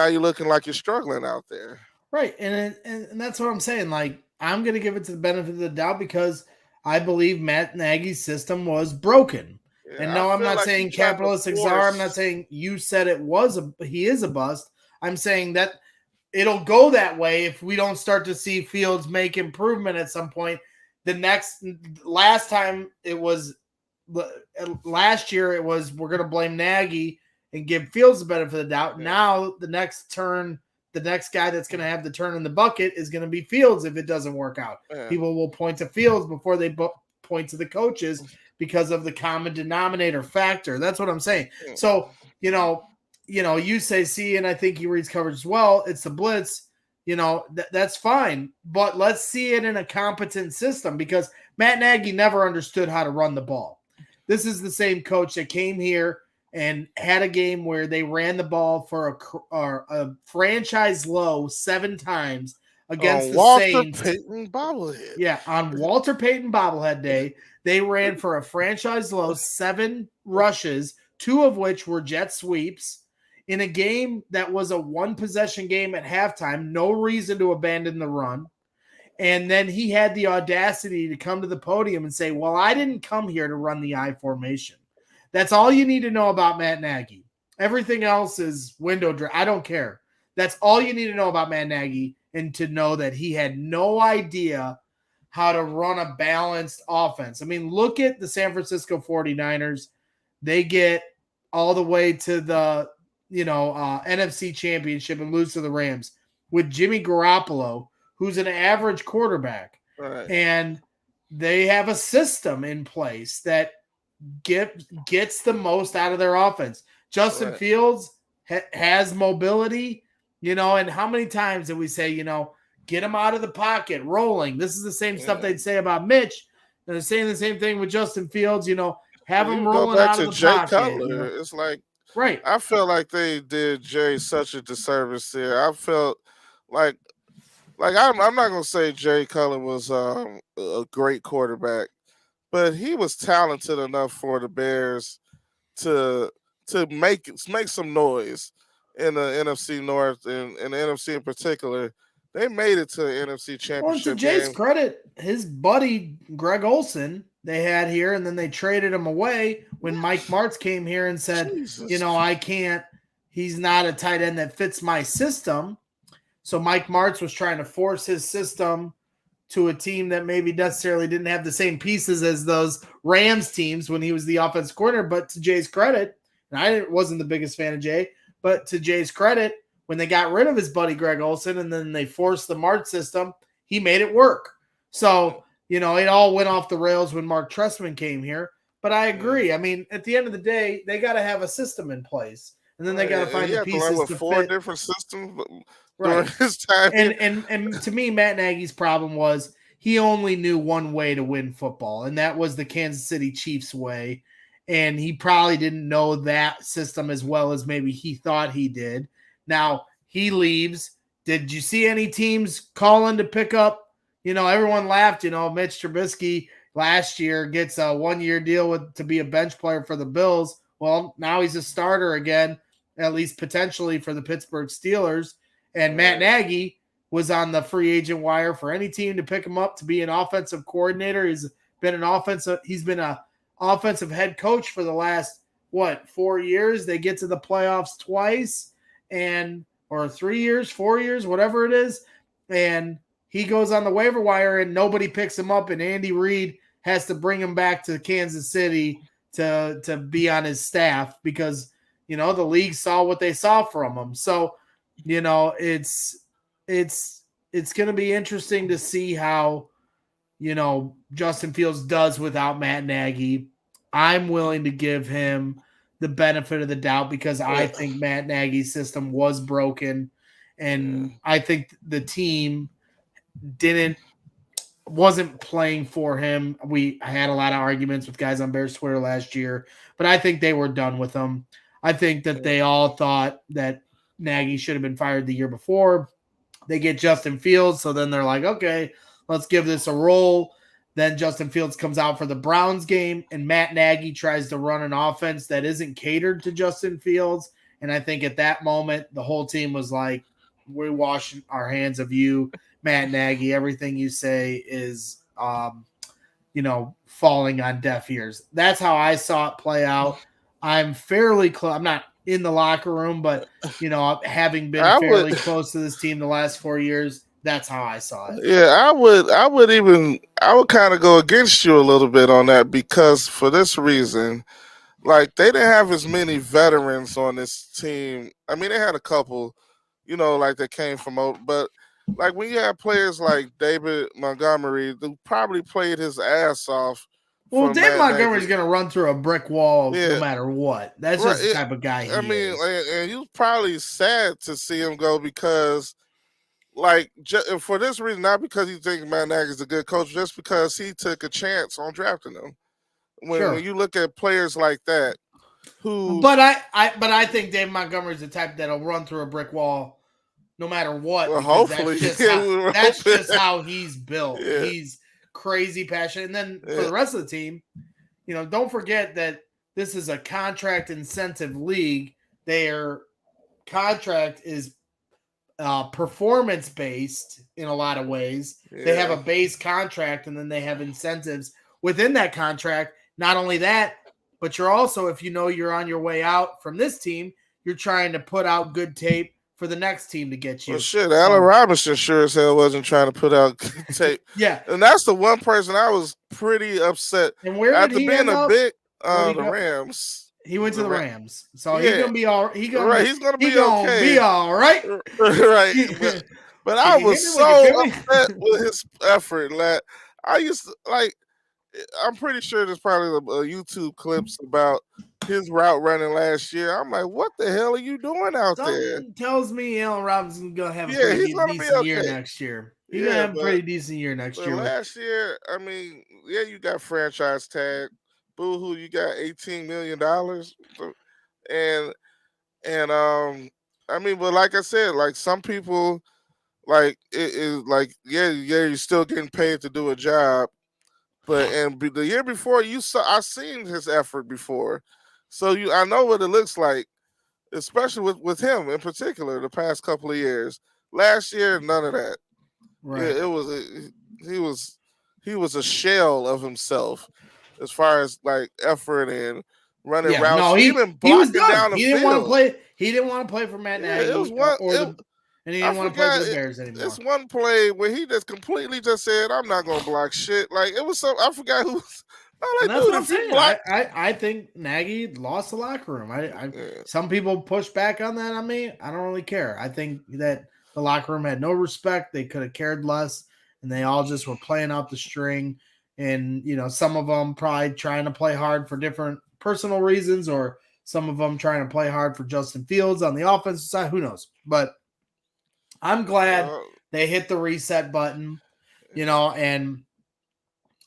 you're looking like you're struggling out there. Right, and that's what I'm saying. Like, I'm going to give it to the benefit of the doubt because I believe Matt Nagy's system was broken. Yeah, and no, I'm not saying Capitalistic Czar. I'm not saying you said he is a bust. I'm saying that it'll go that way if we don't start to see Fields make improvement at some point. Last year it was we're going to blame Nagy and give Fields the benefit of the doubt. Yeah. Now the next guy that's going to have the turn in the bucket is going to be Fields if it doesn't work out. Yeah. People will point to Fields before they point to the coaches because of the common denominator factor. That's what I'm saying. Yeah. So, you say, see, and I think he reads coverage as well. It's the blitz. That's fine. But let's see it in a competent system because Matt Nagy never understood how to run the ball. This is the same coach that came here and had a game where they ran the ball for a franchise low 7 times against the Saints. Walter Payton bobblehead. Yeah, on Walter Payton bobblehead day, they ran for a franchise low 7 rushes, 2 of which were jet sweeps, in a game that was a 1-possession game at halftime. No reason to abandon the run. And then he had the audacity to come to the podium and say, well, I didn't come here to run the I formation. That's all you need to know about Matt Nagy. Everything else is window dressing. I don't care. That's all you need to know about Matt Nagy, and to know that he had no idea how to run a balanced offense. I mean, look at the San Francisco 49ers. they get all the way to the NFC Championship and lose to the Rams with Jimmy Garoppolo, who's an average quarterback. Right. And they have a system in place that gets the most out of their offense. Justin Fields has mobility, and how many times did we say, get him out of the pocket, rolling? This is the same stuff they'd say about Mitch. They're saying the same thing with Justin Fields, have him rolling out of the Jay pocket. Cutler. It's like, right. I felt like they did Jay such a disservice there. I felt like I'm not gonna say Jay Cutler was a great quarterback, but he was talented enough for the Bears to make some noise in the NFC North and the NFC in particular. They made it to the NFC Championship. Well, to Jay's credit, his buddy Greg Olson they had here, and then they traded him away when Mike Martz came here and said, I can't. He's not a tight end that fits my system. So Mike Martz was trying to force his system to a team that maybe necessarily didn't have the same pieces as those Rams teams when he was the offensive coordinator. But to Jay's credit, and I wasn't the biggest fan of Jay, but to Jay's credit, when they got rid of his buddy Greg Olson and then they forced the Martz system, he made it work. So, it all went off the rails when Mark Trestman came here. But I agree. I mean, at the end of the day, they got to have a system in place. And then they got to find the pieces to four fit. Different systems Right. His time. And to me, Matt Nagy's problem was he only knew one way to win football, and that was the Kansas City Chiefs way. And he probably didn't know that system as well as maybe he thought he did. Now he leaves. Did you see any teams calling to pick up? Everyone laughed. Mitch Trubisky last year gets a 1-year deal to be a bench player for the Bills. Well, now he's a starter again, at least potentially for the Pittsburgh Steelers. And Matt Nagy was on the free agent wire for any team to pick him up to be an offensive coordinator. He's been an offensive head coach for the last 4 years. They get to the playoffs twice, or 3 years, 4 years, whatever it is. And he goes on the waiver wire and nobody picks him up. And Andy Reid has to bring him back to Kansas City to be on his staff because, the league saw what they saw from him. So, it's going to be interesting to see how, Justin Fields does without Matt Nagy. I'm willing to give him the benefit of the doubt because I think Matt Nagy's system was broken, and I think the team wasn't playing for him. I had a lot of arguments with guys on Bears Twitter last year, but I think they were done with him. I think that they all thought that Nagy should have been fired the year before. They get Justin Fields, so then they're like, okay, let's give this a roll. Then Justin Fields comes out for the Browns game, and Matt Nagy tries to run an offense that isn't catered to Justin Fields. And I think at that moment, the whole team was like, we're washing our hands of you, Matt Nagy. Everything you say is, falling on deaf ears. That's how I saw it play out. I'm fairly close. I'm not in the locker room, but having been fairly close to this team the last 4 years, that's how I saw it. Yeah, I would kind of go against you a little bit on that because for this reason, like they didn't have as many veterans on this team. I mean, they had a couple, like that came from, but like when you have players like David Montgomery, who probably played his ass off. Well, Dave Montgomery's going to run through a brick wall no matter what. That's just the type of guy he is. And you're probably sad to see him go because, for this reason, not because you think Matt Nagy's a good coach, just because he took a chance on drafting him. When you look at players like that, but I think Dave Montgomery's the type that'll run through a brick wall no matter what. Well, hopefully, that's just how he's built. Yeah. He's crazy passionate. And then for the rest of the team, don't forget that this is a contract incentive league. Their contract is performance based in a lot of ways. Yeah. They have a base contract and then they have incentives within that contract. Not only that, but you're also, if you're on your way out from this team, you're trying to put out good tape for the next team to get you. Well, shit, Allen Robinson sure as hell wasn't trying to put out tape. Yeah. And that's the one person I was pretty upset. And where after did he being end a up? big the Rams. He went to the Rams, so Yeah. he's gonna be all. He's gonna be okay. Be all right. Right. But I was so upset with his effort. Like I used to like. I'm pretty sure there's probably YouTube clips about his route running last year. I'm like, what the hell are you doing out there? Something tells me Allen Robinson's gonna have a Yeah, pretty he's gonna be decent okay. year next year. He's gonna have a pretty decent year next year. Last year, I mean, yeah, you got franchise tag. Boo hoo, you got $18 million. I mean, but like I said, like some people, like it is like, yeah, you're still getting paid to do a job. But the year before, I seen his effort before, so I know what it looks like, especially with him in particular. The past couple of years, last year, none of that. Right. He was a shell of himself as far as like effort and running routes. No, even blocking he was done. down the he field. didn't want to play. He didn't want to play for Matt Nagy. It was one. And he didn't want to play for the Bears anymore. It's one play where he just completely just said, "I'm not going to block shit." Like it was I forgot who. I'm like, that's dude, what I'm if you saying. block, I think Nagy lost the locker room. Some people push back on that on me. I don't really care. I think that the locker room had no respect. They could have cared less, and they all just were playing out the string. And some of them probably trying to play hard for different personal reasons, or some of them trying to play hard for Justin Fields on the offensive side. Who knows? But I'm glad they hit the reset button, and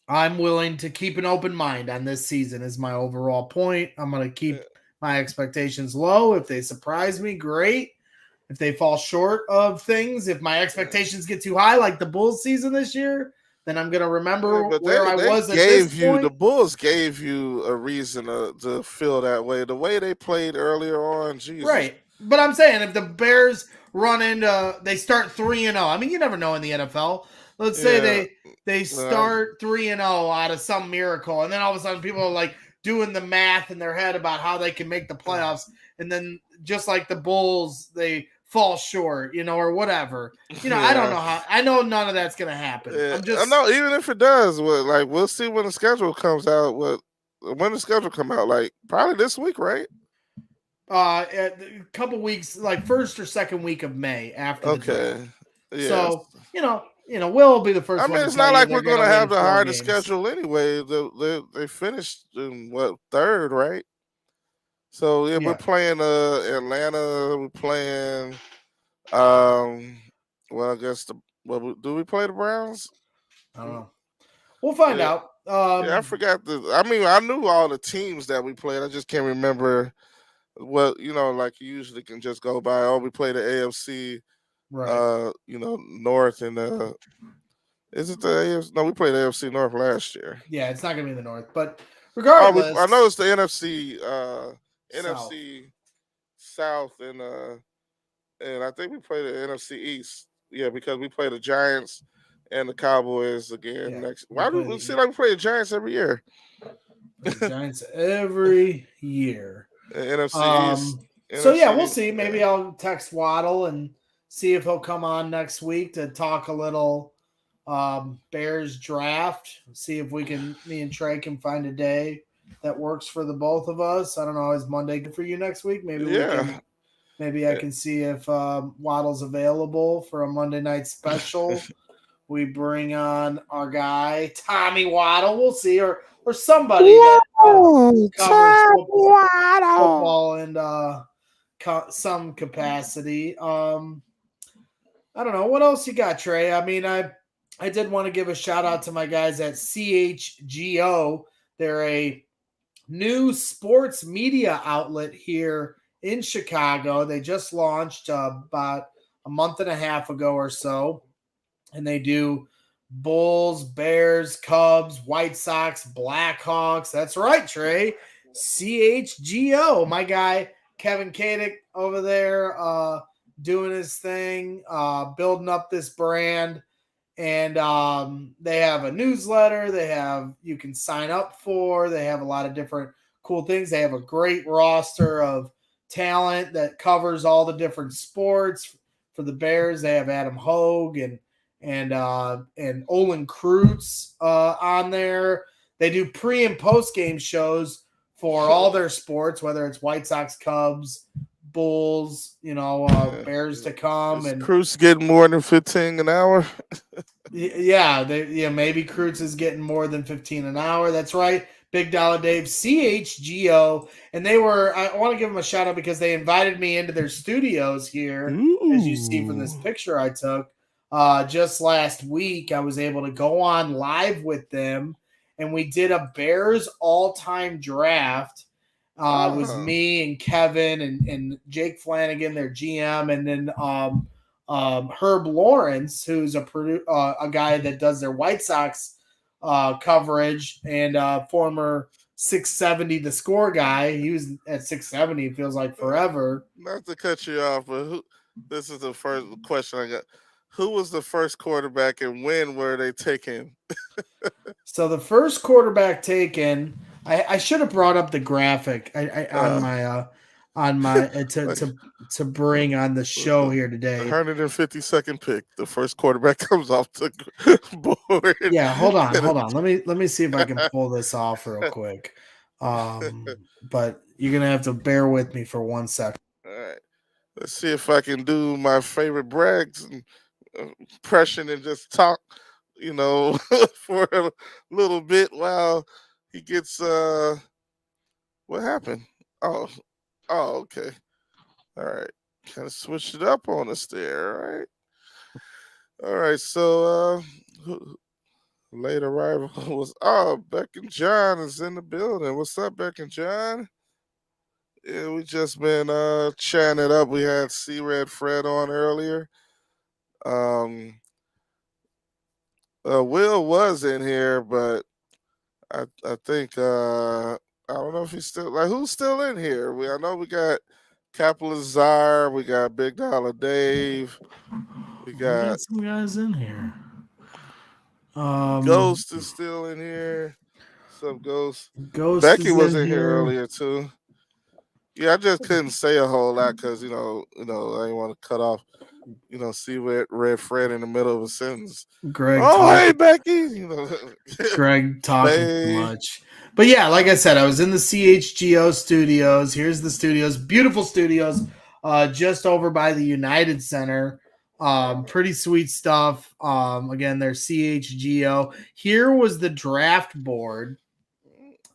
I'm willing to keep an open mind on this season is my overall point. I'm going to keep my expectations low. If they surprise me, great. If they fall short of things, if my expectations get too high, like the Bulls season this year, then I'm going to remember where I was at this point. The Bulls gave you a reason to feel that way. The way they played earlier on, Jesus. Right. But I'm saying if the Bears they start 3-0. I mean, you never know in the NFL. Let's say they start 3-0 out of some miracle, and then all of a sudden people are like doing the math in their head about how they can make the playoffs, and then just like the Bulls, they fall short, or whatever. I don't know how. I know none of that's gonna happen. I know, even if it does, we'll see when the schedule comes out. When the schedule come out, like probably this week, right? A couple weeks, like first or second week of May after. Okay. Yeah. So we'll be the first. I mean, it's not like we're going to have the hardest schedule anyway. They finished in third, right? So we're playing Atlanta. We're playing. Well, I guess do we play the Browns? I don't know. We'll find out. I forgot I knew all the teams that we played. I just can't remember. Well, like you usually can just go by. Oh, we play the AFC, right? North and is it the AFC? No, we played the AFC North last year. Yeah, it's not gonna be the North, but regardless, I know it's the NFC, NFC South, and I think we play the NFC East. Yeah, because we play the Giants and the Cowboys again next. Why do we seem like we play the Giants every year? The Giants every year. NFC East. So we'll see. Maybe I'll text Waddle and see if he'll come on next week to talk a little Bears draft. See if me and Trey can find a day that works for the both of us. I don't know. Is Monday good for you next week? Maybe I can see if Waddle's available for a Monday night special. We bring on our guy Tommy Waddle. We'll see, or somebody that covers football and some capacity. I don't know what else you got, Trey. I mean, I did want to give a shout out to my guys at CHGO. They're a new sports media outlet here in Chicago. They just launched about a month and a half ago or so. And they do Bulls, Bears, Cubs, White Sox, Blackhawks. That's right, Trey. CHGO. My guy, Kevin Kadick over there doing his thing, building up this brand. And they have a newsletter you can sign up for. They have a lot of different cool things. They have a great roster of talent that covers all the different sports. For the Bears, they have Adam Hogue and Olin Kreutz on there. They do pre and post game shows for all their sports, whether it's White Sox, Cubs, Bulls, Bears to come. Is And Cruz getting more than 15 an hour? maybe Cruz is getting more than 15 an hour. That's right. Big Dollar Dave, CHGO. And I want to give them a shout out because they invited me into their studios here, as you see from this picture I took. Just last week, I was able to go on live with them, and we did a Bears all-time draft. It was me and Kevin and Jake Flanagan, their GM, and then Herb Lawrence, who's a guy that does their White Sox coverage, and former 670 The Score guy. He was at 670. It feels like forever. Not to cut you off, but this is the first question I got. Who was the first quarterback, and when were they taken? So the first quarterback taken, I should have brought up the graphic on my to bring on the show here today. 152nd pick, the first quarterback comes off the board. Yeah, hold on. Let me see if I can pull this off real quick. But you're gonna have to bear with me for 1 second. All right, let's see if I can do my favorite Braggs impression and just talk, for a little bit while he gets what happened? Oh, okay. All right. Kind of switched it up on us there, all right. So late arrival was Beck and John is in the building. What's up, Beck and John? Yeah, we just been chatting it up. We had C-Red Fred on earlier. Will was in here, but I think I don't know if he's still who's still in here. I know we got Capilazar, we got Big Dollar Dave, we got some guys in here. Ghost is still in here. What's up, Ghost? Becky was in here earlier too. Yeah, I just couldn't say a whole lot because I didn't want to cut off. See Red Fred in the middle of a sentence. Greg. Hey, Becky. Greg talking too much. But yeah, like I said, I was in the CHGO studios. Here's the studios, beautiful studios, just over by the United Center. Pretty sweet stuff. Again, they're CHGO. Here was the draft board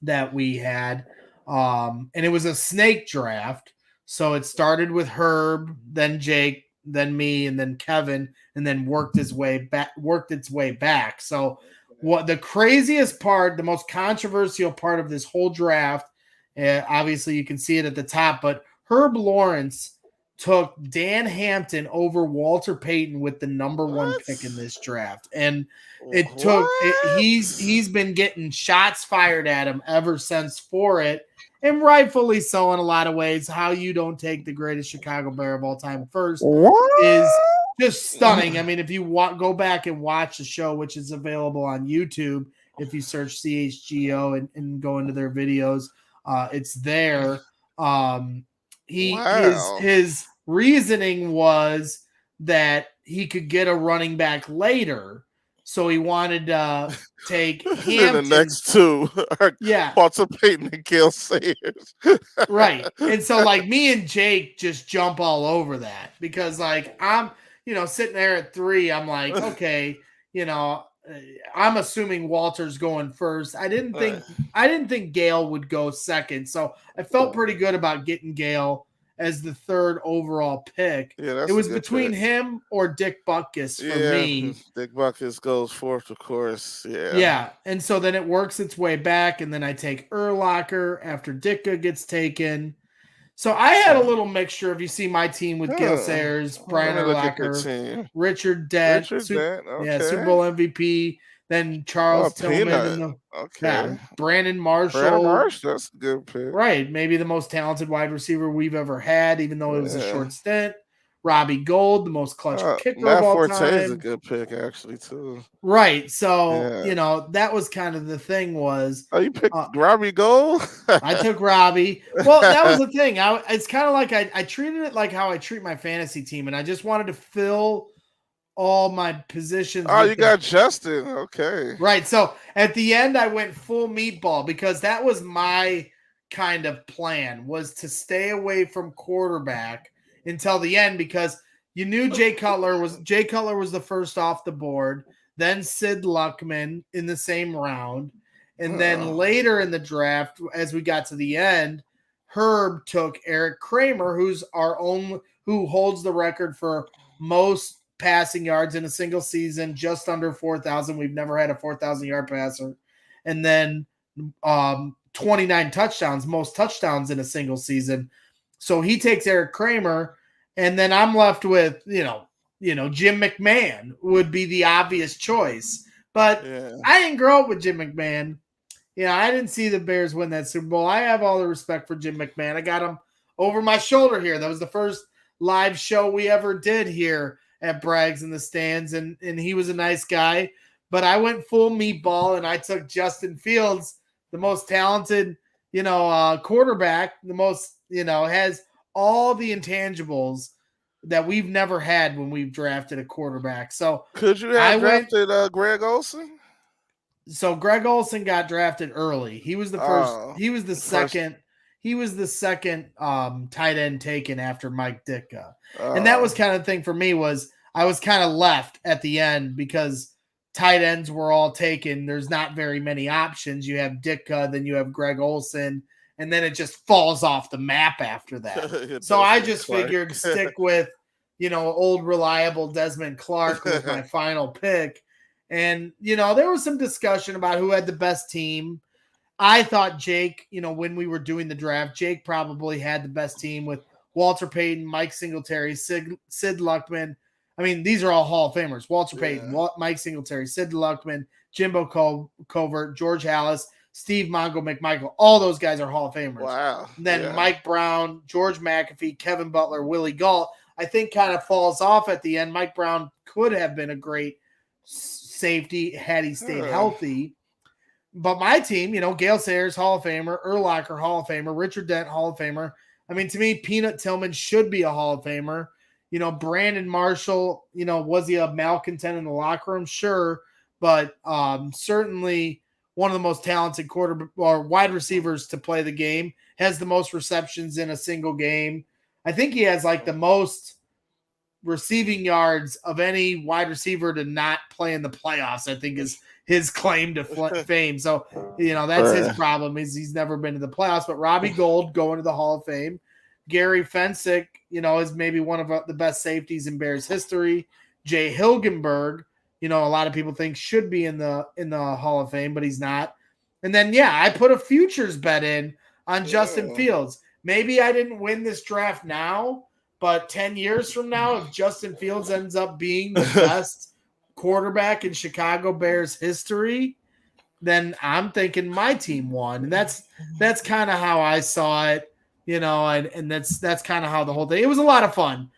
that we had, and it was a snake draft. So it started with Herb, then Jake, then me, and then Kevin, and then worked its way back. So what the craziest part, the most controversial part of this whole draft, obviously you can see it at the top, but Herb Lawrence took Dan Hampton over Walter Payton with the number one pick in this draft. And he's been getting shots fired at him ever since for it. And rightfully so in a lot of ways. How you don't take the greatest Chicago Bear of all time first is just stunning. I mean, if you go back and watch the show, which is available on YouTube, if you search CHGO and go into their videos, it's there. His reasoning was that he could get a running back later. So he wanted to take Hampton. The next two are Walter Payton and Gale Sayers. Right. And so me and Jake just jump all over that because I'm, sitting there at 3, I'm like, okay, I'm assuming Walter's going first. I didn't think Gale would go second. So I felt pretty good about getting Gale as the 3rd overall pick. Yeah, it was between him or Dick Butkus for me. Dick Butkus goes 4th, of course. Yeah. Yeah. And so then it works its way back, and then I take Urlacher after Ditka gets taken. So I had a little mixture. If you see my team with Gale Sayers, Brian Urlacher, Richard Dent, Super Bowl MVP, then Charles Tillman, Brandon Marshall. Brandon Marshall, that's a good pick. Right, maybe the most talented wide receiver we've ever had, even though it was a short stint. Robbie Gould, the most clutch kicker of all time. Matt Forte is a good pick, actually, too. Right, so, that was kind of the thing was... Oh, you picked Robbie Gould? I took Robbie. Well, that was the thing. It's kind of like I treated it like how I treat my fantasy team, and I just wanted to fill all my positions. Oh, you got Justin. Okay. Right, so at the end, I went full meatball because that was my kind of plan was to stay away from quarterback until the end because you knew Jay Cutler was the first off the board, then Sid Luckman in the same round, and then later in the draft, as we got to the end, Herb took Eric Kramer, who holds the record for most passing yards in a single season, just under 4,000. We've never had a 4,000-yard passer. And then 29 touchdowns, most touchdowns in a single season. So he takes Eric Kramer, and then I'm left with, Jim McMahon would be the obvious choice. But I didn't grow up with Jim McMahon. I didn't see the Bears win that Super Bowl. I have all the respect for Jim McMahon. I got him over my shoulder here. That was the first live show we ever did here at Braggs in the Stands, and he was a nice guy. But I went full meatball, and I took Justin Fields, the most talented, quarterback, the most, has all the intangibles that we've never had when we've drafted a quarterback. So could you have drafted Greg Olsen? So Greg Olsen got drafted early. He was the first. He was the second. He was the second tight end taken after Mike Ditka. And that was kind of the thing for me was I was kind of left at the end because tight ends were all taken. There's not very many options. You have Ditka, then you have Greg Olsen, and then it just falls off the map after that. So I just figured stick with, old reliable Desmond Clark was my final pick. And, there was some discussion about who had the best team. I thought Jake, when we were doing the draft, Jake probably had the best team with Walter Payton, Mike Singletary, Sid Luckman. I mean, these are all Hall of Famers. Walter Payton, Mike Singletary, Sid Luckman, Jimbo Covert, George Hallis, Steve Mongo McMichael. All those guys are Hall of Famers. Wow. Then Mike Brown, George McAfee, Kevin Butler, Willie Gault, I think kind of falls off at the end. Mike Brown could have been a great safety had he stayed healthy. But my team, Gale Sayers, Hall of Famer, Urlacher, Hall of Famer, Richard Dent, Hall of Famer. I mean, to me, Peanut Tillman should be a Hall of Famer. Brandon Marshall, was he a malcontent in the locker room? Sure. But certainly one of the most talented wide receivers to play the game, has the most receptions in a single game. I think he has like the most receiving yards of any wide receiver to not play in the playoffs, I think is his claim to fame. So, that's his problem is he's never been to the playoffs. But Robbie Gould going to the Hall of Fame. Gary Fensick, is maybe one of the best safeties in Bears history. Jay Hilgenberg, a lot of people think should be in the Hall of Fame, but he's not. And then, I put a futures bet in on Justin Fields. Maybe I didn't win this draft now, but 10 years from now, if Justin Fields ends up being the best quarterback in Chicago Bears history, then I'm thinking my team won. And that's kind of how I saw it, and that's kind of how the whole thing. It was a lot of fun,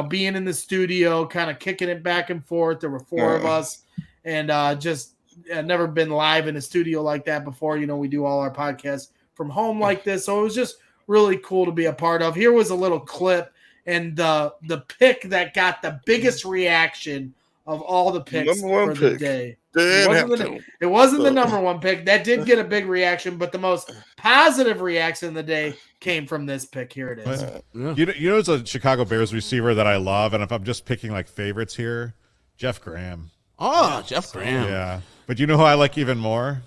being in the studio, kind of kicking it back and forth. There were four of us, and just never been live in a studio like that before. We do all our podcasts from home like this, so it was just really cool to be a part of. Here was a little clip. And the pick that got the biggest reaction of all the picks for the day. It wasn't the number one pick. That did get a big reaction, but the most positive reaction of the day came from this pick. Here it is. It's a Chicago Bears receiver that I love, and if I'm just picking like favorites here, Jeff Graham. Oh, Jeff Graham. Yeah. But you know who I like even more?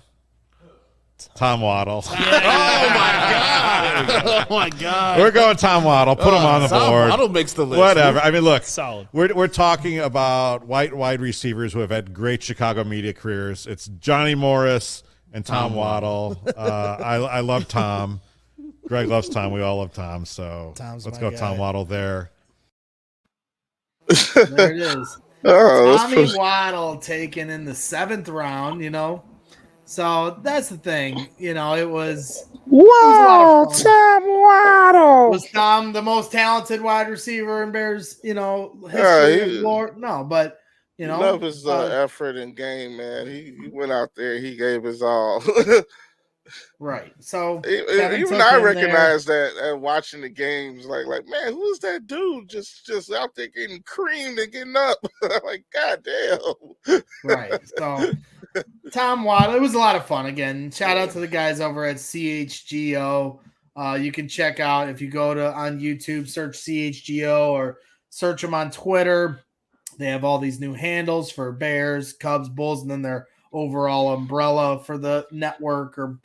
Tom Waddle. Oh my God! Oh my God! We're going Tom Waddle. Put him on the board. Tom Waddle makes the list. Whatever. I mean, look, solid. We're talking about wide receivers who have had great Chicago media careers. It's Johnny Morris and Tom Waddle. I love Tom. Greg loves Tom. We all love Tom. So let's go Tom Waddle there. There it is. Tommy Waddle taken in the 7th round. So that's the thing, it was. Wow, Tom Waddle was Tom the most talented wide receiver in Bears, history of Lord? No, but love his effort in game, man. He went out there, he gave his all. Right. So even I recognize that watching the games, like man, who's that dude just out there getting creamed and getting up? Like, God damn. Right. So Tom Waddle, it was a lot of fun. Again, shout out to the guys over at CHGO You can check out if you go to on YouTube, search CHGO or search them on Twitter. They have all these new handles for Bears, Cubs, Bulls, and then their overall umbrella for the network or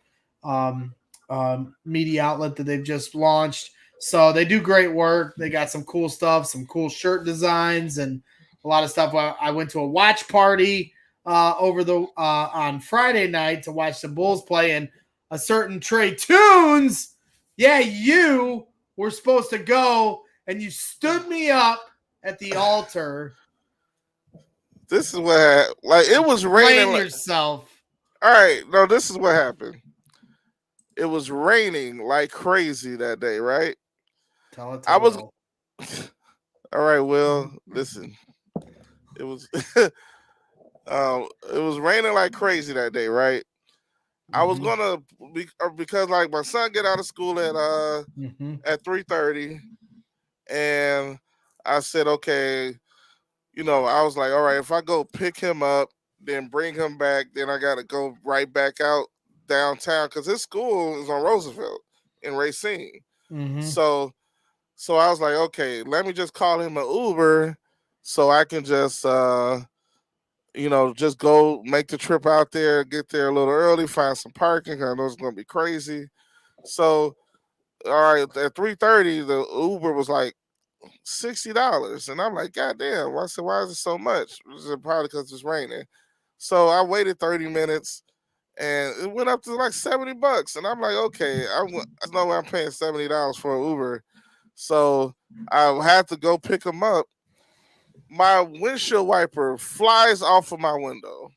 media outlet that they've just launched. So they do great work. They got some cool stuff, some cool shirt designs, and a lot of stuff. I went to a watch party on Friday night to watch the Bulls play, and a certain Trae Tunes, you were supposed to go, and you stood me up at the altar. This is what it was raining. Blame yourself. All right, no, this is what happened. It was raining like crazy that day, right? Tell it to Will. All right, Will, listen. It was it was raining like crazy that day, right? I was gonna because like my son get out of school at 3:30, and I said, okay, I was like, all right, if I go pick him up, then bring him back, then I gotta go right back out downtown because his school is on Roosevelt in Racine. So I was like, okay, let me just call him an Uber so I can just just go make the trip out there, get there a little early, find some parking. I know it's gonna be crazy. So all right, at 3:30, the Uber was like $60, and I'm like, God damn! I said, why is it so much? It probably because it's raining. So I waited 30 minutes, and it went up to like $70, and I'm like, okay, I know I'm paying $70 for an Uber, so I had to go pick him up. My windshield wiper flies off of my window.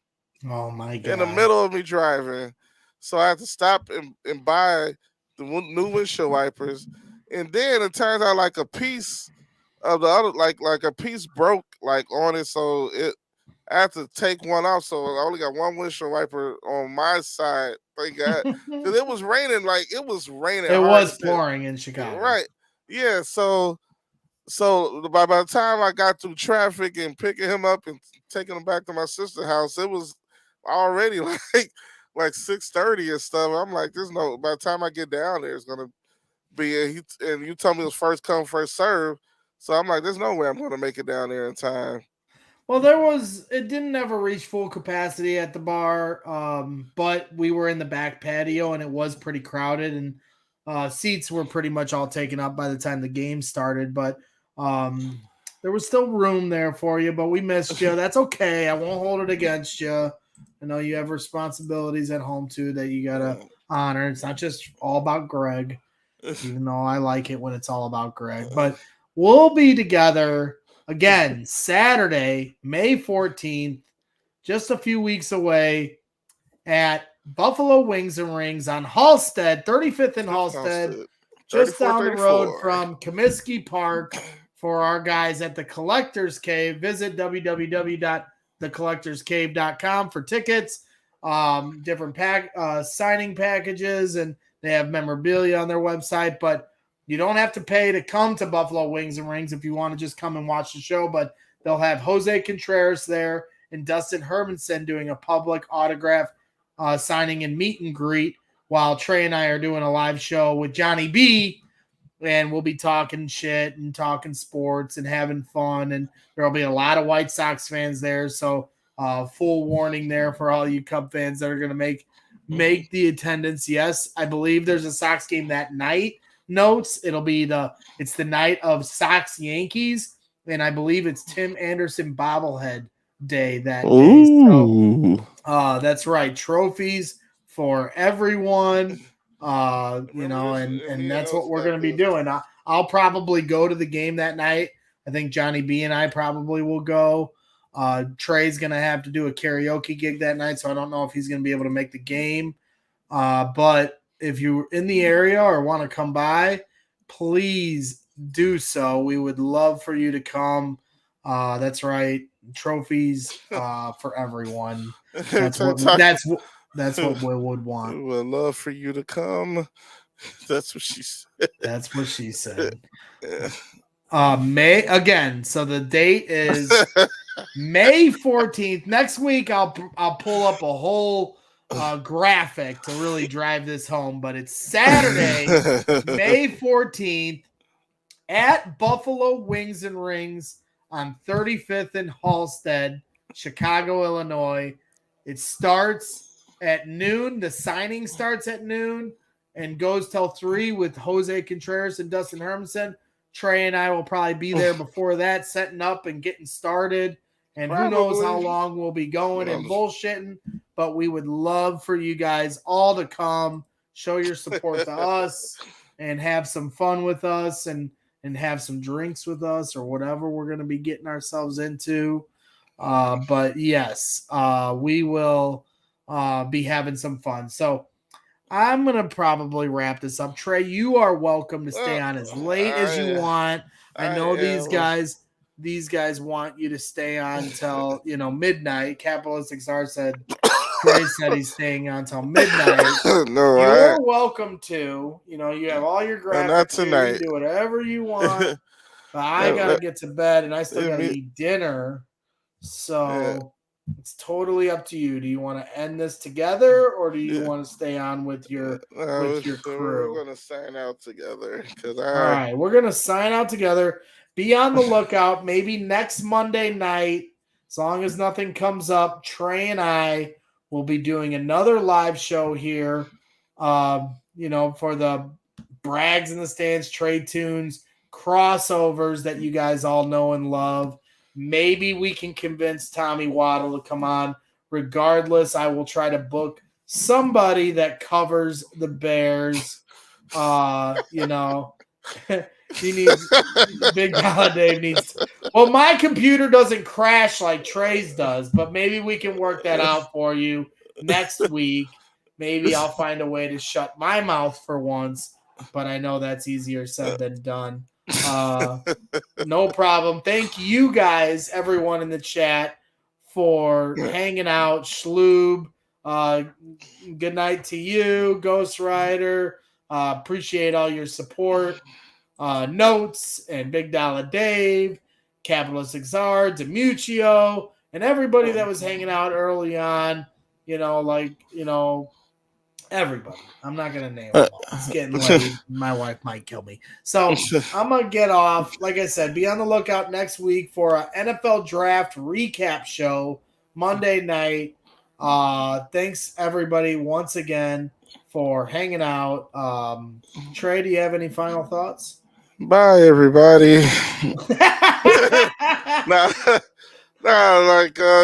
Oh my God! In the middle of me driving, so I had to stop and buy the new windshield wipers, and then it turns out like a piece of the other, like a piece broke like on it, so I had to take one off. So I only got one windshield wiper on my side. Thank God, because it was raining. It was pouring in Chicago, right? Yeah. So by the time I got through traffic and picking him up and taking him back to my sister's house, it was already like 6:30 and stuff. I'm like, there's no. By the time I get down there, it's gonna be and you told me it was first come first serve. So I'm like, there's no way I'm gonna make it down there in time. Well, it didn't ever reach full capacity at the bar, but we were in the back patio and it was pretty crowded, and seats were pretty much all taken up by the time the game started. But there was still room there for you, but we missed you. That's okay. I won't hold it against you. I know you have responsibilities at home too that you gotta honor. It's not just all about Greg, even though I like it when it's all about Greg. But we'll be together again Saturday, May 14th, just a few weeks away at Buffalo Wings and Rings on Halstead, 35th and Halstead, just down the road from Comiskey Park. For our guys at the Collector's Cave, visit www.thecollectorscave.com for tickets, different signing packages, and they have memorabilia on their website. But you don't have to pay to come to Buffalo Wings and Rings if you want to just come and watch the show. But they'll have Jose Contreras there and Dustin Hermanson doing a public autograph signing and meet and greet while Trae and I are doing a live show with Johnny B. And we'll be talking shit and talking sports and having fun. And there'll be a lot of White Sox fans there. So full warning there for all you Cub fans that are going to make the attendance. Yes, I believe there's a Sox game that night. Notes it's the night of Sox Yankees. And I believe it's Tim Anderson bobblehead day that day. So that's right. Trophies for everyone. And that's what we're going to be doing. I'll probably go to the game that night. I think Johnny B and I probably will go. Trey's going to have to do a karaoke gig that night, so I don't know if he's going to be able to make the game. But if you're in the area or want to come by, please do so. We would love for you to come. That's right. Trophies for everyone. That's what Will would want. We would love for you to come. That's what she said. That's what she said. May again. So the date is May 14th. Next week, I'll pull up a whole graphic to really drive this home, but it's Saturday, May 14th at Buffalo Wings and Rings on 35th and Halsted, Chicago, Illinois. It starts at noon. The signing starts at noon and goes till 3 with Jose Contreras and Dustin Hermanson. Trae and I will probably be there before that, setting up and getting started. And who knows how long we'll be going and bullshitting, but we would love for you guys all to come, show your support to us, and have some fun with us and have some drinks with us or whatever we're going to be getting ourselves into. But yes, we will be having some fun. So I'm going to probably wrap this up. Trae, you are welcome to stay on as late as you want. I know these guys want you to stay on till, midnight. Capitalistic Czar said, Trae said he's staying on till midnight. No, you're welcome to. You have all your graphics. Not tonight. You can do whatever you want. But I got to get to bed, and I still got to eat dinner. So it's totally up to you. Do you want to end this together, or do you want to stay on with your crew? We're going to sign out together. All right, we're going to sign out together. Be on the lookout. Maybe next Monday night, as long as nothing comes up, Trae and I will be doing another live show here, for the Braggs in the Stands, Trae Tunes, crossovers that you guys all know and love. Maybe we can convince Tommy Waddle to come on. Regardless, I will try to book somebody that covers the Bears. He needs Big Dollar Dave needs. Well, my computer doesn't crash like Trae's does, but maybe we can work that out for you next week. Maybe I'll find a way to shut my mouth for once, but I know that's easier said than done. No problem. Thank you guys, everyone in the chat, for hanging out. Schloob, good night to you, Ghost Rider. Appreciate all your support. Notes and Big Dollar Dave, Capitalistic Czar, Demuccio, and everybody that was hanging out early on. Everybody. I'm not going to name them all. It's getting late. My wife might kill me. So I'm going to get off. Like I said, be on the lookout next week for an NFL draft recap show Monday night. Thanks, everybody, once again for hanging out. Trae, do you have any final thoughts? Bye, everybody.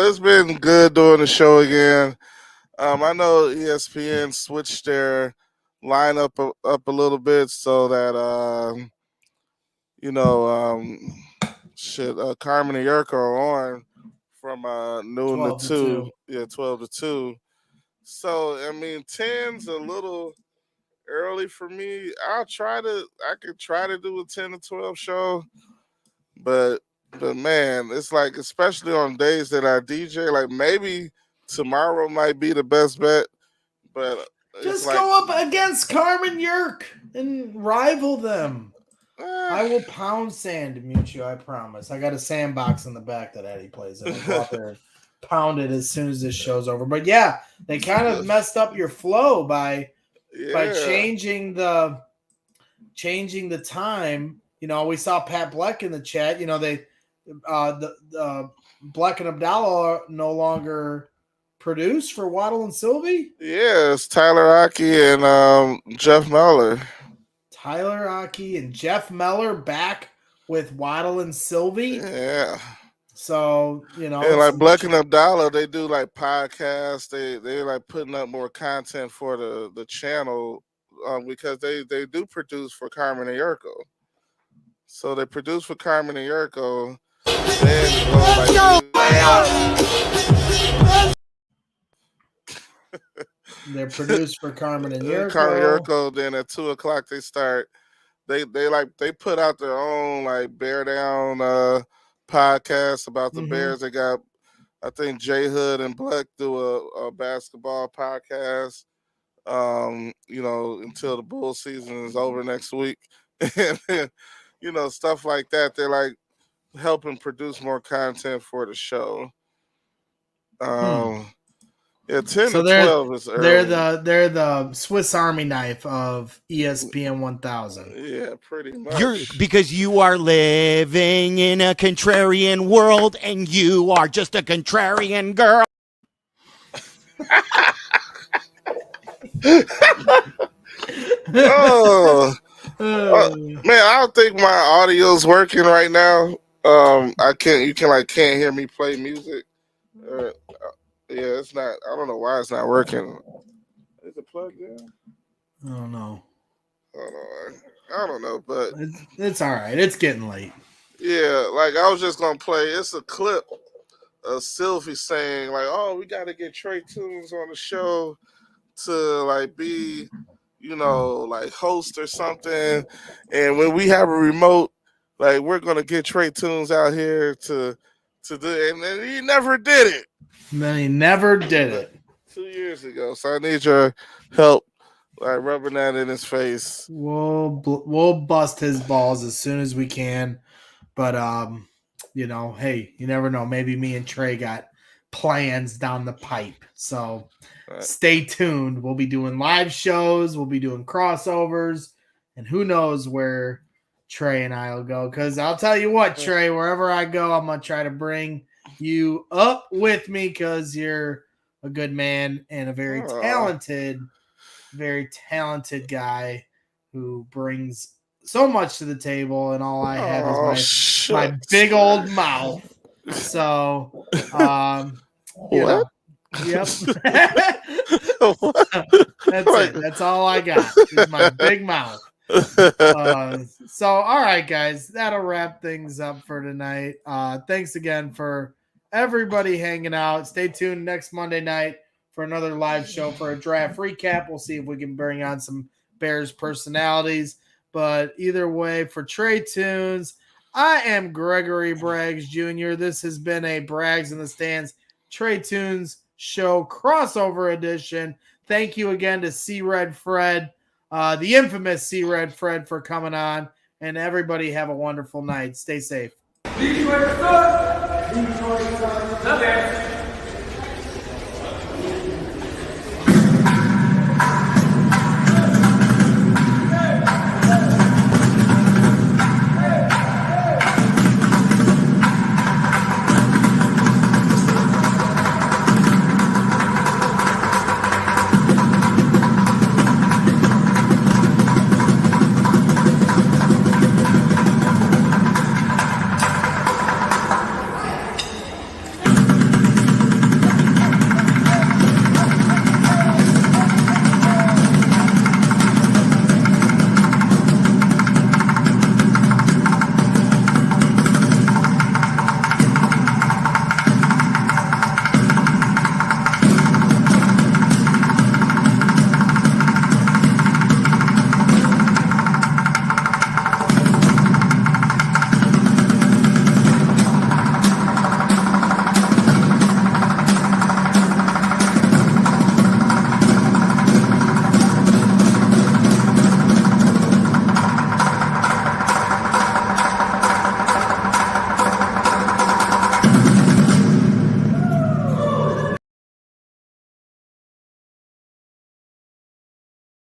It's been good doing the show again. I know ESPN switched their lineup up a little bit so that Carmen and Yurko are on from noon to 2. Yeah, 12 to 2. So 10's a little early for me. I could try to do a 10 to 12 show, but man, it's like, especially on days that I DJ, like maybe tomorrow might be the best bet, but just go up against Carmen Yurk and rival them. I will pound sand Demuccio, I promise. I got a sandbox in the back that Eddie plays in. I'll go out there and pound it as soon as this show's over. But yeah, they kind of messed up your flow by changing the time. We saw Pat Bleck in the chat. They Bleck and Abdallah are no longer produce for Waddle and Sylvie. Yeah, it's Tyler Aki and Jeff Meller. Tyler Aki and Jeff Meller back with Waddle and Sylvie. Yeah. So, and like Bleck and Abdallah, they do like podcasts. They like putting up more content for the channel because they do produce for Carmen and Yurko. So they produce for Carmen and Yurko. They're produced for Carmen and Yurko. Carmen and Yurko. Then at 2:00 they start. They put out their own like Bear Down podcast about the Bears. They got, I think, J Hood and Bleck do a basketball podcast. Until the bull season is over next week, and stuff like that. They're like helping produce more content for the show. Yeah, 10 So to 12 is early. they're the Swiss Army knife of ESPN 1000. Yeah, pretty much. Because you are living in a contrarian world, and you are just a contrarian girl. Oh, man, I don't think my audio's working right now. I can't. You can't hear me play music. Yeah, it's not. I don't know why it's not working. Is it plugged in? I don't know. I don't know, but it's all right. It's getting late. Yeah, like I was just gonna play. It's a clip of Sylvie saying like, "Oh, we got to get Trae Tunes on the show to like be, like host or something." And when we have a remote, like we're gonna get Trae Tunes out here to do it. And then he never did it. And then he never did it. 2 years ago. So I need your help, like rubbing that in his face. We'll bust his balls as soon as we can. But hey, you never know. Maybe me and Trae got plans down the pipe. So stay tuned. We'll be doing live shows. We'll be doing crossovers. And who knows where Trae and I will go. Because I'll tell you what, Trae, wherever I go, I'm going to try to bring you up with me because you're a good man and a very talented guy who brings so much to the table, and all I have is my big old mouth. So, What? Yep. That's it. That's all I got is my big mouth. So, all right, guys, that'll wrap things up for tonight. Thanks again for everybody hanging out. Stay tuned next Monday night for another live show for a draft recap. We'll see if we can bring on some Bears personalities. But either way, for Trae Tunes, I am Gregory Braggs Jr. This has been a Braggs in the Stands Trae Tunes show crossover edition. Thank you again to C Red Fred, the infamous C Red Fred, for coming on. And everybody have a wonderful night. Stay safe. Detroit, son. Detroit, son.